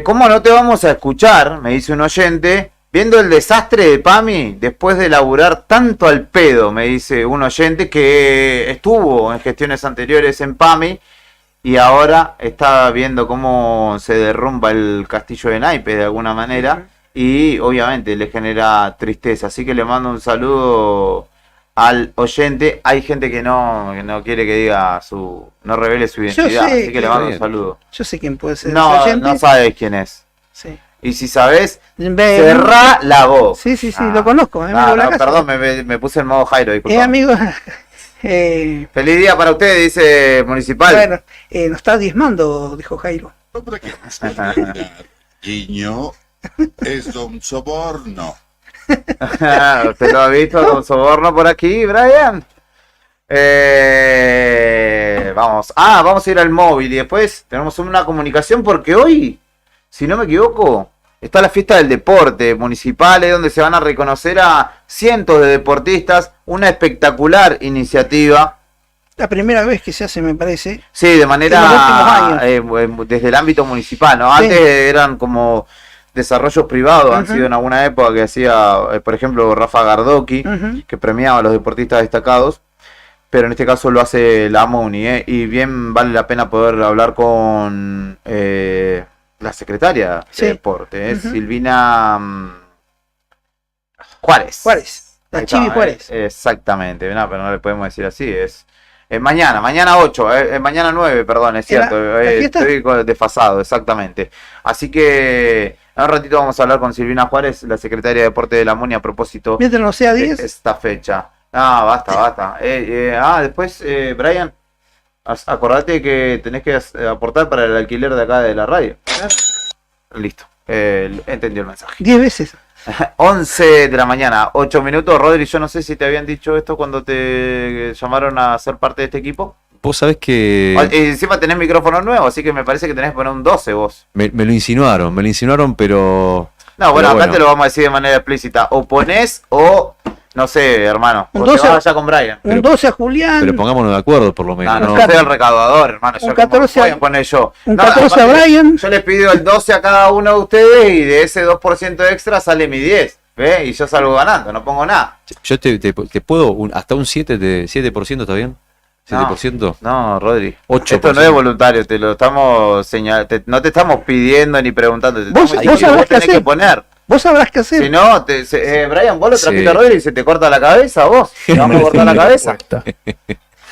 Speaker 3: ¿Cómo no te vamos a escuchar? Me dice un oyente. Viendo el desastre de PAMI, después de laburar tanto al pedo, me dice un oyente que estuvo en gestiones anteriores en PAMI y ahora está viendo cómo se derrumba el castillo de naipes de alguna manera y obviamente le genera tristeza. Así que le mando un saludo al oyente. Hay gente que no quiere que diga no revele su identidad, así que le mando un saludo.
Speaker 4: Yo sé quién puede ser.
Speaker 3: No,
Speaker 4: ese oyente.
Speaker 3: no sabes quién es.
Speaker 4: Sí.
Speaker 3: Y si sabes,
Speaker 4: Ve-
Speaker 3: cerrá la voz.
Speaker 4: Sí, lo conozco. amigo de la casa.
Speaker 3: Perdón, me puse en modo Jairo, disculpa.
Speaker 4: Amigo.
Speaker 3: Feliz día para usted, dice Municipal.
Speaker 4: Bueno, nos está diezmando, dijo Jairo.
Speaker 13: Guiño es un soborno.
Speaker 3: ¿Usted lo ha visto con soborno por aquí, Brian? Vamos a ir al móvil y después tenemos una comunicación porque hoy, si no me equivoco, está la fiesta del deporte municipal, donde se van a reconocer a cientos de deportistas, una espectacular iniciativa.
Speaker 4: La primera vez que se hace, me parece.
Speaker 3: Sí, de manera
Speaker 4: En los últimos
Speaker 3: desde el ámbito municipal, ¿no?
Speaker 4: Sí.
Speaker 3: Antes eran como desarrollos privados, han
Speaker 4: Ujú.
Speaker 3: sido en alguna época que hacía, por ejemplo, Rafa Gardocki,
Speaker 4: Ujú.
Speaker 3: que premiaba a los deportistas destacados, pero en este caso lo hace la MUNI, y bien vale la pena poder hablar con la secretaria
Speaker 4: Sí.
Speaker 3: de deporte,
Speaker 4: Ujú.
Speaker 3: Silvina Juárez.
Speaker 4: La
Speaker 3: Ahí
Speaker 4: Chivi
Speaker 3: está,
Speaker 4: Juárez.
Speaker 3: Exactamente, no, pero no le podemos decir así, es mañana 8, mañana 9, perdón, es
Speaker 4: ¿Era
Speaker 3: cierto,
Speaker 4: la fiesta?
Speaker 3: estoy desfasado, exactamente. Así que en un ratito vamos a hablar con Silvina Juárez, la secretaria de Deporte de la MUNI, a propósito
Speaker 4: Mientras no sea
Speaker 3: de
Speaker 4: 10.
Speaker 3: esta fecha. Ah, basta. Después, Brian, acordate que tenés que aportar para el alquiler de acá de la radio. Listo, entendió el mensaje.
Speaker 4: 10 veces.
Speaker 3: 11 de la mañana, 8 minutos. Rodri, yo no sé si te habían dicho esto cuando te llamaron a ser parte de este equipo.
Speaker 5: Vos sabés que
Speaker 3: Y encima tenés micrófono nuevo, así que me parece que tenés que poner un 12 vos.
Speaker 5: me lo insinuaron, pero...
Speaker 3: No, bueno,
Speaker 5: pero
Speaker 3: acá te lo vamos a decir de manera explícita. O ponés o, no sé, hermano.
Speaker 4: Un
Speaker 3: O te
Speaker 4: 12
Speaker 3: vas allá con Brian.
Speaker 4: Un 12 a Julián.
Speaker 5: Pero pongámonos de acuerdo, por lo menos.
Speaker 3: No,
Speaker 5: ¿no?
Speaker 3: soy el recaudador, hermano.
Speaker 4: Un
Speaker 3: Yo
Speaker 4: 14
Speaker 3: voy a poner yo.
Speaker 4: un
Speaker 3: No,
Speaker 4: 14 a
Speaker 3: aparte,
Speaker 4: Brian.
Speaker 3: Yo les pido el 12 a cada uno de ustedes y de ese 2% extra sale mi 10. ¿Ves? Y yo salgo ganando, no pongo nada.
Speaker 5: Yo te puedo, hasta un 7% ¿está bien? ¿7%?
Speaker 3: No, Rodri.
Speaker 5: 8%.
Speaker 3: Esto no es voluntario, te lo estamos señalando. No te estamos pidiendo ni preguntando.
Speaker 4: Vos sabrás qué
Speaker 3: tenés
Speaker 4: hacer.
Speaker 3: que poner.
Speaker 4: Vos sabrás qué hacer.
Speaker 3: Si no, Brian, vos lo trajiste
Speaker 5: Sí.
Speaker 3: a Rodri y se te corta la cabeza, vos. Te vamos a cortar la cabeza.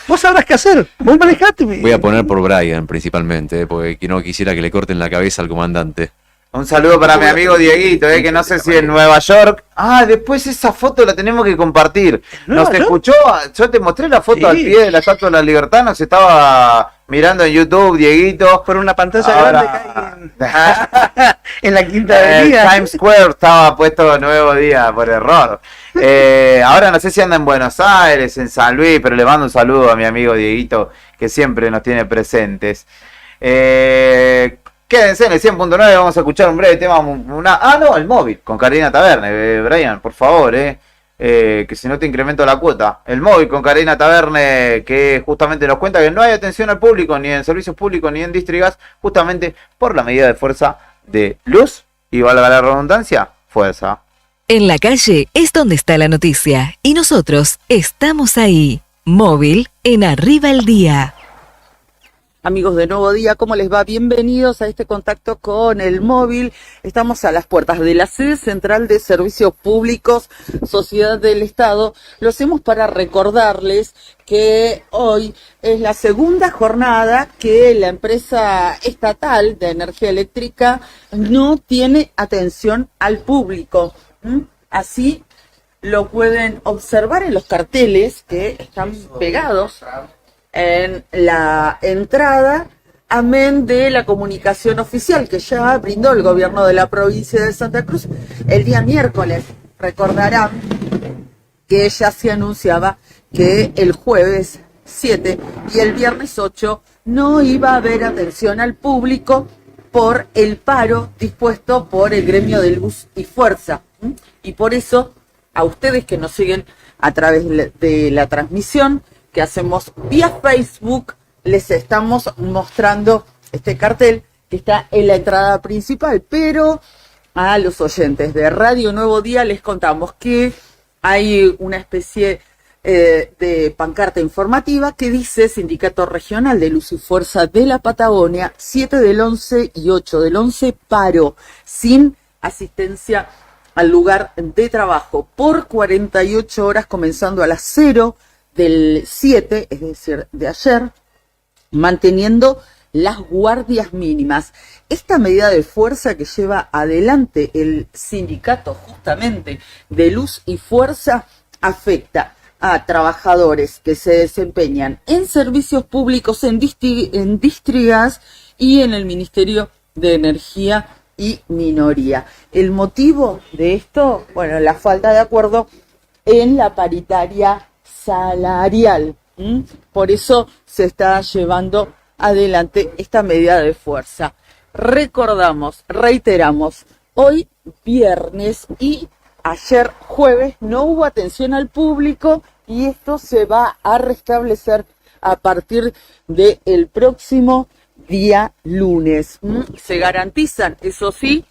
Speaker 4: Vos sabrás qué hacer. Vos manejate.
Speaker 5: Voy a poner por Brian principalmente, porque no quisiera que le corten la cabeza al comandante.
Speaker 3: Un saludo para mi amigo Dieguito, que no sé si en Nueva York. Ah, después esa foto la tenemos que compartir.
Speaker 4: ¿Nueva
Speaker 3: Nos
Speaker 4: York?
Speaker 3: escuchó, yo te mostré la foto
Speaker 4: Sí.
Speaker 3: al pie de la Estatua de la Libertad, nos estaba mirando en YouTube, Dieguito.
Speaker 4: Por una pantalla grande que hay en la Quinta
Speaker 3: En
Speaker 4: Avenida.
Speaker 3: Times Square estaba puesto Nuevo Día por error. Ahora no sé si anda en Buenos Aires, en San Luis, pero le mando un saludo a mi amigo Dieguito, que siempre nos tiene presentes. Quédense en el 100.9, vamos a escuchar un breve tema. El móvil, con Karina Taverne. Brian, por favor, que si no te incremento la cuota. El móvil con Karina Taverne, que justamente nos cuenta que no hay atención al público, ni en servicios públicos, ni en Distrigas, justamente por la medida de fuerza de luz, y valga la redundancia, fuerza.
Speaker 14: En la calle es donde está la noticia y nosotros estamos ahí. Móvil en Arriba el Día.
Speaker 6: Amigos de Nuevo Día, ¿cómo les va? Bienvenidos a este contacto con el móvil. Estamos a las puertas de la sede central de Servicios Públicos, Sociedad del Estado. Lo hacemos para recordarles que hoy es la segunda jornada que la empresa estatal de energía eléctrica no tiene atención al público. Así lo pueden observar en los carteles que están pegados en la entrada, amén de la comunicación oficial que ya brindó el gobierno de la provincia de Santa Cruz el día miércoles. Recordarán que ya se anunciaba que el jueves 7 y el viernes 8 no iba a haber atención al público por el paro dispuesto por el gremio de Luz y Fuerza. Y por eso, a ustedes que nos siguen a través de la transmisión que hacemos vía Facebook, les estamos mostrando este cartel que está en la entrada principal, pero a los oyentes de Radio Nuevo Día les contamos que hay una especie de pancarta informativa que dice: Sindicato Regional de Luz y Fuerza de la Patagonia, 7 del 11 y 8 del 11, paro sin asistencia al lugar de trabajo por 48 horas, comenzando a las 0 del 7, es decir, de ayer, manteniendo las guardias mínimas. Esta medida de fuerza que lleva adelante el sindicato justamente de Luz y Fuerza afecta a trabajadores que se desempeñan en servicios públicos en Distrigas y en el Ministerio de Energía y Minoría. El motivo de esto, bueno, la falta de acuerdo en la paritaria salarial. Por eso se está llevando adelante esta medida de fuerza. Recordamos, reiteramos, hoy viernes y ayer jueves no hubo atención al público y esto se va a restablecer a partir del próximo día lunes. Se garantizan, eso sí,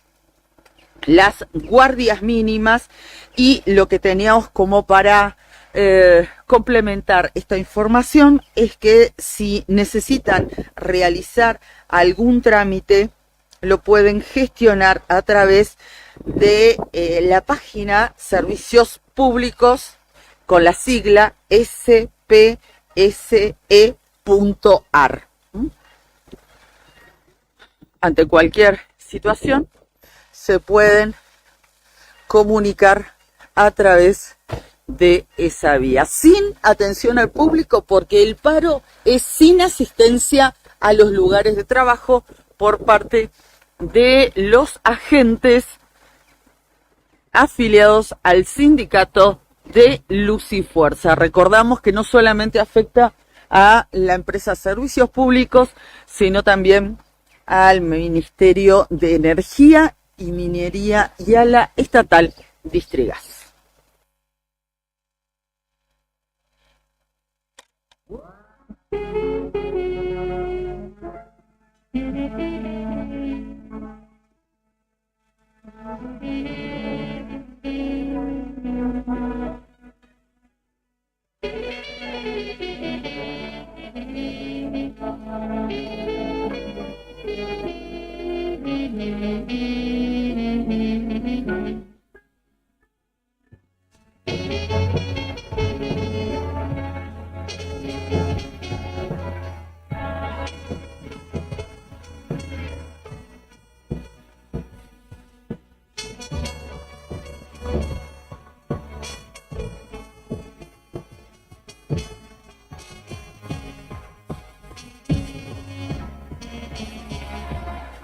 Speaker 6: las guardias mínimas, y lo que teníamos como para complementar esta información es que si necesitan realizar algún trámite lo pueden gestionar a través de la página Servicios Públicos con la sigla spse.ar. Ante cualquier situación se pueden comunicar a través de esa vía, sin atención al público, porque el paro es sin asistencia a los lugares de trabajo por parte de los agentes afiliados al sindicato de Luz y Fuerza. Recordamos que no solamente afecta a la empresa Servicios Públicos, sino también al Ministerio de Energía y Minería y a la estatal Distrigas.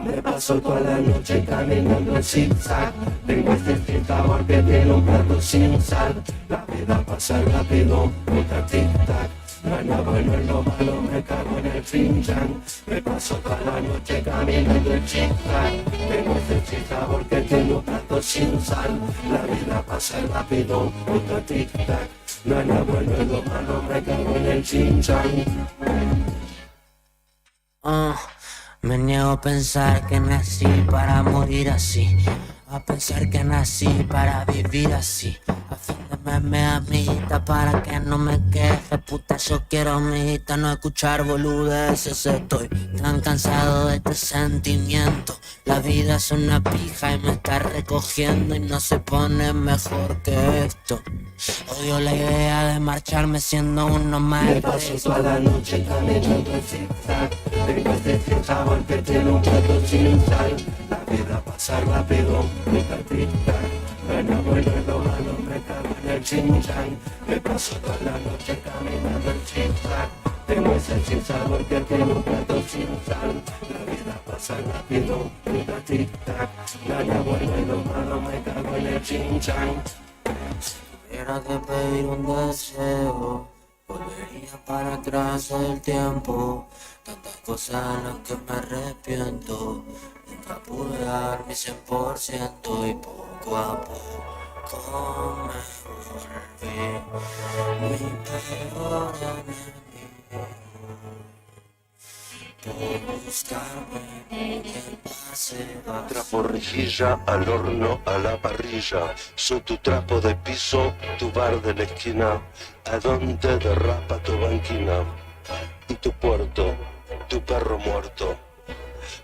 Speaker 2: Me paso toda la noche caminando en zigzag. Tengo este tentador que tiene un plato sin sal. La vida pasa rápido, otra tic-tac. No es lo bueno, es lo malo, me cago en el chin-chan. Me paso toda la noche caminando en zigzag. Tengo este tentador que tiene un plato sin sal. La vida pasa rápido, otra tic-tac. No es lo bueno, es lo malo, me cago en el chin-chan.
Speaker 7: Me niego a pensar que nací para morir así. a pensar que nací para vivir así. Afíndeme amiguita para que no me queje. Puta, yo quiero amiguita, no escuchar boludeces. Estoy tan cansado de este sentimiento. La vida es una pija y me está recogiendo y no se pone mejor que esto. Odio la idea de marcharme siendo uno más.
Speaker 2: Me paso toda la noche caminando en zigzag. Tengo este sabor que tiene un plato sin sal. La vida pasa rápido, nunca tic-tac. No es lo bueno y lo malo, me cago en el chin-chan. Me paso toda la noche caminando en zigzag. Tengo ese sin sabor que tiene un plato sin sal. La vida pasa rápido, nunca tic-tac. No es lo bueno y lo malo, me cago en el chin-chan.
Speaker 7: Tuviera que pedir un deseo, volvería para atrás el tiempo. Tantas cosas en las que me arrepiento. Nunca pude dar mi 100% y poco a poco me volví mi peor enemigo. Por buscarme que pase más.
Speaker 12: Trapo rejilla, al horno, a la parrilla. Soy tu trapo de piso, tu bar de la esquina. A donde derrapa tu banquina. Y tu puerto, tu perro muerto.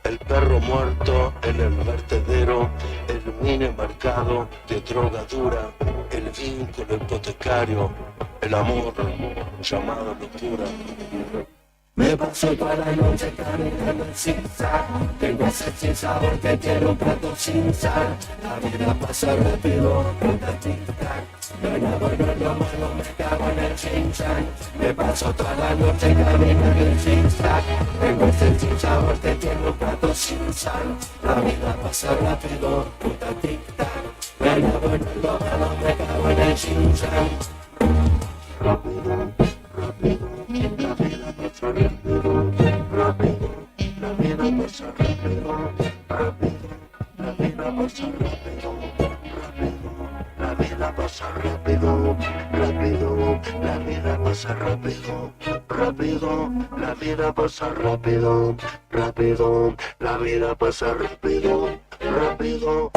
Speaker 12: El perro muerto en el vertedero. El mini mercado de drogadura. El vínculo hipotecario. El amor llamado locura.
Speaker 2: Me paso toda la noche caminando en zigzag. Tengo ese sin sabor que tiene un plato sin sal. La vida pasa rápido, nunca tic-tac. No hay nada bueno, lo malo, me cago en el chin-chan. Me paso toda la noche caminando en zigzag. Tengo ese sin sabor que tiene un plato sin sal. La vida pasa rápido, nunca tic-tac. No hay nada bueno, lo malo, me cago en el chin-chan. Rápido, rápido, la vida pasa rápido, rápido, la vida pasa rápido, rápido, la vida pasa rápido, rápido, la vida pasa rápido, rápido, la vida pasa rápido, rápido, la vida pasa rápido, rápido, la vida pasa rápido, rápido.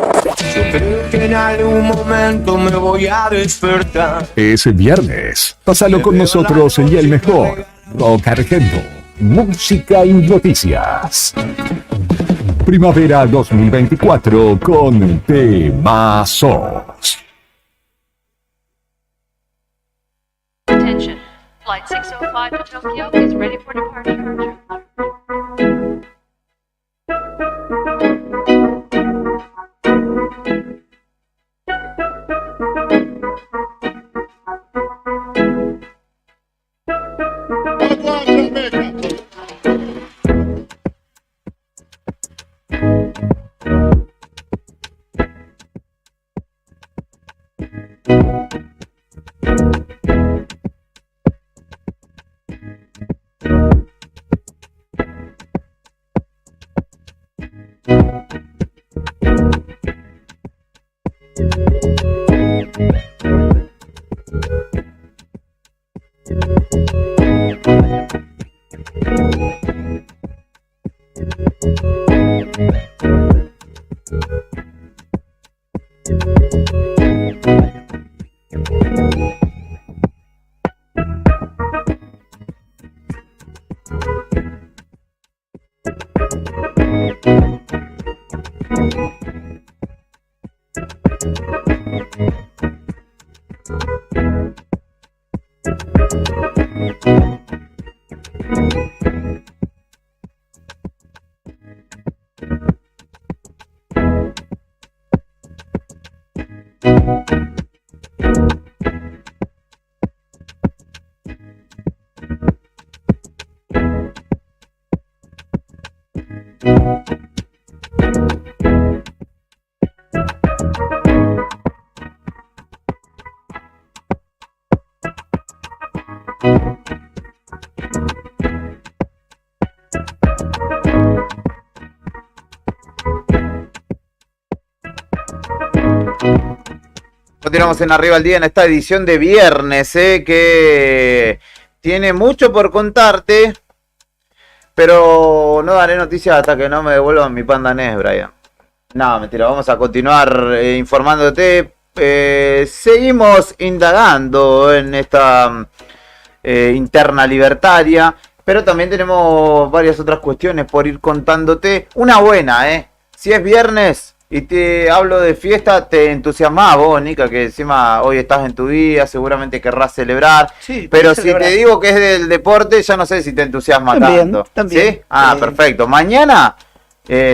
Speaker 2: Yo creo que en algún momento me voy a despertar.
Speaker 8: Es viernes. Pásalo con nosotros y el mejor rock argento, música y noticias. Primavera 2024 con temazos.
Speaker 15: Attention, Flight 605 to Tokyo is ready for departure.
Speaker 3: Continuamos en Arriba al Día en esta edición de viernes, que tiene mucho por contarte, pero no daré noticias hasta que no me devuelvan mi Panda NES, Brian. No, mentira, vamos a continuar informándote. Seguimos indagando en esta interna libertaria, pero también tenemos varias otras cuestiones por ir contándote. Una buena, si es viernes y te hablo de fiesta, te entusiasmás vos, Nica, que encima hoy estás en tu día, seguramente querrás celebrar.
Speaker 4: Sí,
Speaker 3: pero
Speaker 4: celebrar.
Speaker 3: Si te digo que es del deporte, ya no sé si te entusiasma tanto.
Speaker 4: También.
Speaker 3: ¿Sí? Perfecto. Mañana,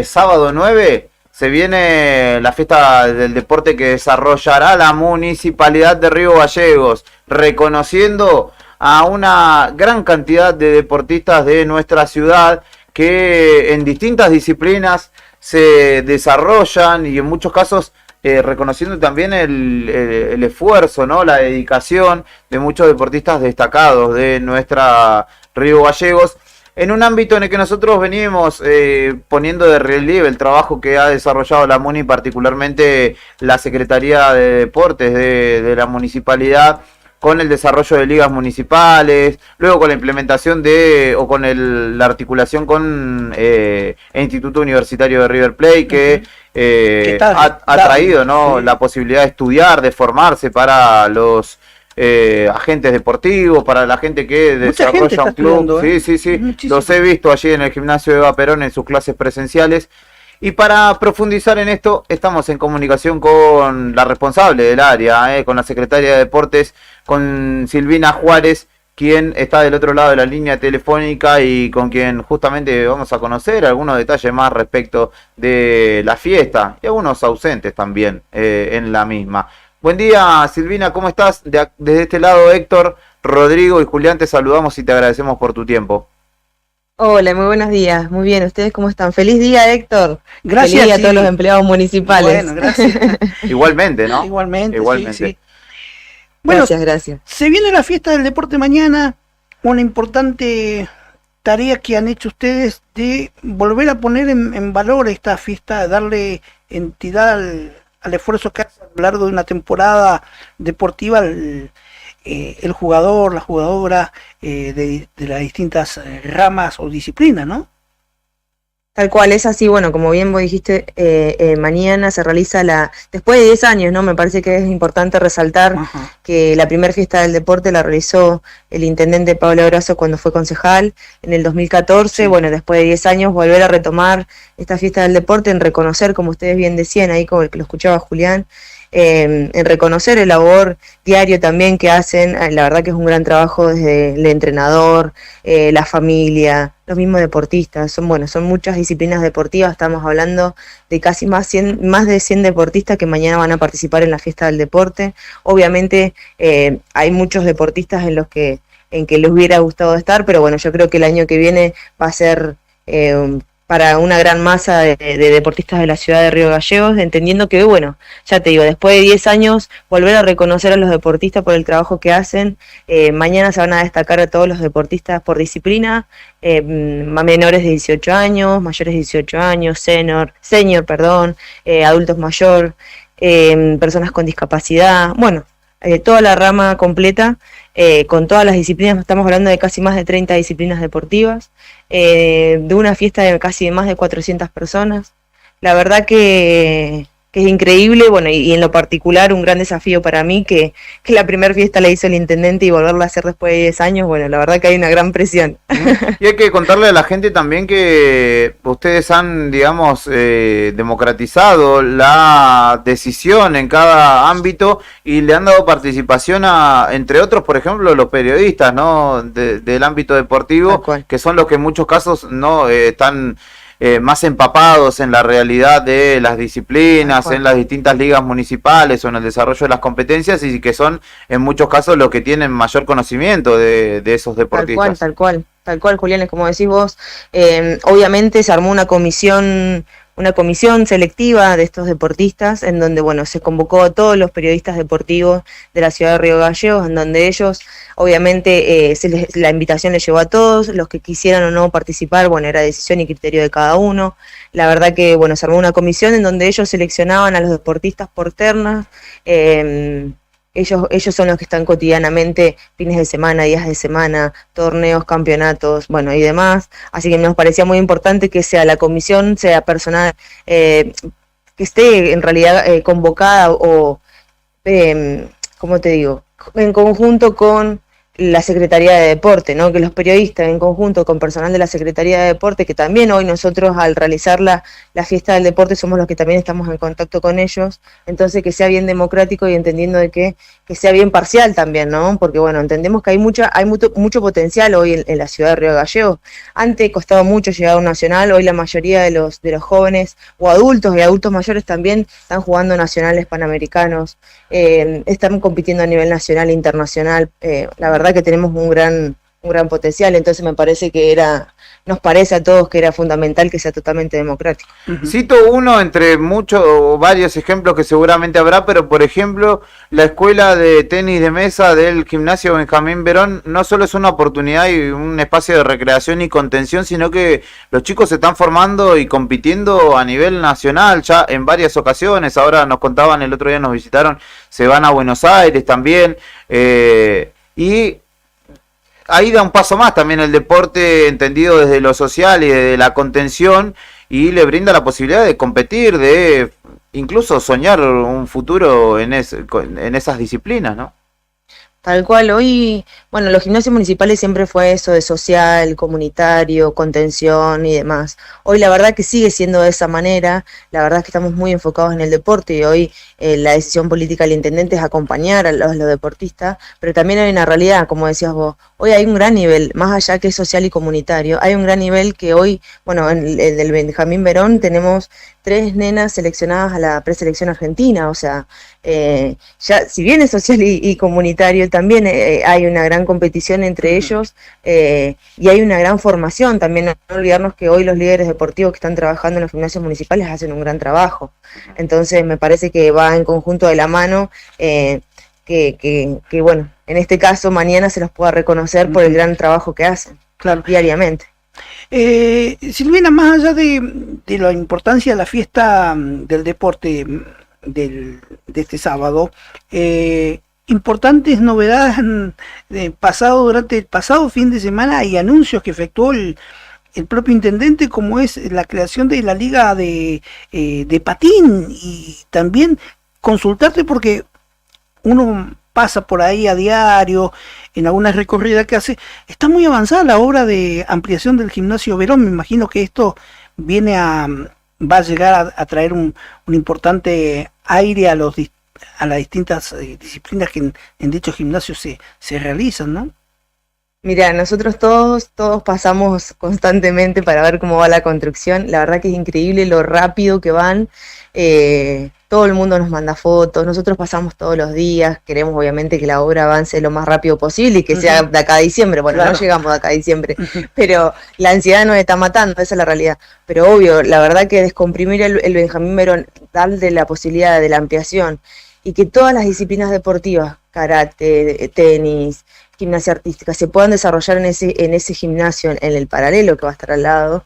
Speaker 3: sábado 9, se viene la fiesta del deporte que desarrollará la Municipalidad de Río Gallegos, reconociendo a una gran cantidad de deportistas de nuestra ciudad que en distintas disciplinas se desarrollan y en muchos casos reconociendo también el esfuerzo, ¿no? La dedicación de muchos deportistas destacados de nuestra Río Gallegos, en un ámbito en el que nosotros venimos poniendo de relieve el trabajo que ha desarrollado la MUNI, particularmente la Secretaría de Deportes de la Municipalidad, con el desarrollo de ligas municipales, luego con la implementación la articulación con el Instituto Universitario de River Plate, que ha traído, ¿no?
Speaker 4: Sí.
Speaker 3: La posibilidad de estudiar, de formarse para los agentes deportivos, para la gente que
Speaker 4: Mucha gente
Speaker 3: desarrolla un
Speaker 4: está
Speaker 3: club.
Speaker 4: estudiando,
Speaker 3: Sí.
Speaker 4: Muchísimo.
Speaker 3: Los he visto allí en el gimnasio de Eva Perón en sus clases presenciales. Y para profundizar en esto, estamos en comunicación con la responsable del área, con la secretaria de Deportes, con Silvina Juárez, quien está del otro lado de la línea telefónica y con quien justamente vamos a conocer algunos detalles más respecto de la fiesta y algunos ausentes también en la misma. Buen día, Silvina, ¿cómo estás? Desde este lado, Héctor, Rodrigo y Julián, te saludamos y te agradecemos por tu tiempo.
Speaker 10: Hola, muy buenos días. Muy bien, ¿ustedes cómo están? Feliz día, Héctor.
Speaker 4: Gracias.
Speaker 10: Feliz día a
Speaker 4: sí.
Speaker 10: todos los empleados municipales.
Speaker 4: Bueno, gracias.
Speaker 3: Igualmente, ¿no?
Speaker 4: Igualmente. Sí.
Speaker 10: Bueno, gracias.
Speaker 4: Se viene la fiesta del deporte mañana, una importante tarea que han hecho ustedes de volver a poner en valor esta fiesta, darle entidad al esfuerzo que hace a lo largo de una temporada deportiva el jugador, la jugadora de las distintas ramas o disciplinas, ¿no?
Speaker 10: Tal cual, es así. Bueno, como bien vos dijiste, mañana se realiza después de 10 años, ¿no? Me parece que es importante resaltar que la primera fiesta del deporte la realizó el intendente Pablo Abrazo cuando fue concejal en el 2014. Bueno, después de 10 años volver a retomar esta fiesta del deporte, en reconocer, como ustedes bien decían ahí, como el que lo escuchaba Julián, en reconocer el labor diario también que hacen. La verdad que es un gran trabajo desde el entrenador, la familia, los mismos deportistas. Son muchas disciplinas deportivas. Estamos hablando de casi más de 100 deportistas que mañana van a participar en la fiesta del deporte. Obviamente hay muchos deportistas en que les hubiera gustado estar, pero bueno, yo creo que el año que viene va a ser para una gran masa de deportistas de la ciudad de Río Gallegos, entendiendo que, bueno, ya te digo, después de 10 años, volver a reconocer a los deportistas por el trabajo que hacen. Mañana se van a destacar a todos los deportistas por disciplina, menores de 18 años, mayores de 18 años, senior, adultos mayor, personas con discapacidad, bueno, toda la rama completa, con todas las disciplinas. Estamos hablando de casi más de 30 disciplinas deportivas, de una fiesta de casi más de 400 personas. La verdad que es increíble, bueno, y en lo particular un gran desafío para mí que la primera fiesta la hizo el intendente y volverla a hacer después de 10 años, bueno, la verdad que hay una gran presión.
Speaker 3: Y hay que contarle a la gente también que ustedes han, digamos, democratizado la decisión en cada ámbito y le han dado participación entre otros, por ejemplo, los periodistas, ¿no? Del ámbito deportivo, que son los que en muchos casos no están más empapados en la realidad de las disciplinas, en las distintas ligas municipales o en el desarrollo de las competencias, y que son en muchos casos los que tienen mayor conocimiento de esos deportistas.
Speaker 10: Tal cual, Julián, es como decís vos. Obviamente se armó una comisión selectiva de estos deportistas, en donde, bueno, se convocó a todos los periodistas deportivos de la ciudad de Río Gallegos, en donde ellos, obviamente, la invitación les llegó a todos, los que quisieran o no participar, bueno, era decisión y criterio de cada uno. La verdad que, bueno, se armó una comisión en donde ellos seleccionaban a los deportistas por ternas. Ellos son los que están cotidianamente, fines de semana, días de semana, torneos, campeonatos, bueno, y demás. Así que nos parecía muy importante que sea la comisión, sea personal, que esté en realidad convocada o, ¿cómo te digo?, en conjunto con la Secretaría de Deporte, ¿no? Que los periodistas en conjunto con personal de la Secretaría de Deporte, que también hoy nosotros al realizar la fiesta del deporte somos los que también estamos en contacto con ellos, entonces que sea bien democrático y entendiendo de que sea bien parcial también, ¿no? Porque bueno, entendemos que hay mucho potencial hoy en la ciudad de Río Gallegos. Antes costaba mucho llegar a un nacional, hoy la mayoría de los jóvenes o adultos y adultos mayores también están jugando nacionales panamericanos, están compitiendo a nivel nacional e internacional, la verdad que tenemos un gran potencial, entonces me parece que nos parece a todos que era fundamental que sea totalmente democrático.
Speaker 3: Cito uno entre muchos o varios ejemplos que seguramente habrá, pero por ejemplo, la escuela de tenis de mesa del gimnasio Benjamín Verón no solo es una oportunidad y un espacio de recreación y contención, sino que los chicos se están formando y compitiendo a nivel nacional ya en varias ocasiones. Ahora nos contaban, el otro día nos visitaron, se van a Buenos Aires también, y ahí da un paso más también el deporte entendido desde lo social y desde la contención, y le brinda la posibilidad de competir, de incluso soñar un futuro en esas disciplinas, ¿no?
Speaker 10: Tal cual, hoy, bueno, los gimnasios municipales siempre fue eso de social, comunitario, contención y demás. Hoy la verdad que sigue siendo de esa manera, la verdad es que estamos muy enfocados en el deporte y hoy la decisión política del intendente es acompañar a los deportistas, pero también hay una realidad, como decías vos, hoy hay un gran nivel, más allá que es social y comunitario, hay un gran nivel que hoy, bueno, en el Benjamín Verón tenemos 3 nenas seleccionadas a la preselección argentina, o sea, ya si bien es social y comunitario, también hay una gran competición entre ellos y hay una gran formación, también no olvidarnos que hoy los líderes deportivos que están trabajando en los gimnasios municipales hacen un gran trabajo, entonces me parece que va en conjunto de la mano, que bueno, en este caso mañana se los pueda reconocer por el gran trabajo que hacen diariamente.
Speaker 4: Silvina, más allá de la importancia de la fiesta del deporte de este sábado, importantes novedades durante el pasado fin de semana y anuncios que efectuó el propio intendente, como es la creación de la liga de patín, y también consultarte porque uno pasa por ahí a diario, en alguna recorrida que hace, está muy avanzada la obra de ampliación del gimnasio Verón. Me imagino que esto va a llegar a traer un importante aire a las distintas disciplinas que en dicho gimnasio se realizan, ¿no?
Speaker 10: Mira, nosotros todos pasamos constantemente para ver cómo va la construcción, la verdad que es increíble lo rápido que van, todo el mundo nos manda fotos, nosotros pasamos todos los días, queremos obviamente que la obra avance lo más rápido posible y que sea de acá a diciembre, bueno, claro, no llegamos de acá a diciembre, pero la ansiedad nos está matando, esa es la realidad, pero obvio, la verdad que descomprimir el Benjamín Verón, darle la posibilidad de la ampliación y que todas las disciplinas deportivas, karate, tenis, gimnasia artística, se puedan desarrollar en ese gimnasio, en el paralelo que va a estar al lado,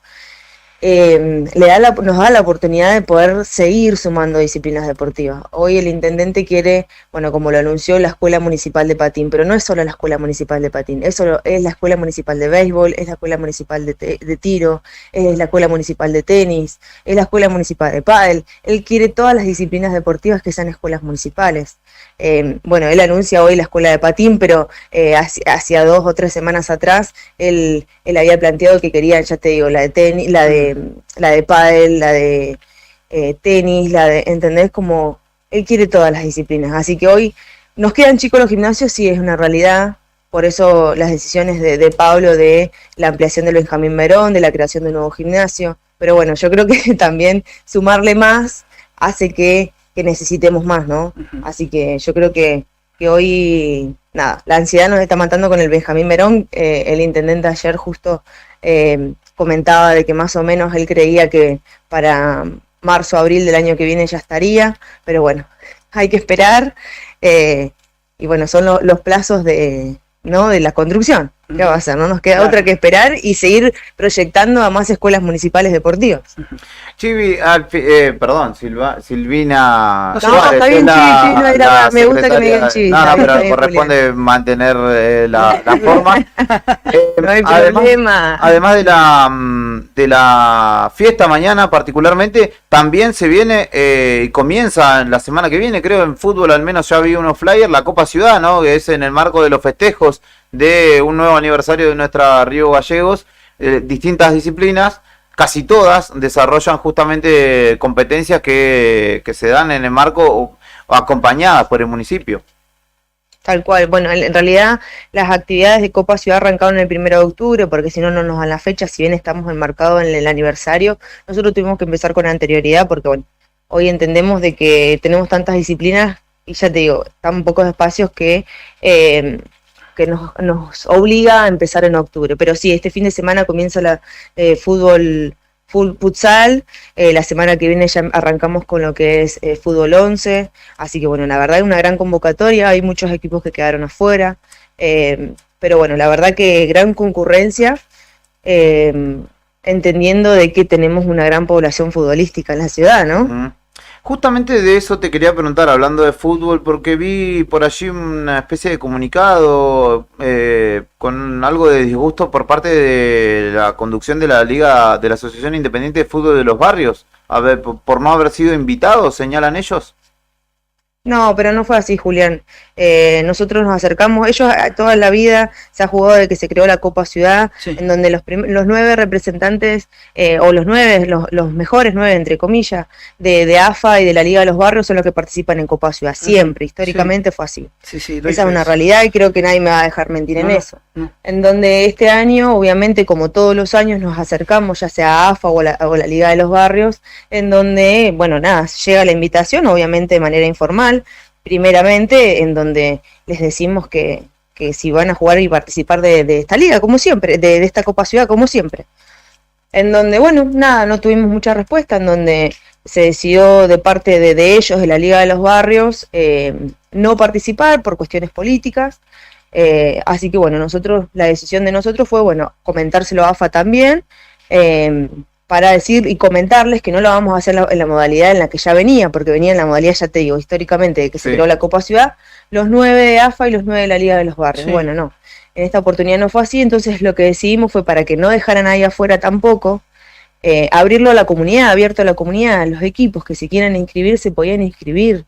Speaker 10: nos da la oportunidad de poder seguir sumando disciplinas deportivas. Hoy el intendente quiere, bueno, como lo anunció, la Escuela Municipal de Patín, pero no es solo la Escuela Municipal de Patín, es la Escuela Municipal de Béisbol, es la Escuela Municipal de Tiro, es la Escuela Municipal de Tenis, es la Escuela Municipal de Pádel. Él quiere todas las disciplinas deportivas que sean escuelas municipales. Bueno, él anuncia hoy la Escuela de Patín, pero hacia 2 o 3 semanas atrás él había planteado que quería, ya te digo, la de tenis, la de pádel, la de tenis, ¿entendés? Como él quiere todas las disciplinas, así que hoy nos quedan chicos los gimnasios, sí, es una realidad, por eso las decisiones de Pablo de la ampliación del Benjamín Verón, de la creación de un nuevo gimnasio, pero bueno, yo creo que también sumarle más hace que necesitemos más, ¿no? Así que yo creo que hoy, nada, la ansiedad nos está matando con el Benjamín Verón. El intendente ayer justo comentaba de que más o menos él creía que para marzo, abril del año que viene ya estaría, pero bueno, hay que esperar, y bueno, son los plazos de la construcción. ¿Qué va a hacer? No nos queda otra que esperar y seguir proyectando a más escuelas municipales deportivas.
Speaker 3: Chivi, Silvina.
Speaker 10: No,
Speaker 3: Suárez,
Speaker 10: está bien,
Speaker 3: es
Speaker 10: Chivi, no era más, me gusta que me digan Chivi.
Speaker 3: No, pero
Speaker 10: está bien,
Speaker 3: corresponde mantener la forma.
Speaker 10: No hay problema.
Speaker 3: Además de la fiesta mañana particularmente, también se viene y comienza la semana que viene, creo, en fútbol, al menos ya vi unos flyers, la Copa Ciudad, ¿no? Que es en el marco de los festejos de un nuevo aniversario de nuestra Río Gallegos. Distintas disciplinas, casi todas desarrollan justamente competencias que se dan en el marco o acompañadas por el municipio.
Speaker 10: Tal cual. Bueno, en realidad las actividades de Copa Ciudad arrancaron el 1 de octubre, porque si no, no nos dan la fecha, si bien estamos enmarcados en el aniversario, nosotros tuvimos que empezar con anterioridad, porque bueno, hoy entendemos de que tenemos tantas disciplinas, y ya te digo, tan pocos espacios que nos obliga a empezar en octubre. Pero sí, este fin de semana comienza la futsal, la semana que viene ya arrancamos con lo que es fútbol 11, así que bueno, la verdad es una gran convocatoria, hay muchos equipos que quedaron afuera, pero bueno, la verdad que gran concurrencia, entendiendo de que tenemos una gran población futbolística en la ciudad, ¿no?
Speaker 3: Justamente de eso te quería preguntar, hablando de fútbol, porque vi por allí una especie de comunicado con algo de disgusto por parte de la conducción de la Liga, de la Asociación Independiente de Fútbol de los Barrios, a ver, por no haber sido invitados, señalan ellos.
Speaker 10: No, pero no fue así, Julián. Nosotros nos acercamos, ellos toda la vida se ha jugado de que se creó la Copa Ciudad, en donde los 9 representantes, o los mejores 9, entre comillas, de AFA y de la Liga de los Barrios son los que participan en Copa Ciudad, siempre, históricamente fue así. Esa es una realidad y creo que nadie me va a dejar mentir en eso. En donde este año, obviamente, como todos los años, nos acercamos, ya sea a AFA o la Liga de los Barrios, en donde, bueno, nada, llega la invitación, obviamente de manera informal, primeramente, en donde les decimos que si van a jugar y participar de esta liga, como siempre, de esta Copa Ciudad, como siempre. En donde, bueno, nada, no tuvimos mucha respuesta, en donde se decidió de parte de ellos, de la Liga de los Barrios, no participar por cuestiones políticas. Así que, bueno, la decisión de nosotros fue, bueno, comentárselo a AFA también, para decir y comentarles que no lo vamos a hacer en la modalidad en la que ya venía, porque venía en la modalidad, ya te digo, históricamente, de que se creó la Copa Ciudad, los 9 de AFA y los 9 de la Liga de los Barrios. Bueno, no, en esta oportunidad no fue así, entonces lo que decidimos fue, para que no dejaran ahí afuera tampoco, abrirlo a la comunidad, abierto a la comunidad, los equipos que si quieren inscribirse podían inscribir.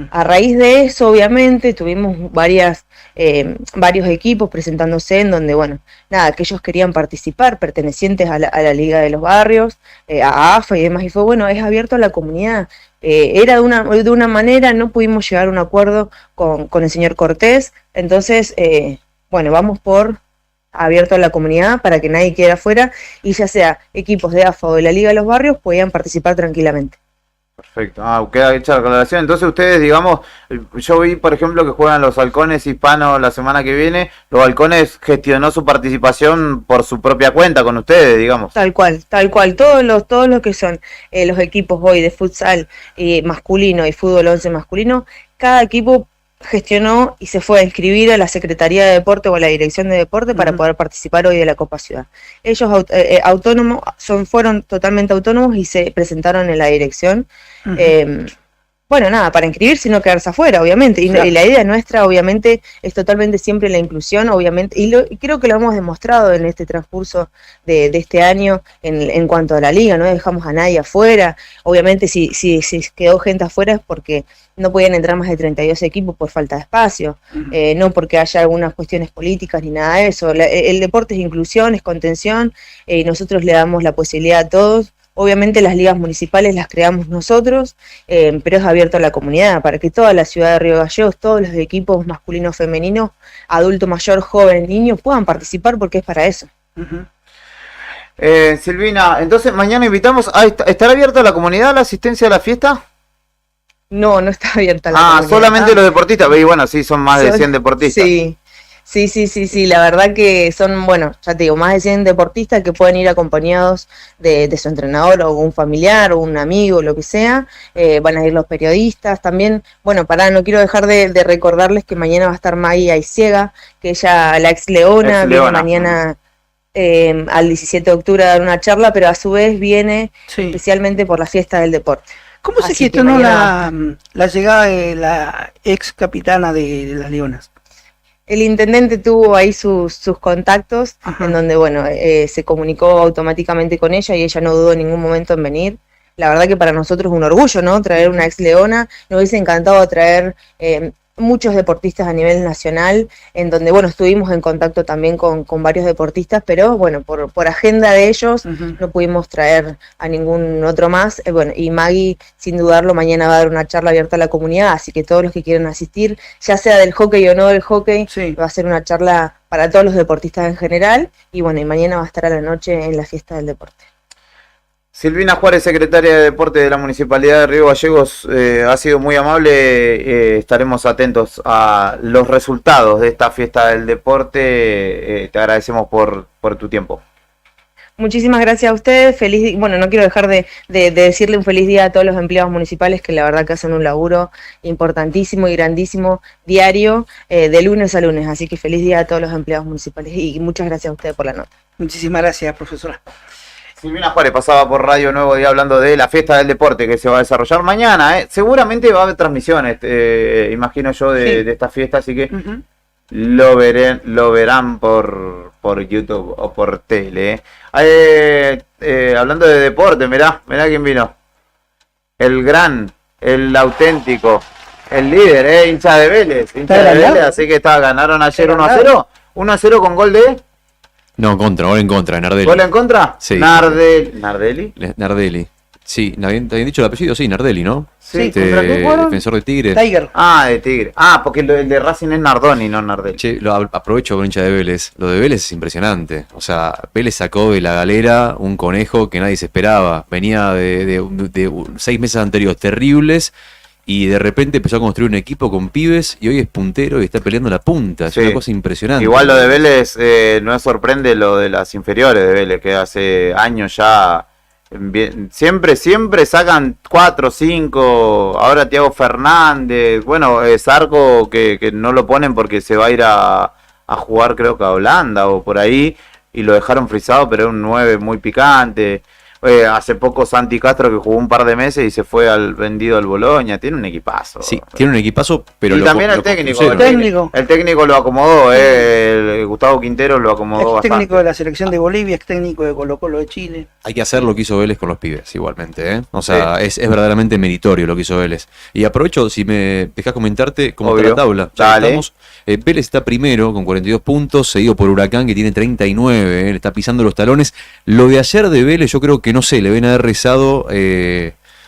Speaker 10: A raíz de eso, obviamente, tuvimos varios equipos presentándose en donde, bueno, nada, que ellos querían participar, pertenecientes a la Liga de los Barrios, a AFA y demás, y fue, bueno, es abierto a la comunidad. Era de una manera, no pudimos llegar a un acuerdo con el señor Cortés, entonces, bueno, vamos por abierto a la comunidad para que nadie quede afuera, y ya sea equipos de AFA o de la Liga de los Barrios, podían participar tranquilamente.
Speaker 3: Perfecto, queda hecha la aclaración. Entonces ustedes, digamos, yo vi por ejemplo que juegan los Halcones Hispanos la semana que viene, los Halcones gestionó su participación por su propia cuenta con ustedes, digamos.
Speaker 10: Tal cual, todos los que son los equipos hoy de futsal masculino y fútbol 11 masculino, cada equipo gestionó y se fue a inscribir a la Secretaría de Deporte o a la Dirección de Deporte para poder participar hoy de la Copa Ciudad. Ellos autónomos fueron totalmente autónomos y se presentaron en la dirección. Bueno, nada, para inscribirse y no quedarse afuera, obviamente. Y la idea nuestra, obviamente, es totalmente siempre la inclusión, obviamente. Y creo que lo hemos demostrado en este transcurso de este año en cuanto a la liga. No dejamos a nadie afuera. Obviamente, si quedó gente afuera es porque no podían entrar más de 32 equipos por falta de espacio. No porque haya algunas cuestiones políticas ni nada de eso. El deporte es inclusión, es contención. Y nosotros le damos la posibilidad a todos. Obviamente las ligas municipales las creamos nosotros, pero es abierto a la comunidad, para que toda la ciudad de Río Gallegos, todos los equipos masculinos, femeninos, adulto mayor, joven, niño, puedan participar, porque es para eso.
Speaker 3: Silvina, entonces mañana invitamos, ¿estará abierta a la comunidad la asistencia a la fiesta?
Speaker 10: No está abierta la comunidad.
Speaker 3: Solamente los deportistas, y bueno, sí, son más de 100 deportistas.
Speaker 10: Sí, la verdad que son, bueno, ya te digo, más de 100 deportistas que pueden ir acompañados de su entrenador o un familiar o un amigo, lo que sea. Van a ir los periodistas también. Bueno, no quiero dejar de recordarles que mañana va a estar Maggie Aiciega, que ella, la ex Leona, viene mañana al 17 de octubre a dar una charla, pero a su vez viene especialmente por la fiesta del deporte.
Speaker 4: ¿Cómo se gestionó la llegada de la ex capitana de las Leonas?
Speaker 10: El intendente tuvo ahí sus contactos, en donde, bueno, se comunicó automáticamente con ella y ella no dudó en ningún momento en venir. La verdad que para nosotros es un orgullo, ¿no? Traer una ex Leona. Nos hubiese encantado traer muchos deportistas a nivel nacional, en donde, bueno, estuvimos en contacto también con varios deportistas, pero, bueno, por agenda de ellos no pudimos traer a ningún otro más. Bueno, y Maggie, sin dudarlo, mañana va a dar una charla abierta a la comunidad, así que todos los que quieran asistir, ya sea del hockey o no del hockey, va a ser una charla para todos los deportistas en general, y bueno, y mañana va a estar a la noche en la fiesta del deporte.
Speaker 3: Silvina Juárez, secretaria de Deporte de la Municipalidad de Río Gallegos, ha sido muy amable. Estaremos atentos a los resultados de esta fiesta del deporte. Te agradecemos por tu tiempo.
Speaker 10: Muchísimas gracias a ustedes. Bueno, no quiero dejar de decirle un feliz día a todos los empleados municipales, que la verdad que hacen un laburo importantísimo y grandísimo diario, de lunes a lunes. Así que feliz día a todos los empleados municipales y muchas gracias a ustedes por la nota.
Speaker 4: Muchísimas gracias, profesora.
Speaker 3: Silvina Juárez pasaba por Radio Nuevo Día hablando de la fiesta del deporte que se va a desarrollar mañana. Seguramente va a haber transmisiones, imagino yo, de esta fiesta, así que lo verán por YouTube o por tele. Hablando de deporte, mirá quién vino. El auténtico, el líder, hincha de Vélez, así que ganaron ayer 1-0. 1-0 con gol de...
Speaker 5: No, gol en contra, Nardelli.
Speaker 3: ¿Gol en contra?
Speaker 5: Sí.
Speaker 3: ¿Nardelli?
Speaker 5: Nardelli. Sí, ¿te habían dicho el apellido? Sí, Nardelli, ¿no?
Speaker 3: Sí, ¿contra qué jugaron?
Speaker 5: Defensor de Tigre.
Speaker 4: Tiger.
Speaker 3: Ah, de Tigre. porque el de Racing es Nardoni, no Nardelli.
Speaker 5: Che, aprovecho con hincha de Vélez. Lo de Vélez es impresionante. O sea, Vélez sacó de la galera un conejo que nadie se esperaba. Venía de 6 meses anteriores terribles. Y de repente empezó a construir un equipo con pibes y hoy es puntero y está peleando la punta. Es una cosa impresionante.
Speaker 3: Igual lo de Vélez no sorprende lo de las inferiores de Vélez, que hace años ya siempre sacan 4, 5. Ahora Thiago Fernández. Bueno, Zarco que no lo ponen porque se va a ir a jugar, creo que a Holanda o por ahí. Y lo dejaron frisado, pero es un 9 muy picante. Hace poco Santi Castro, que jugó un par de meses y se fue vendido al Boloña. Tiene un equipazo.
Speaker 5: Sí, tiene un equipazo, pero
Speaker 3: y también el técnico. El técnico lo acomodó, el Gustavo Quintero lo acomodó bastante.
Speaker 4: Técnico de la selección de Bolivia, es técnico de Colo-Colo de Chile.
Speaker 5: Hay que hacer lo que hizo Vélez con los pibes, igualmente, O sea, es verdaderamente meritorio lo que hizo Vélez. Y aprovecho, si me dejás comentarte cómo está la tabla.
Speaker 3: Dale.
Speaker 5: Vélez está primero con 42 puntos, seguido por Huracán, que tiene 39, le está pisando los talones. Lo de ayer de Vélez, yo creo que, no sé, le ven haber rezado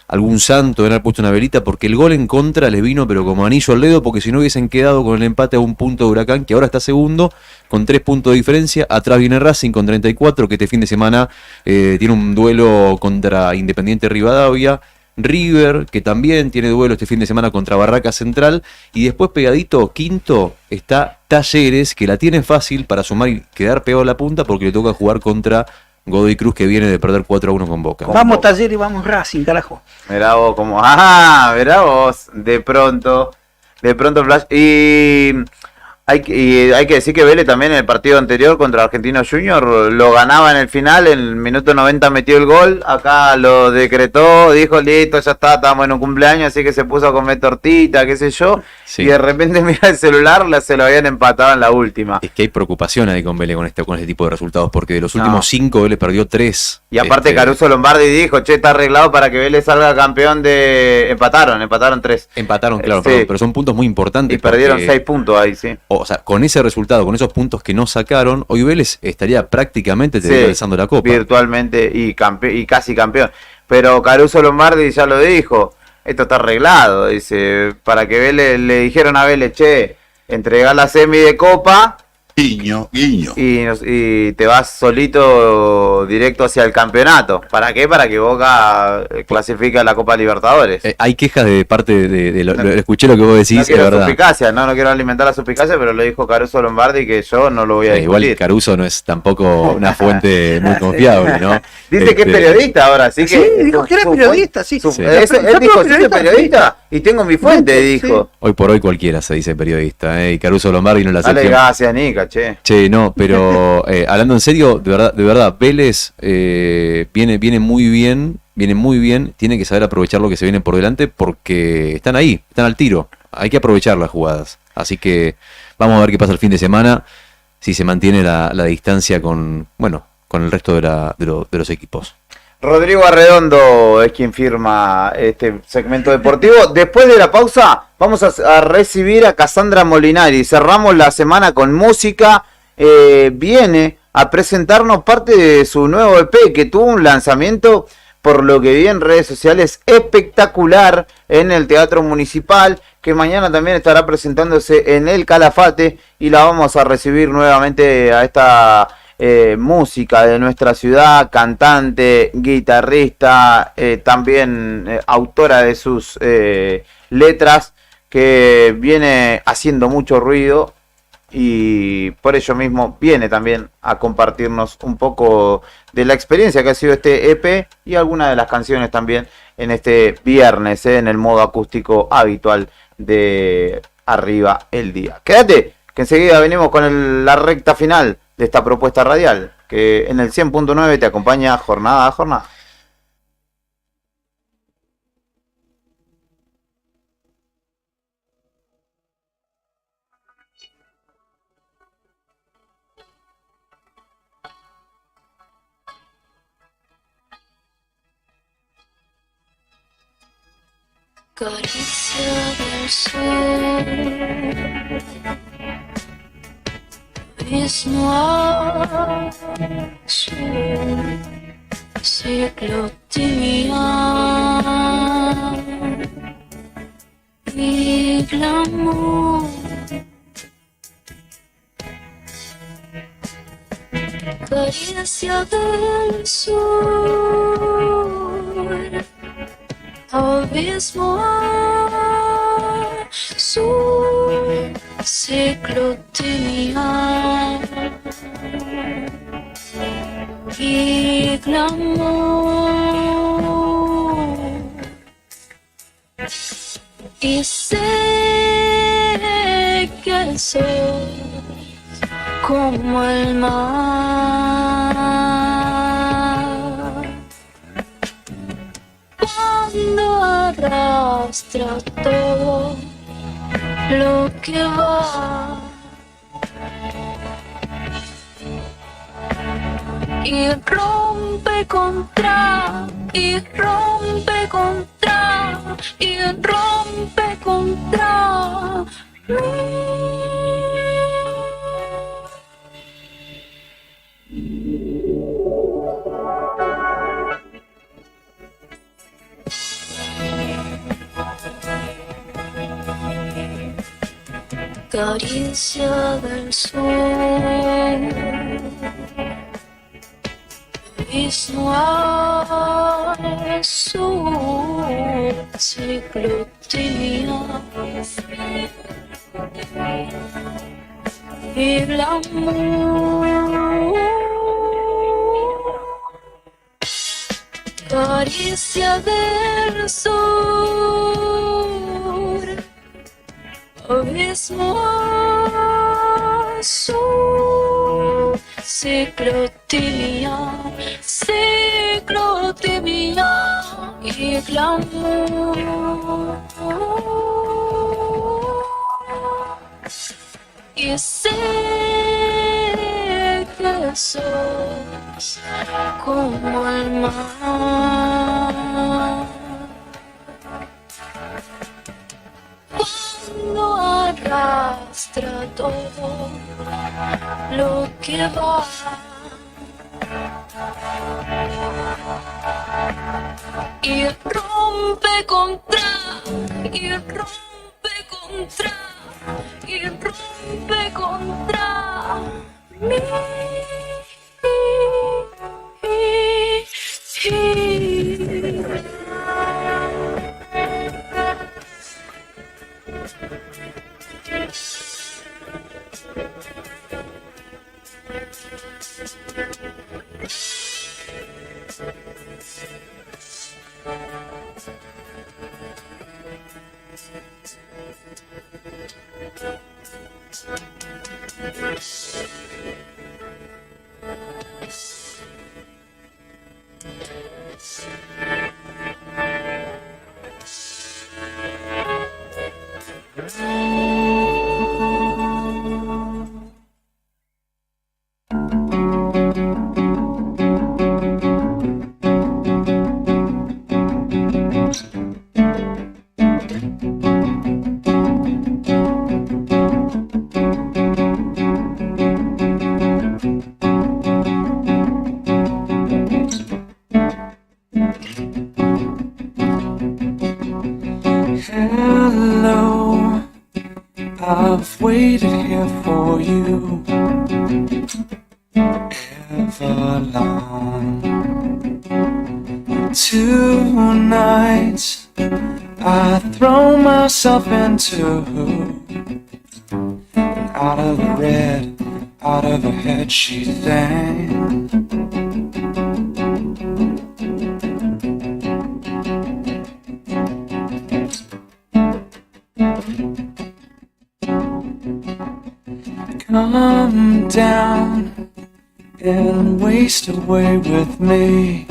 Speaker 5: algún santo, deben haber puesto una velita, porque el gol en contra les vino pero como anillo al dedo, porque si no hubiesen quedado con el empate a un punto de Huracán, que ahora está segundo, con 3 puntos de diferencia. Atrás viene Racing con 34, que este fin de semana tiene un duelo contra Independiente Rivadavia. River, que también tiene duelo este fin de semana contra Barraca Central, y después pegadito, quinto, está Talleres, que la tiene fácil para sumar y quedar pegado a la punta, porque le toca jugar contra Godoy Cruz, que viene de perder 4-1 con Boca.
Speaker 4: Vamos Talleres y vamos Racing, carajo.
Speaker 3: Mirá vos, de pronto Flash. Y hay que decir que Vélez también en el partido anterior contra Argentinos Junior lo ganaba en el final, en el minuto 90 metió el gol, acá lo decretó, dijo listo, ya está, estamos en un cumpleaños, así que se puso a comer tortita, qué sé yo, y de repente mira el celular, se lo habían empatado en la última.
Speaker 5: Es que hay preocupación ahí con Vélez con este tipo de resultados, porque de los últimos 5 Vélez perdió 3.
Speaker 3: Y aparte Caruso Lombardi dijo, está arreglado para que Vélez salga campeón de... Empataron 3.
Speaker 5: Empataron, claro, pero son puntos muy importantes.
Speaker 3: Y perdieron 6 puntos ahí, sí.
Speaker 5: O sea, con ese resultado, con esos puntos que no sacaron, hoy Vélez estaría prácticamente alzando la copa.
Speaker 3: Virtualmente y casi campeón. Pero Caruso Lombardi ya lo dijo, esto está arreglado, dice, para que Vélez, le dijeron a Vélez, entregar la semi de copa
Speaker 13: Guiño, guiño.
Speaker 3: Y te vas solito directo hacia el campeonato. ¿Para qué? Para que Boca clasifique a la Copa Libertadores.
Speaker 5: Hay quejas de parte escuché lo que vos decís,
Speaker 3: No quiero
Speaker 5: es verdad.
Speaker 3: suspicacia, no quiero alimentar la suspicacia, pero lo dijo Caruso Lombardi que yo no lo voy a discutir.
Speaker 5: Igual Caruso no es tampoco una fuente muy confiable, ¿no?
Speaker 3: Dice que es periodista ahora, así que...
Speaker 4: Sí, dijo que era periodista, sí.
Speaker 3: Él dijo, soy periodista y tengo mi fuente, dijo.
Speaker 5: Hoy por hoy cualquiera se dice periodista, y Caruso Lombardi no la
Speaker 3: Dale
Speaker 5: excepción.
Speaker 3: gracias, Nica, che.
Speaker 5: Che, no, pero hablando en serio, de verdad, Vélez viene muy bien, tiene que saber aprovechar lo que se viene por delante porque están ahí, están al tiro, hay que aprovechar las jugadas. Así que vamos a ver qué pasa el fin de semana, si se mantiene la distancia con el resto de los equipos.
Speaker 3: Rodrigo Arredondo es quien firma este segmento deportivo. Después de la pausa vamos a recibir a Cassandra Molinari. Cerramos la semana con música. Viene a presentarnos parte de su nuevo EP que tuvo un lanzamiento, por lo que vi en redes sociales, espectacular en el Teatro Municipal, que mañana también estará presentándose en el Calafate, y la vamos a recibir nuevamente a esta música de nuestra ciudad, cantante, guitarrista, también autora de sus letras, que viene haciendo mucho ruido y por ello mismo viene también a compartirnos un poco de la experiencia que ha sido este EP y algunas de las canciones también en este viernes, en el modo acústico habitual de Arriba el Día. Quédate, que enseguida venimos con la recta final de esta propuesta radial, que en el 100.9 te acompaña jornada a jornada.
Speaker 16: Caricia del sol, mismo azul, ciclotimia y glamour. Caricia del sur, abismo azul, ciclotimia y glamour. Y sé que sos como el mar cuando arrastra todo lo que va y rompe contra y rompe contra y rompe contra Caricia del sol, mismo azul, ciclotimia y glamour. Caricia del sur, abismo azul, ciclotimia, ciclotimia y glamour. Y sé que sos como el mar cuando arrastra todo lo que va y rompe contra y rompe contra y rompe contra
Speaker 2: Hello, I've waited here for you ever long. Tonight, I throw myself into out of the red, out of her head she sang. Come down and waste away with me,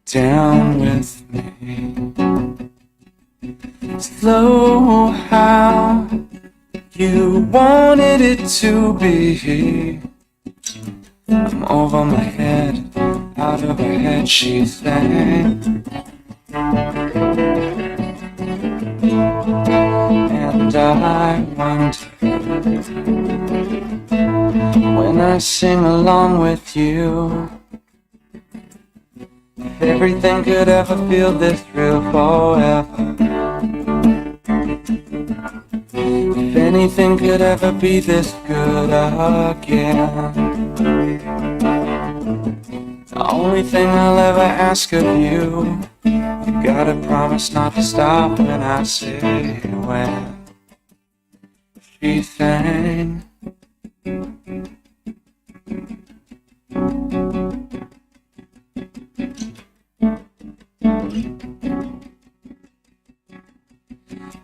Speaker 2: down with me. Slow how you wanted it to be. I'm over my head, out of her head she sang. And I wonder, when I sing along with you, if everything could ever feel this real forever. If anything could ever be this good again. The only thing I'll ever ask of you, you gotta promise not to stop when I say when she sang.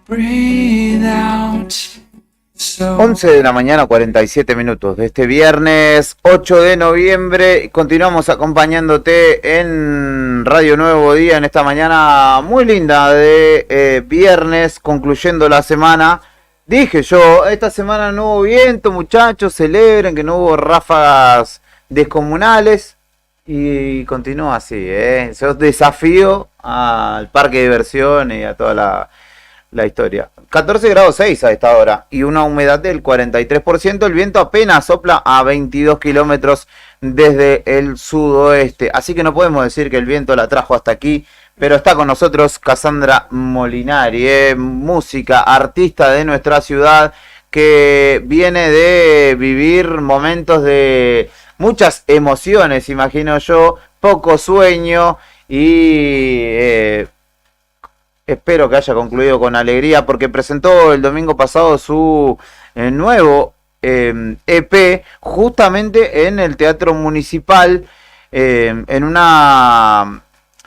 Speaker 2: Breathe out.
Speaker 3: 11 de la mañana, 47 minutos de este viernes 8 de noviembre. Continuamos acompañándote en Radio Nuevo Día en esta mañana muy linda de viernes, concluyendo la semana. Dije yo, esta semana no hubo viento, muchachos, celebren que no hubo ráfagas descomunales. Y continúa así, Yo desafío al parque de diversiones y a toda la historia. 14 grados 6 a esta hora y una humedad del 43%. El viento apenas sopla a 22 kilómetros desde el sudoeste. Así que no podemos decir que el viento la trajo hasta aquí. Pero está con nosotros Cassandra Molinari, música, artista de nuestra ciudad, que viene de vivir momentos de muchas emociones, imagino yo, poco sueño y espero que haya concluido con alegría porque presentó el domingo pasado su nuevo EP justamente en el Teatro Municipal en una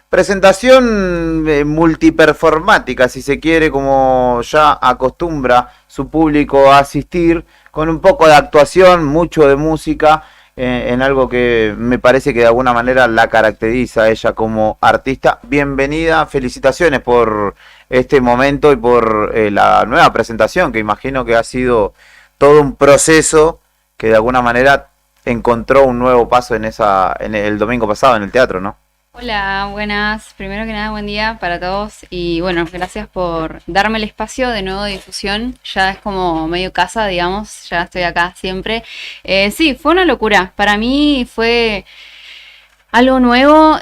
Speaker 3: presentación multiperformática, si se quiere, como ya acostumbra su público a asistir, con un poco de actuación, mucho de música, en algo que me parece que de alguna manera la caracteriza a ella como artista. Bienvenida, felicitaciones por este momento y por la nueva presentación, que imagino que ha sido todo un proceso que de alguna manera encontró un nuevo paso en el domingo pasado en el teatro, ¿no?
Speaker 17: Hola, buenas. Primero que nada, buen día para todos y bueno, gracias por darme el espacio de nuevo de difusión. Ya es como medio casa, digamos, ya estoy acá siempre. Sí, fue una locura. Para mí fue algo nuevo.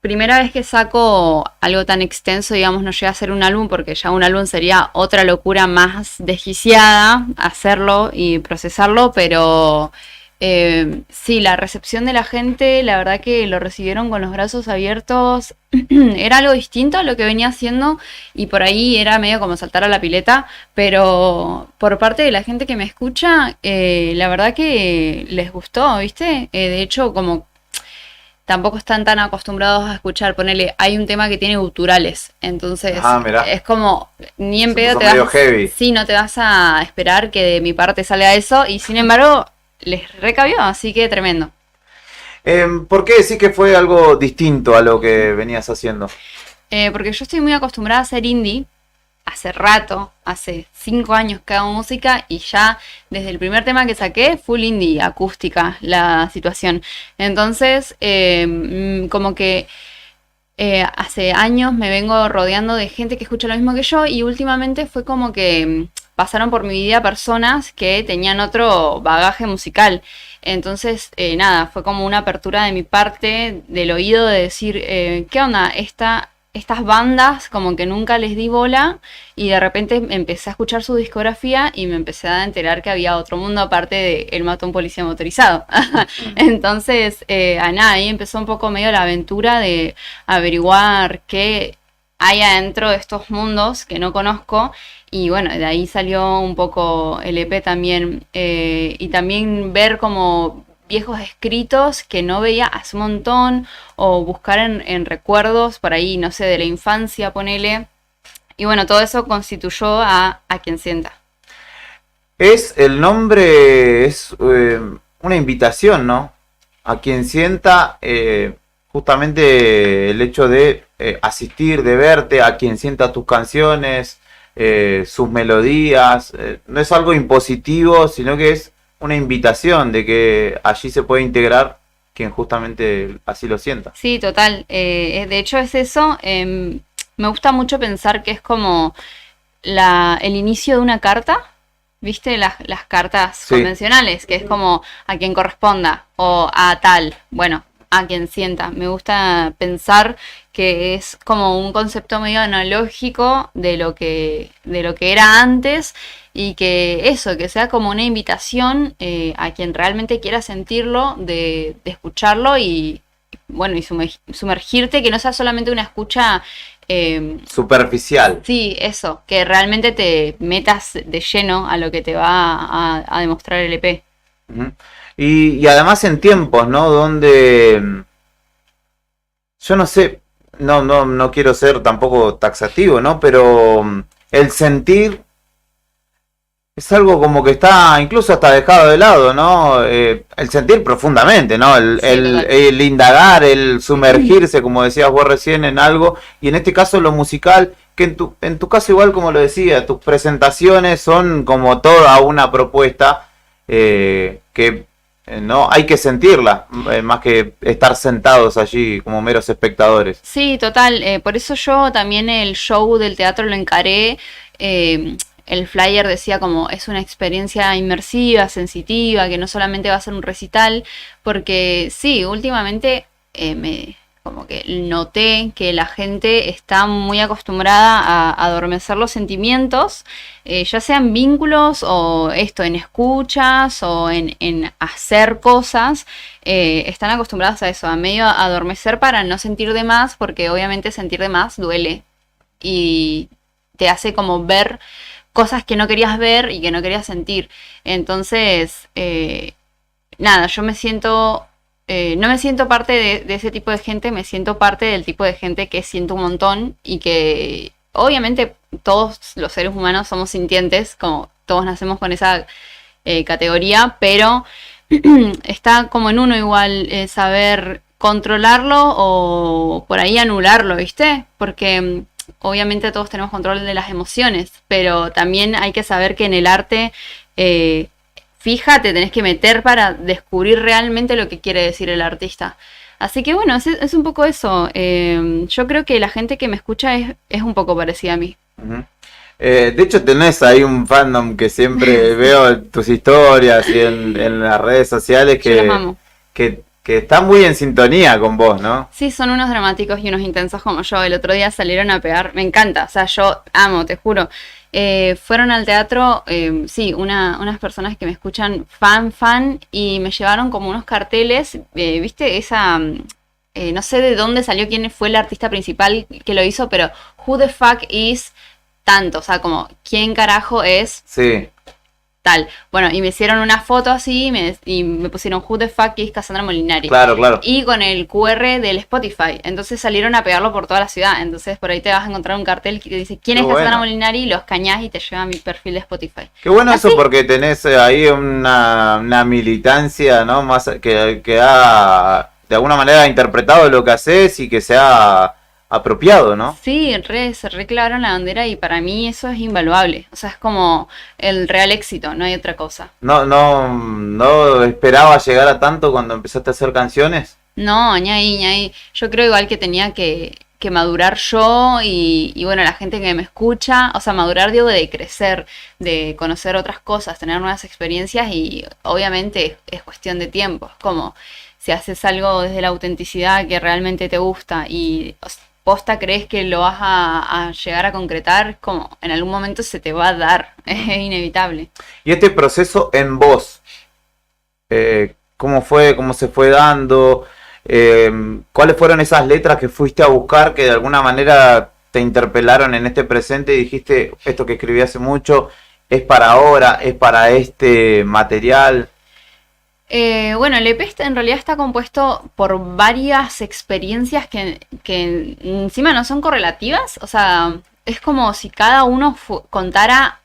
Speaker 17: primera vez que saco algo tan extenso, digamos, no llega a ser un álbum, porque ya un álbum sería otra locura más desquiciada, hacerlo y procesarlo, pero sí, la recepción de la gente, la verdad que lo recibieron con los brazos abiertos. Era algo distinto a lo que venía haciendo y por ahí era medio como saltar a la pileta, pero por parte de la gente que me escucha, la verdad que les gustó, ¿viste? De hecho, como tampoco están tan acostumbrados a escuchar, ponele, hay un tema que tiene guturales, entonces es como, ni en pedo te vas, sí, no te vas a esperar que de mi parte salga eso, y sin embargo, les recabió, así que tremendo.
Speaker 3: ¿Por qué decís que fue algo distinto a lo que venías haciendo?
Speaker 17: Porque yo estoy muy acostumbrada a hacer indie, hace rato, hace 5 años que hago música y ya desde el primer tema que saqué, full indie, acústica, la situación. Entonces, como que hace años me vengo rodeando de gente que escucha lo mismo que yo y últimamente fue como que pasaron por mi vida personas que tenían otro bagaje musical. Entonces, nada, fue como una apertura de mi parte, del oído, de decir, ¿qué onda? Estas bandas como que nunca les di bola y de repente empecé a escuchar su discografía y me empecé a enterar que había otro mundo aparte de El mató a un policía motorizado. Entonces, nada, ahí empezó un poco medio la aventura de averiguar qué hay adentro de estos mundos que no conozco. Y bueno, de ahí salió un poco el EP también. Y también ver como viejos escritos que no veía hace un montón, o buscar en recuerdos por ahí, no sé, de la infancia, ponele. Y bueno, todo eso constituyó a Quien Sienta.
Speaker 3: El nombre es una invitación, ¿no? A Quien Sienta, justamente el hecho de asistir, de verte, a quien sienta tus canciones, sus melodías, no es algo impositivo, sino que es una invitación de que allí se puede integrar quien justamente así lo sienta.
Speaker 17: Sí, total. De hecho es eso. Me gusta mucho pensar que es como el inicio de una carta. ¿Viste? Las cartas convencionales, que es como a quien corresponda o a tal. Bueno, a quien sienta. Me gusta pensar que es como un concepto medio analógico de lo que era antes, y que eso, que sea como una invitación a quien realmente quiera sentirlo, de escucharlo y bueno, y sumergirte, que no sea solamente una escucha
Speaker 3: superficial.
Speaker 17: Sí, eso, que realmente te metas de lleno a lo que te va a demostrar el EP.
Speaker 3: Uh-huh. Y además en tiempos, ¿no? Donde yo no sé, no quiero ser tampoco taxativo, ¿no? Pero el sentir es algo como que está incluso hasta dejado de lado, ¿no? El sentir profundamente, ¿no? El indagar, el sumergirse, como decías vos recién, en algo. Y en este caso lo musical, que en tu caso igual, como lo decía, tus presentaciones son como toda una propuesta que no hay que sentirla, más que estar sentados allí como meros espectadores.
Speaker 17: Sí, total. Por eso yo también el show del teatro lo encaré. El flyer decía como es una experiencia inmersiva, sensitiva, que no solamente va a ser un recital, porque sí, últimamente como que noté que la gente está muy acostumbrada a adormecer los sentimientos, ya sean vínculos o en escuchas o en hacer cosas, están acostumbradas a eso, a medio adormecer para no sentir de más, porque obviamente sentir de más duele y te hace como ver cosas que no querías ver y que no querías sentir. Entonces, nada, yo me siento... no me siento parte de ese tipo de gente, me siento parte del tipo de gente que siento un montón y que obviamente todos los seres humanos somos sintientes, como todos nacemos con esa categoría, pero está como en uno igual saber controlarlo o por ahí anularlo, ¿viste? Porque obviamente todos tenemos control de las emociones, pero también hay que saber que en el arte... fíjate, tenés que meter para descubrir realmente lo que quiere decir el artista. Así que bueno, es un poco eso. Yo creo que la gente que me escucha es un poco parecida a mí.
Speaker 3: Uh-huh. De hecho tenés ahí un fandom que siempre veo en tus historias y en las redes sociales que que está muy en sintonía con vos, ¿no?
Speaker 17: Sí, son unos dramáticos y unos intensos como yo. El otro día salieron a pegar, me encanta, o sea, yo amo, te juro. Fueron al teatro, sí, unas personas que me escuchan fan, y me llevaron como unos carteles, ¿viste? No sé de dónde salió, quién fue el artista principal que lo hizo, pero who the fuck is tanto, o sea, como quién carajo es
Speaker 3: Sí.
Speaker 17: tal. Bueno, y me hicieron una foto así y me pusieron who the fuck is Cassandra Molinari.
Speaker 3: Claro, claro.
Speaker 17: Y con el QR del Spotify. Entonces salieron a pegarlo por toda la ciudad. Entonces por ahí te vas a encontrar un cartel que dice quién
Speaker 3: Qué
Speaker 17: es Cassandra
Speaker 3: bueno.
Speaker 17: Molinari, lo escaneás y te lleva a mi perfil de Spotify.
Speaker 3: Qué bueno
Speaker 17: Así.
Speaker 3: eso porque tenés ahí una militancia, ¿no? Más que ha de alguna manera interpretado lo que haces y que se ha apropiado, ¿no?
Speaker 17: Sí, se reclararon la bandera y para mí eso es invaluable. O sea, es como el real éxito, no hay otra cosa.
Speaker 3: No esperaba llegar a tanto cuando empezaste a hacer canciones.
Speaker 17: No, ñaí. Yo creo igual que tenía que madurar yo y bueno, la gente que me escucha, o sea, madurar digo de crecer, de conocer otras cosas, tener nuevas experiencias y obviamente es cuestión de tiempo. Es como si haces algo desde la autenticidad que realmente te gusta y posta crees que lo vas a llegar a concretar, es como en algún momento se te va a dar, es inevitable.
Speaker 3: Y este proceso en vos, ¿cómo fue? ¿Cómo se fue dando? ¿Cuáles fueron esas letras que fuiste a buscar que de alguna manera te interpelaron en este presente y dijiste, esto que escribí hace mucho, es para ahora, es para este material?
Speaker 17: Bueno, el EP en realidad está compuesto por varias experiencias que encima no son correlativas, o sea, es como si cada uno contara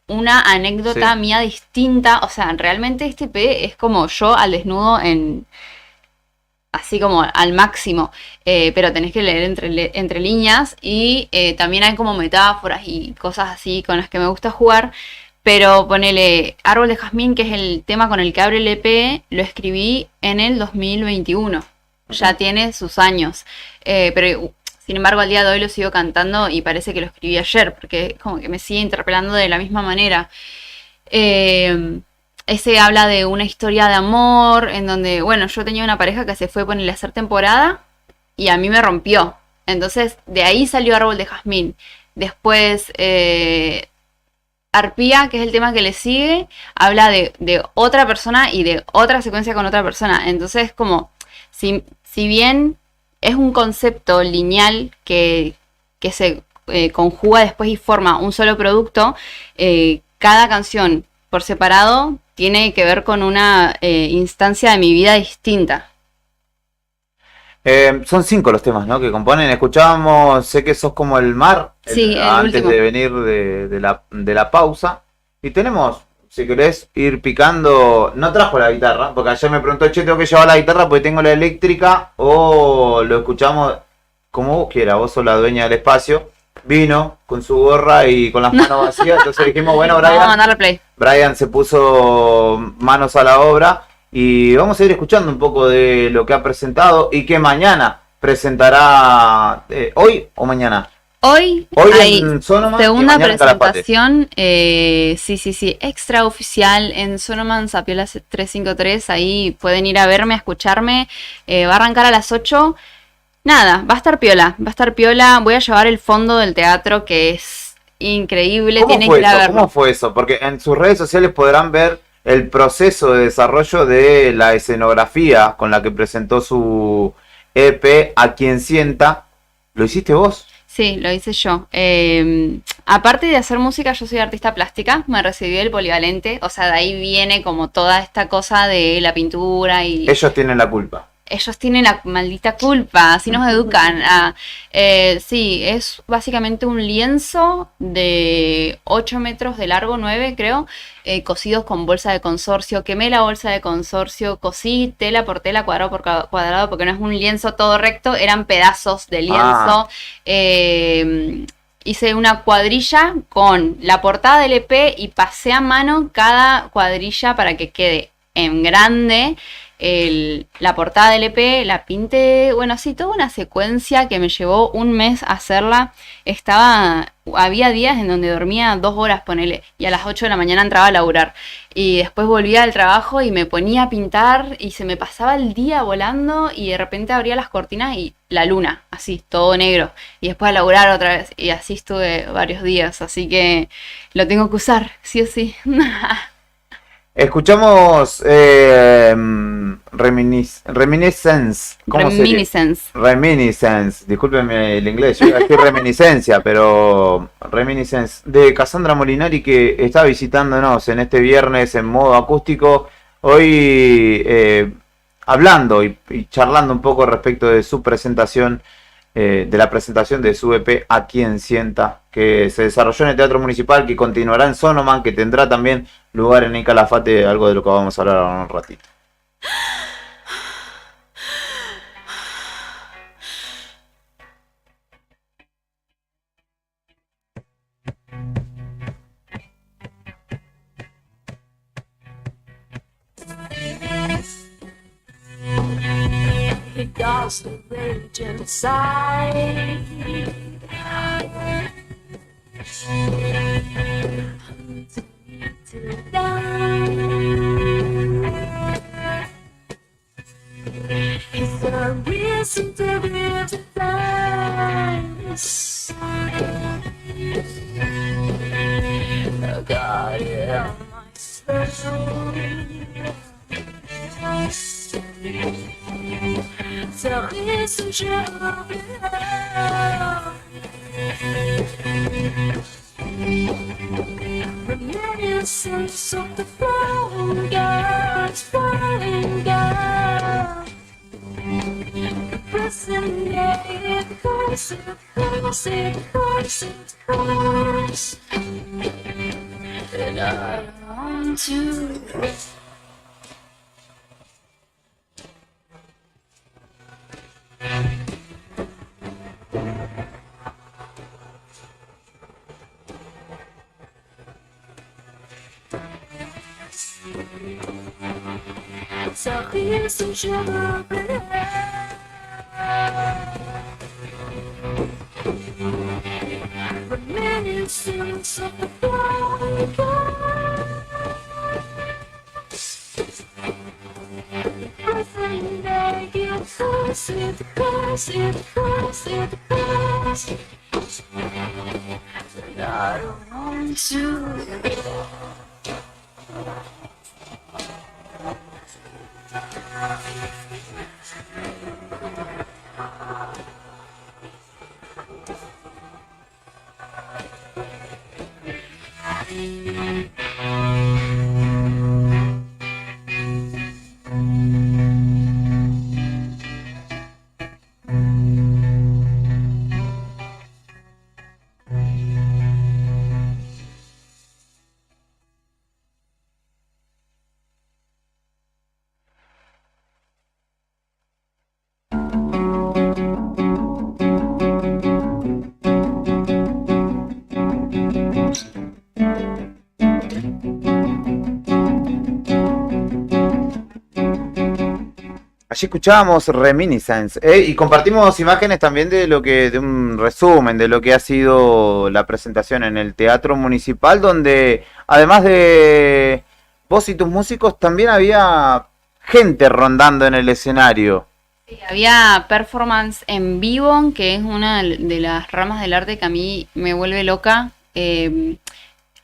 Speaker 17: una anécdota
Speaker 3: Sí.
Speaker 17: mía distinta, o sea, realmente este EP es como yo al desnudo así como al máximo, pero tenés que leer entre líneas y también hay como metáforas y cosas así con las que me gusta jugar. Pero ponele Árbol de Jazmín, que es el tema con el que abre el EP, lo escribí en el 2021. Ya tiene sus años. Pero sin embargo, al día de hoy lo sigo cantando y parece que lo escribí ayer, porque como que me sigue interpelando de la misma manera. Ese habla de una historia de amor, en donde, bueno, yo tenía una pareja que se fue a hacer temporada y a mí me rompió. Entonces, de ahí salió Árbol de Jazmín. Después... Arpía, que es el tema que le sigue, habla de otra persona y de otra secuencia con otra persona. Entonces, como, si bien es un concepto lineal que se conjuga después y forma un solo producto, cada canción por separado tiene que ver con una instancia de mi vida distinta.
Speaker 3: Son 5 los temas, ¿no? Que componen. Escuchábamos Sé que sos como el mar,
Speaker 17: Sí, el
Speaker 3: antes
Speaker 17: último.
Speaker 3: de venir de la pausa. Y tenemos, si querés ir picando, no trajo la guitarra, porque ayer me preguntó, che, tengo que llevar la guitarra porque tengo la eléctrica, o lo escuchamos como vos quieras, vos sos la dueña del espacio. Vino con su gorra y con las manos vacías, entonces dijimos, bueno,
Speaker 17: Vamos a mandarle play.
Speaker 3: Brian se puso manos a la obra. Y vamos a ir escuchando un poco de lo que ha presentado y que mañana presentará, hoy o mañana.
Speaker 17: Hoy hay
Speaker 3: en Sonoman y
Speaker 17: segunda
Speaker 3: mañana en Calafate.
Speaker 17: presentación, sí, extraoficial en Sonoman Sapiola 353, ahí pueden ir a verme, a escucharme, va a arrancar a las 8, nada, va a estar piola, voy a llevar el fondo del teatro que es increíble,
Speaker 3: ¿Cómo
Speaker 17: tienen
Speaker 3: fue
Speaker 17: que ir a
Speaker 3: eso?
Speaker 17: verlo.
Speaker 3: ¿Cómo fue eso? Porque en sus redes sociales podrán ver el proceso de desarrollo de la escenografía con la que presentó su EP A Quien Sienta. ¿Lo hiciste vos?
Speaker 17: Sí, lo hice yo. Aparte de hacer música, yo soy artista plástica, me recibí del Polivalente, o sea, de ahí viene como toda esta cosa de la pintura y...
Speaker 3: Ellos tienen la culpa.
Speaker 17: Ellos tienen la maldita culpa, así nos educan. Sí, es básicamente un lienzo de 8 metros de largo, 9 creo, cosidos con bolsa de consorcio. Quemé la bolsa de consorcio, cosí tela por tela, cuadrado por cuadrado, porque no es un lienzo todo recto, eran pedazos de lienzo. Hice una cuadrilla con la portada del EP y pasé a mano cada cuadrilla para que quede en grande. La portada del EP la pinté, bueno, sí, toda una secuencia que me llevó un mes hacerla. Estaba había días en donde dormía 2 horas, ponele, y a las 8 de la mañana entraba a laburar. Y después volvía al trabajo y me ponía a pintar y se me pasaba el día volando y de repente abría las cortinas y la luna, así, todo negro. Y después a laburar otra vez y así estuve varios días, así que lo tengo que usar, sí o sí.
Speaker 3: Escuchamos Reminiscence. ¿Cómo sería?
Speaker 17: Reminiscence.
Speaker 3: Reminiscence. Discúlpenme el inglés, yo iba a decir reminiscencia, pero Reminiscence de Cassandra Molinari, que está visitándonos en este viernes en modo acústico. Hoy hablando y charlando un poco respecto de su presentación, de la presentación de su EP A Quien Sienta, que se desarrolló en el Teatro Municipal, que continuará en Sonoman, que tendrá también lugar en el Calafate, algo de lo que vamos a hablar ahora en un ratito.
Speaker 16: It does the rage inside. To down. Is there a reason to be thanks? I got it on my soul. There is a job reminiscence of the falling girls, falling girl. The present day, it goes, it goes, it goes, it goes. And I want to. So here's some sugar reminiscence of the flying present day, it goes, it goes, it goes, it goes. And I don't want to.
Speaker 3: Allí escuchábamos Reminiscence, y compartimos imágenes también de un resumen de lo que ha sido la presentación en el Teatro Municipal, donde además de vos y tus músicos también había gente rondando en el escenario.
Speaker 17: Sí, había performance en vivo, que es una de las ramas del arte que a mí me vuelve loca.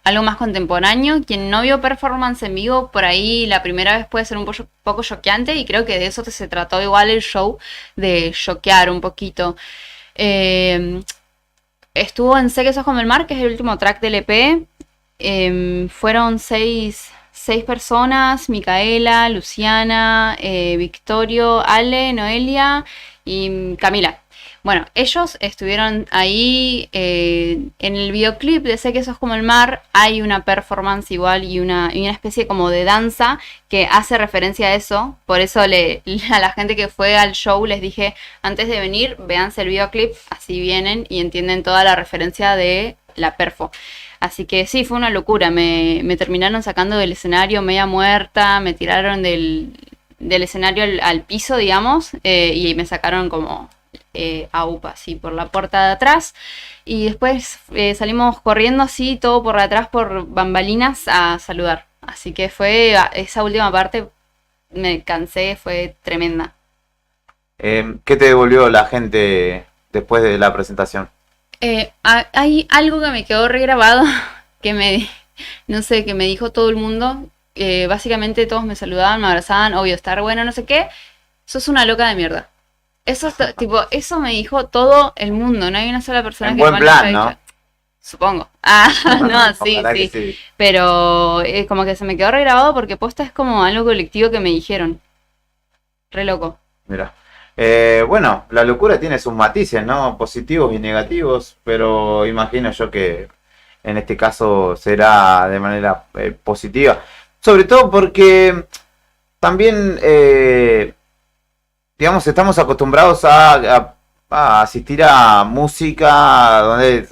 Speaker 17: Algo más contemporáneo. Quien no vio performance en vivo, por ahí la primera vez puede ser un poco choqueante, y creo que de eso se trató igual el show, de choquear un poquito. Estuvo en Sé que sos como el mar, que es el último track del EP. Fueron seis personas: Micaela, Luciana, Victorio, Ale, Noelia y Camila. Bueno, ellos estuvieron ahí. En el videoclip de Sé que sos como el mar hay una performance igual y una especie como de danza que hace referencia a eso. Por eso a la gente que fue al show les dije, antes de venir, véanse el videoclip, así vienen y entienden toda la referencia de la perfo. Así que sí, fue una locura. Me terminaron sacando del escenario media muerta, me tiraron del escenario al piso, digamos, y me sacaron como a UPA, así por la puerta de atrás. Y después salimos corriendo así, todo por atrás, por bambalinas, a saludar. Así que fue esa última parte, me cansé, fue tremenda.
Speaker 3: ¿Qué te devolvió la gente después de la presentación?
Speaker 17: Hay algo que me quedó regrabado, no sé, que me dijo todo el mundo. Básicamente todos me saludaban, me abrazaban, obvio, estar bueno, no sé qué. Sos una loca de mierda. Eso me dijo todo el mundo. No hay una sola persona
Speaker 3: En
Speaker 17: que
Speaker 3: buen
Speaker 17: mal haya
Speaker 3: plan, ¿no?
Speaker 17: dicho. Supongo. No, sí,
Speaker 3: Ojalá que
Speaker 17: sí. Pero como que se me quedó regrabado porque posta es como algo colectivo que me dijeron. Re loco.
Speaker 3: Mira. Bueno, la locura tiene sus matices, ¿no? Positivos y negativos, pero imagino yo que en este caso será de manera positiva. Sobre todo porque también, digamos, estamos acostumbrados a asistir a música donde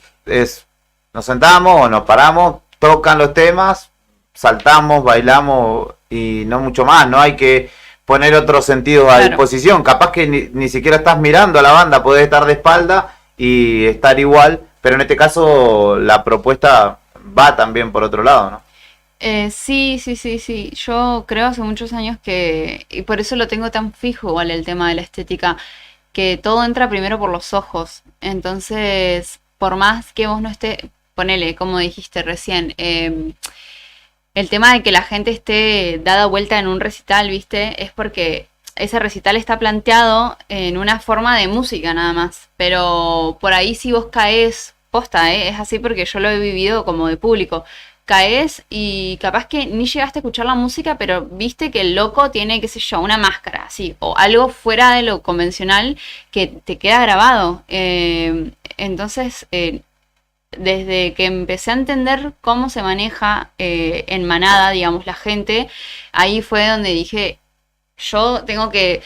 Speaker 3: nos sentamos o nos paramos, tocan los temas, saltamos, bailamos y no mucho más. No hay que poner otros sentidos a disposición. Capaz que ni siquiera estás mirando a la banda, podés estar de espalda y estar igual, pero en este caso la propuesta va también por otro lado, ¿no?
Speaker 17: Sí. Yo creo hace muchos años y por eso lo tengo tan fijo igual el tema de la estética, que todo entra primero por los ojos. Entonces, por más que vos no estés, ponele, como dijiste recién, el tema de que la gente esté dada vuelta en un recital, ¿viste? Es porque ese recital está planteado en una forma de música nada más. Pero por ahí si vos caes, posta, es así porque yo lo he vivido como de público. Caes y capaz que ni llegaste a escuchar la música, pero viste que el loco tiene, qué sé yo, una máscara, así, o algo fuera de lo convencional que te queda grabado. Entonces, desde que empecé a entender cómo se maneja en manada, digamos, la gente, ahí fue donde dije, yo tengo que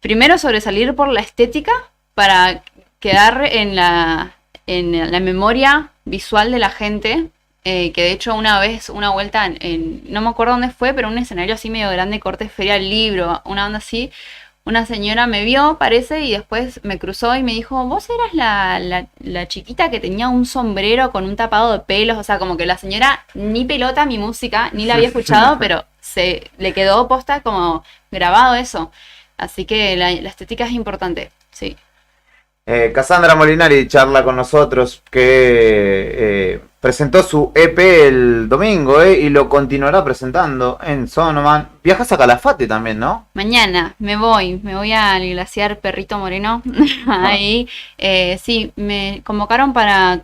Speaker 17: primero sobresalir por la estética para quedar en la memoria visual de la gente. Que de hecho una vez, una vuelta no me acuerdo dónde fue, pero un escenario así medio grande, corte Feria del Libro, una onda así, una señora me vio, parece, y después me cruzó y me dijo, vos eras la chiquita que tenía un sombrero con un tapado de pelos, o sea, como que la señora ni pelota mi música, ni la había escuchado, pero le quedó posta como grabado eso. Así que la estética es importante, sí.
Speaker 3: Cassandra Molinari charla con nosotros, que presentó su EP el domingo y lo continuará presentando en Sonoman. Viajas a Calafate también, ¿no?
Speaker 17: Mañana me voy al glaciar Perrito Moreno. Ahí, sí, me convocaron para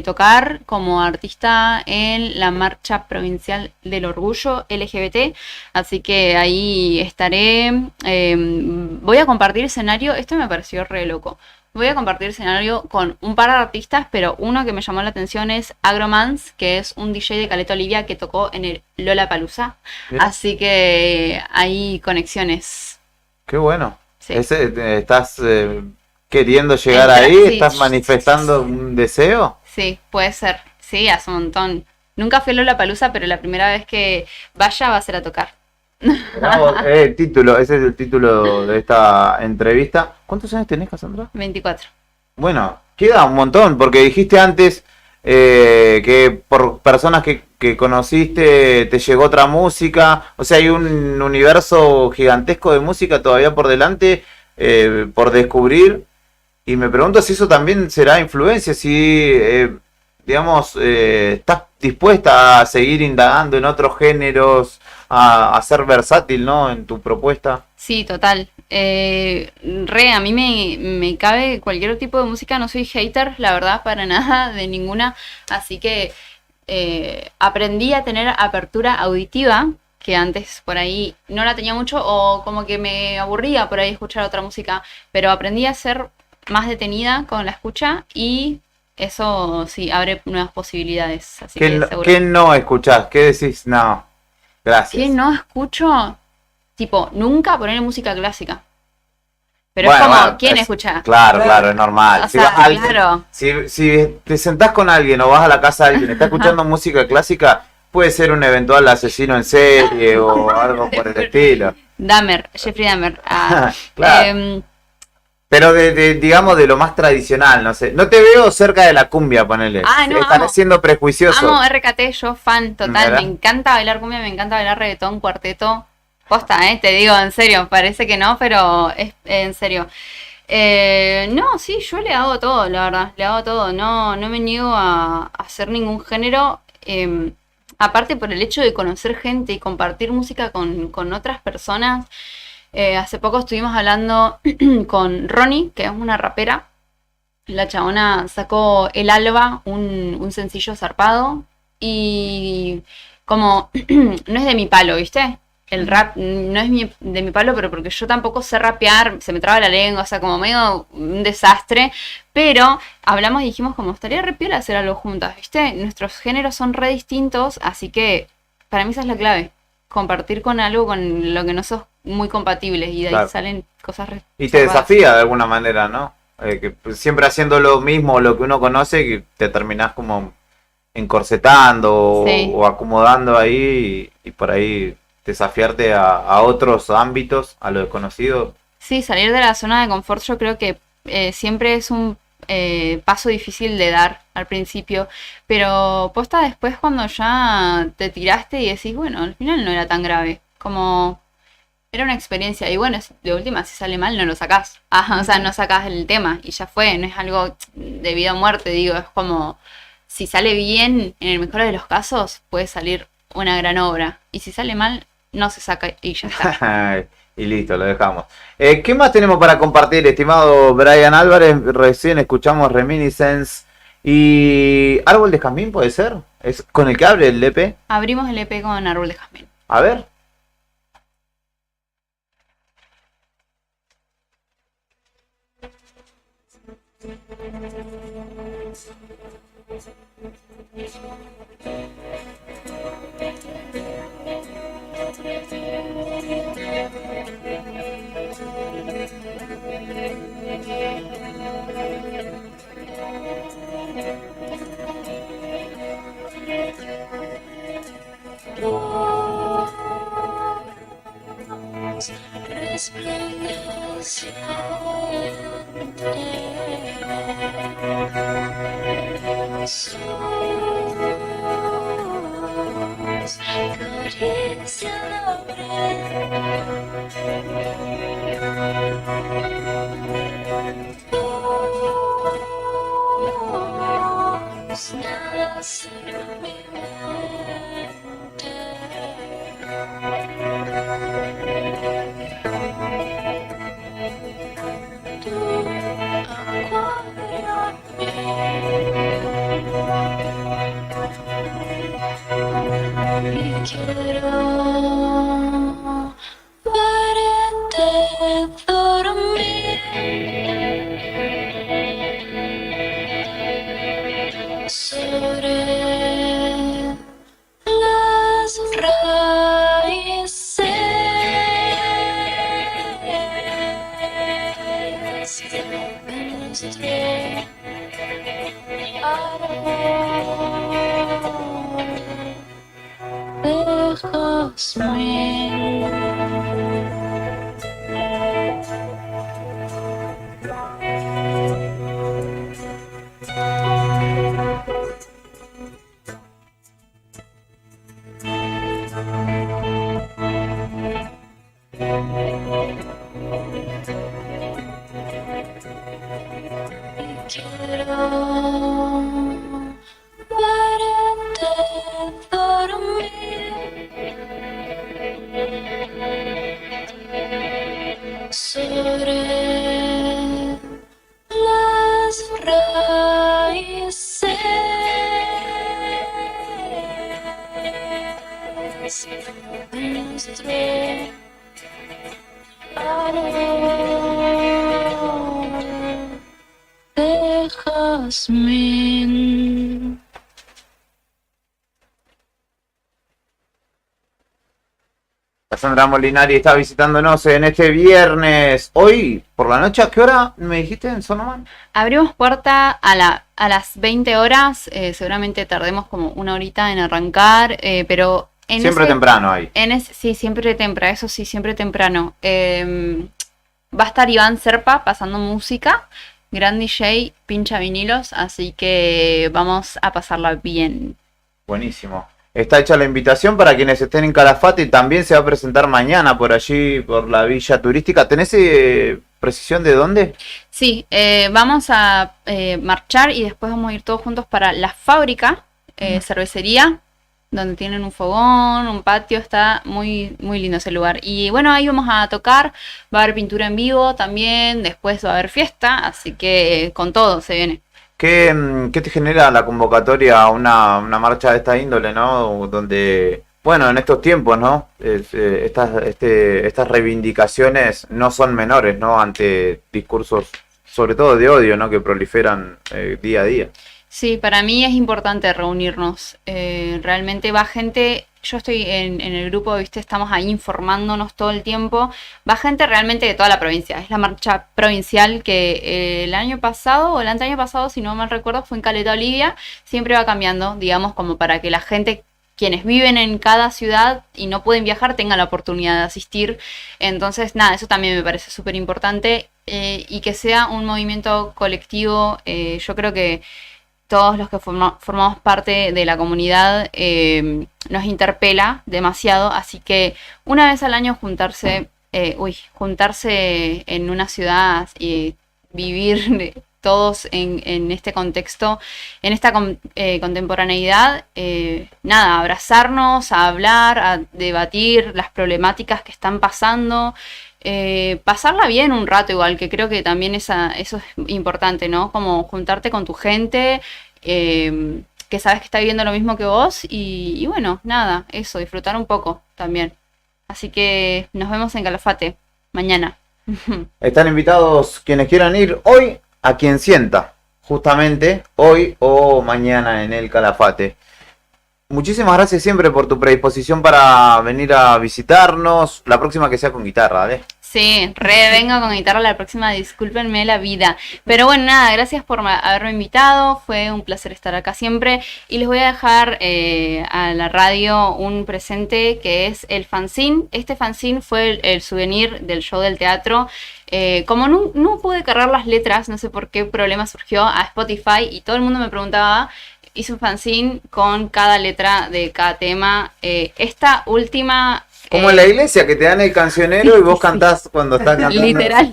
Speaker 17: tocar como artista en la Marcha Provincial del Orgullo LGBT, así que ahí estaré. Voy a compartir escenario, esto me pareció re loco. Voy a compartir escenario con un par de artistas, pero uno que me llamó la atención es Agromans, que es un DJ de Caleta Olivia que tocó en el Lollapalooza. Así que hay conexiones.
Speaker 3: Qué bueno.
Speaker 17: Sí.
Speaker 3: ¿Estás queriendo llegar ahí?
Speaker 17: Sí.
Speaker 3: ¿Estás manifestando un deseo?
Speaker 17: Sí, puede ser. Sí, hace un montón. Nunca fui a Lollapalooza, pero la primera vez que vaya va a ser a tocar.
Speaker 3: Título, ese es el título de esta entrevista. ¿Cuántos años tenés, Cassandra?
Speaker 17: 24.
Speaker 3: Bueno, queda un montón, porque dijiste antes que por personas que conociste te llegó otra música. O sea, hay un universo gigantesco de música todavía por delante, por descubrir. Y me pregunto si eso también será influencia, si, digamos, estás dispuesta a seguir indagando en otros géneros, a ser versátil, ¿no? En tu propuesta.
Speaker 17: Sí, total. A mí me cabe cualquier tipo de música, no soy hater, la verdad, para nada, de ninguna. Así que aprendí a tener apertura auditiva, que antes por ahí no la tenía mucho, o como que me aburría por ahí escuchar otra música, pero aprendí a ser más detenida con la escucha y eso sí, abre nuevas posibilidades. Así que seguro.
Speaker 3: ¿Qué no escuchás? ¿Qué decís? No, gracias.
Speaker 17: ¿Qué no escucho? Tipo, nunca poner música clásica. Pero
Speaker 3: bueno,
Speaker 17: es como,
Speaker 3: bueno,
Speaker 17: ¿quién escucha?
Speaker 3: Claro, es normal.
Speaker 17: O sea, claro.
Speaker 3: Si te sentás con alguien o vas a la casa de alguien, está escuchando música clásica, puede ser un eventual asesino en serie o algo por el estilo.
Speaker 17: Jeffrey Dahmer.
Speaker 3: Claro. Pero digamos de lo más tradicional, no sé. No te veo cerca de la cumbia, ponele.
Speaker 17: Ah, no,
Speaker 3: Están
Speaker 17: amo.
Speaker 3: siendo prejuiciosos.
Speaker 17: Amo RKT, yo fan total.
Speaker 3: ¿Verdad?
Speaker 17: Me encanta bailar cumbia, me encanta bailar reggaetón, cuarteto. Posta, te digo, en serio. Parece que no, pero es en serio. No, sí, yo le hago todo, la verdad. Le hago todo. No me niego a hacer ningún género. Aparte por el hecho de conocer gente y compartir música con otras personas. Hace poco estuvimos hablando con Ronnie, que es una rapera. La chabona sacó El Alba, un sencillo zarpado. Y como no es de mi palo, ¿viste? El rap no es de mi palo, pero porque yo tampoco sé rapear, se me traba la lengua, o sea, como medio un desastre. Pero hablamos y dijimos como estaría re piola hacer algo juntas, ¿viste? Nuestros géneros son re distintos, así que para mí esa es la clave. Compartir con algo con lo que no sos muy compatibles y de ahí
Speaker 3: Claro.
Speaker 17: salen cosas re
Speaker 3: Y te
Speaker 17: zarpadas.
Speaker 3: desafía de alguna manera, ¿no? Que pues, siempre haciendo lo mismo, lo que uno conoce, que te terminás como encorsetando
Speaker 17: Sí.
Speaker 3: o acomodando ahí y por ahí desafiarte a otros ámbitos, a lo desconocido.
Speaker 17: Sí, salir de la zona de confort yo creo que siempre es un paso difícil de dar al principio, pero posta después cuando ya te tiraste y decís, bueno, al final no era tan grave, como era una experiencia y bueno, de última si sale mal no lo sacás, o sea, no sacás el tema y ya fue, no es algo de vida o muerte, digo, es como si sale bien, en el mejor de los casos puede salir una gran obra y si sale mal no se saca y ya está.
Speaker 3: Y listo, lo dejamos. ¿Qué más tenemos para compartir, estimado Brian Álvarez? Recién escuchamos Reminiscence y Árbol de Jazmín, ¿puede ser? ¿Es con el que abre el EP?
Speaker 17: Abrimos el EP con Árbol de Jazmín.
Speaker 3: A ver.
Speaker 16: Quiero verte dormir sobre las raíces de nuestro de jazmín. Quiero verte dormir sobre las raíces de nuestro árbol de jazmín.
Speaker 3: Cassandra Molinari está visitándonos en este viernes. Hoy, por la noche, ¿a qué hora me dijiste en Sonoman?
Speaker 17: Abrimos puerta a las 20 horas, seguramente tardemos como una horita en arrancar, pero...
Speaker 3: Siempre temprano ahí.
Speaker 17: Sí, siempre temprano, eso sí, siempre temprano. va a estar Iván Serpa pasando música, gran DJ, pincha vinilos, así que vamos a pasarla bien.
Speaker 3: Buenísimo. Está hecha la invitación para quienes estén en Calafate y también se va a presentar mañana por allí, por la villa turística. ¿Tenés precisión de dónde?
Speaker 17: Sí, vamos a marchar y después vamos a ir todos juntos para la fábrica, cervecería, donde tienen un fogón, un patio, está muy, muy lindo ese lugar. Y bueno, ahí vamos a tocar, va a haber pintura en vivo también, después va a haber fiesta, así que con todo se viene.
Speaker 3: ¿Qué te genera la convocatoria a una marcha de esta índole, ¿no? Donde, bueno, en estos tiempos, ¿no? Estas reivindicaciones no son menores, ¿no? Ante discursos, sobre todo de odio, ¿no? Que proliferan día a día.
Speaker 17: Sí, para mí es importante reunirnos. Realmente va gente, yo estoy en el grupo, ¿viste? Estamos ahí informándonos todo el tiempo. Va gente realmente de toda la provincia. Es la marcha provincial que el año pasado o el anteaño pasado, si no mal recuerdo, fue en Caleta Olivia. Siempre va cambiando, digamos, como para que la gente, quienes viven en cada ciudad y no pueden viajar, tengan la oportunidad de asistir. Entonces, nada, eso también me parece súper importante. Y que sea un movimiento colectivo. Yo creo que todos los que formamos parte de la comunidad nos interpela demasiado, así que una vez al año juntarse en una ciudad y vivir todos en este contexto, en esta contemporaneidad, nada, abrazarnos, a hablar, a debatir las problemáticas que están pasando, pasarla bien un rato igual, que creo que también eso es importante, ¿no? Como juntarte con tu gente, que sabes que está viviendo lo mismo que vos y bueno, nada, eso, disfrutar un poco también. Así que nos vemos en Calafate mañana.
Speaker 3: Están invitados quienes quieran ir hoy a quien sienta, justamente hoy o mañana en el Calafate. Muchísimas gracias siempre por tu predisposición para venir a visitarnos. La próxima que sea con guitarra, ¿vale?
Speaker 17: Sí, vengo con guitarra la próxima, discúlpenme la vida. Pero bueno, nada, gracias por haberme invitado, fue un placer estar acá siempre. Y les voy a dejar a la radio un presente que es el fanzine. Este fanzine fue el souvenir del show del teatro. Como no pude cargar las letras, no sé por qué problema surgió a Spotify y todo el mundo me preguntaba, hice un fanzine con cada letra de cada tema. Esta última...
Speaker 3: Como en la iglesia, que te dan el cancionero y vos cantás cuando estás cantando.
Speaker 17: Literal.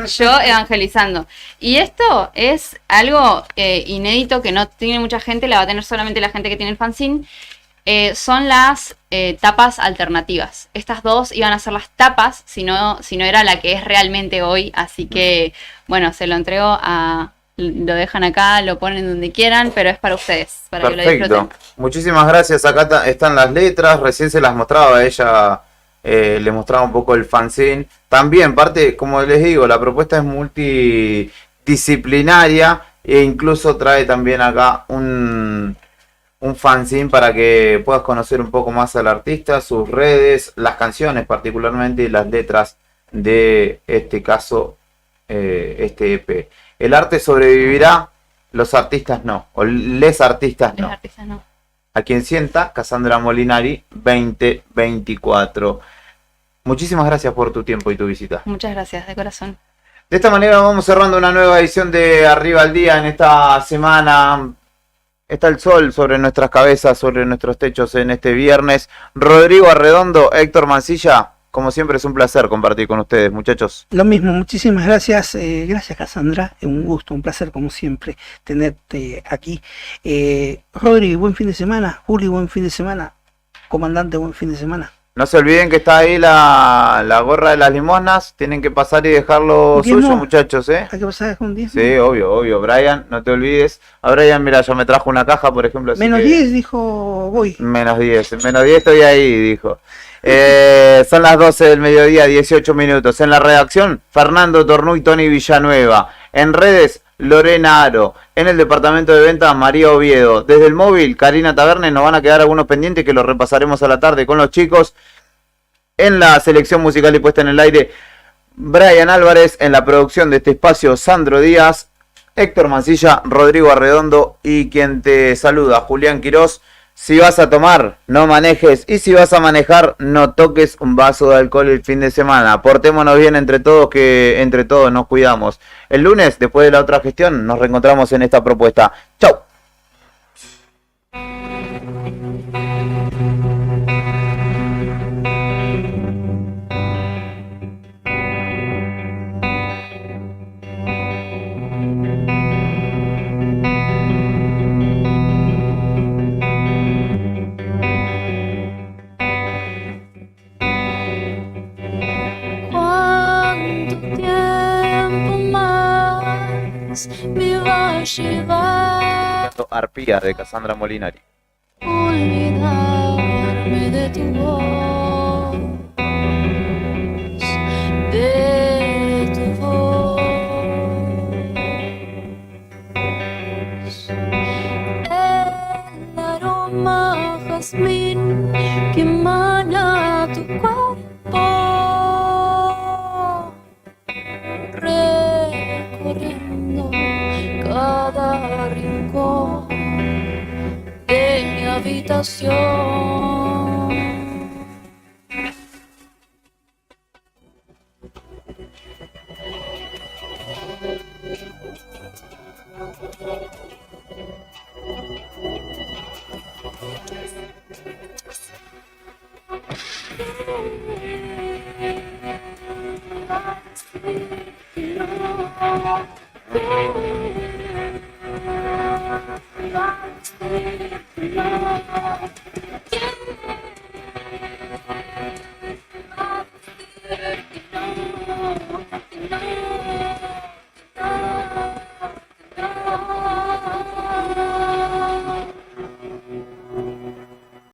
Speaker 17: Yo evangelizando. Y esto es algo inédito que no tiene mucha gente, la va a tener solamente la gente que tiene el fanzine. Son las tapas alternativas. Estas dos iban a ser las tapas, si no era la que es realmente hoy. Así que, bueno, se lo entrego lo dejan acá, lo ponen donde quieran, pero es para ustedes, para que lo disfruten.
Speaker 3: Muchísimas gracias. Acá están las letras, recién se las mostraba a ella, le mostraba un poco el fanzine. También, parte, como les digo, la propuesta es multidisciplinaria e incluso trae también acá un fanzine para que puedas conocer un poco más al artista, sus redes, las canciones particularmente y las letras de este caso, este EP. El arte sobrevivirá, los artistas no, o les artistas no.
Speaker 17: Los artistas no.
Speaker 3: A quien sienta, Cassandra Molinari 2024. Muchísimas gracias por tu tiempo y tu visita.
Speaker 17: Muchas gracias, de corazón.
Speaker 3: De esta manera vamos cerrando una nueva edición de Arriba al Día en esta semana. Está el sol sobre nuestras cabezas, sobre nuestros techos en este viernes. Rodrigo Arredondo, Héctor Mancilla. Como siempre es un placer compartir con ustedes, muchachos.
Speaker 4: Lo mismo, muchísimas gracias. Gracias, Cassandra. Un gusto, un placer como siempre tenerte aquí. Rodri, buen fin de semana. Juli, buen fin de semana. Comandante, buen fin de semana.
Speaker 3: No se olviden que está ahí la gorra de las limosnas. Tienen que pasar y dejar lo suyo, muchachos, ¿eh?
Speaker 4: Hay que pasar con 10.
Speaker 3: Sí, obvio. Brian, no te olvides. A Brian, mira, yo me trajo una caja, por ejemplo.
Speaker 4: Menos 10, dijo, voy.
Speaker 3: Menos 10 estoy ahí, dijo. Son las 12 del mediodía, 18 minutos. En la redacción, Fernando Tornú y Tony Villanueva. En redes, Lorena Aro. En el departamento de ventas, María Oviedo. Desde el móvil, Karina Taverne. Nos van a quedar algunos pendientes que los repasaremos a la tarde con los chicos. En la selección musical y puesta en el aire, Brian Álvarez. En la producción de este espacio, Sandro Díaz, Héctor Mancilla, Rodrigo Arredondo y quien te saluda, Julián Quirós. Si vas a tomar, no manejes. Y si vas a manejar, no toques un vaso de alcohol el fin de semana. Portémonos bien entre todos, que entre todos nos cuidamos. El lunes, después de la otra gestión, nos reencontramos en esta propuesta. ¡Chau!
Speaker 16: ¿Cuánto tiempo más me va a llevar
Speaker 3: Arpía de Cassandra Molinari.
Speaker 16: olvidarme de tu voz, de tu voz? El aroma jazmín que emana tu cuerpo, recorriendo cada rincón de mi habitación.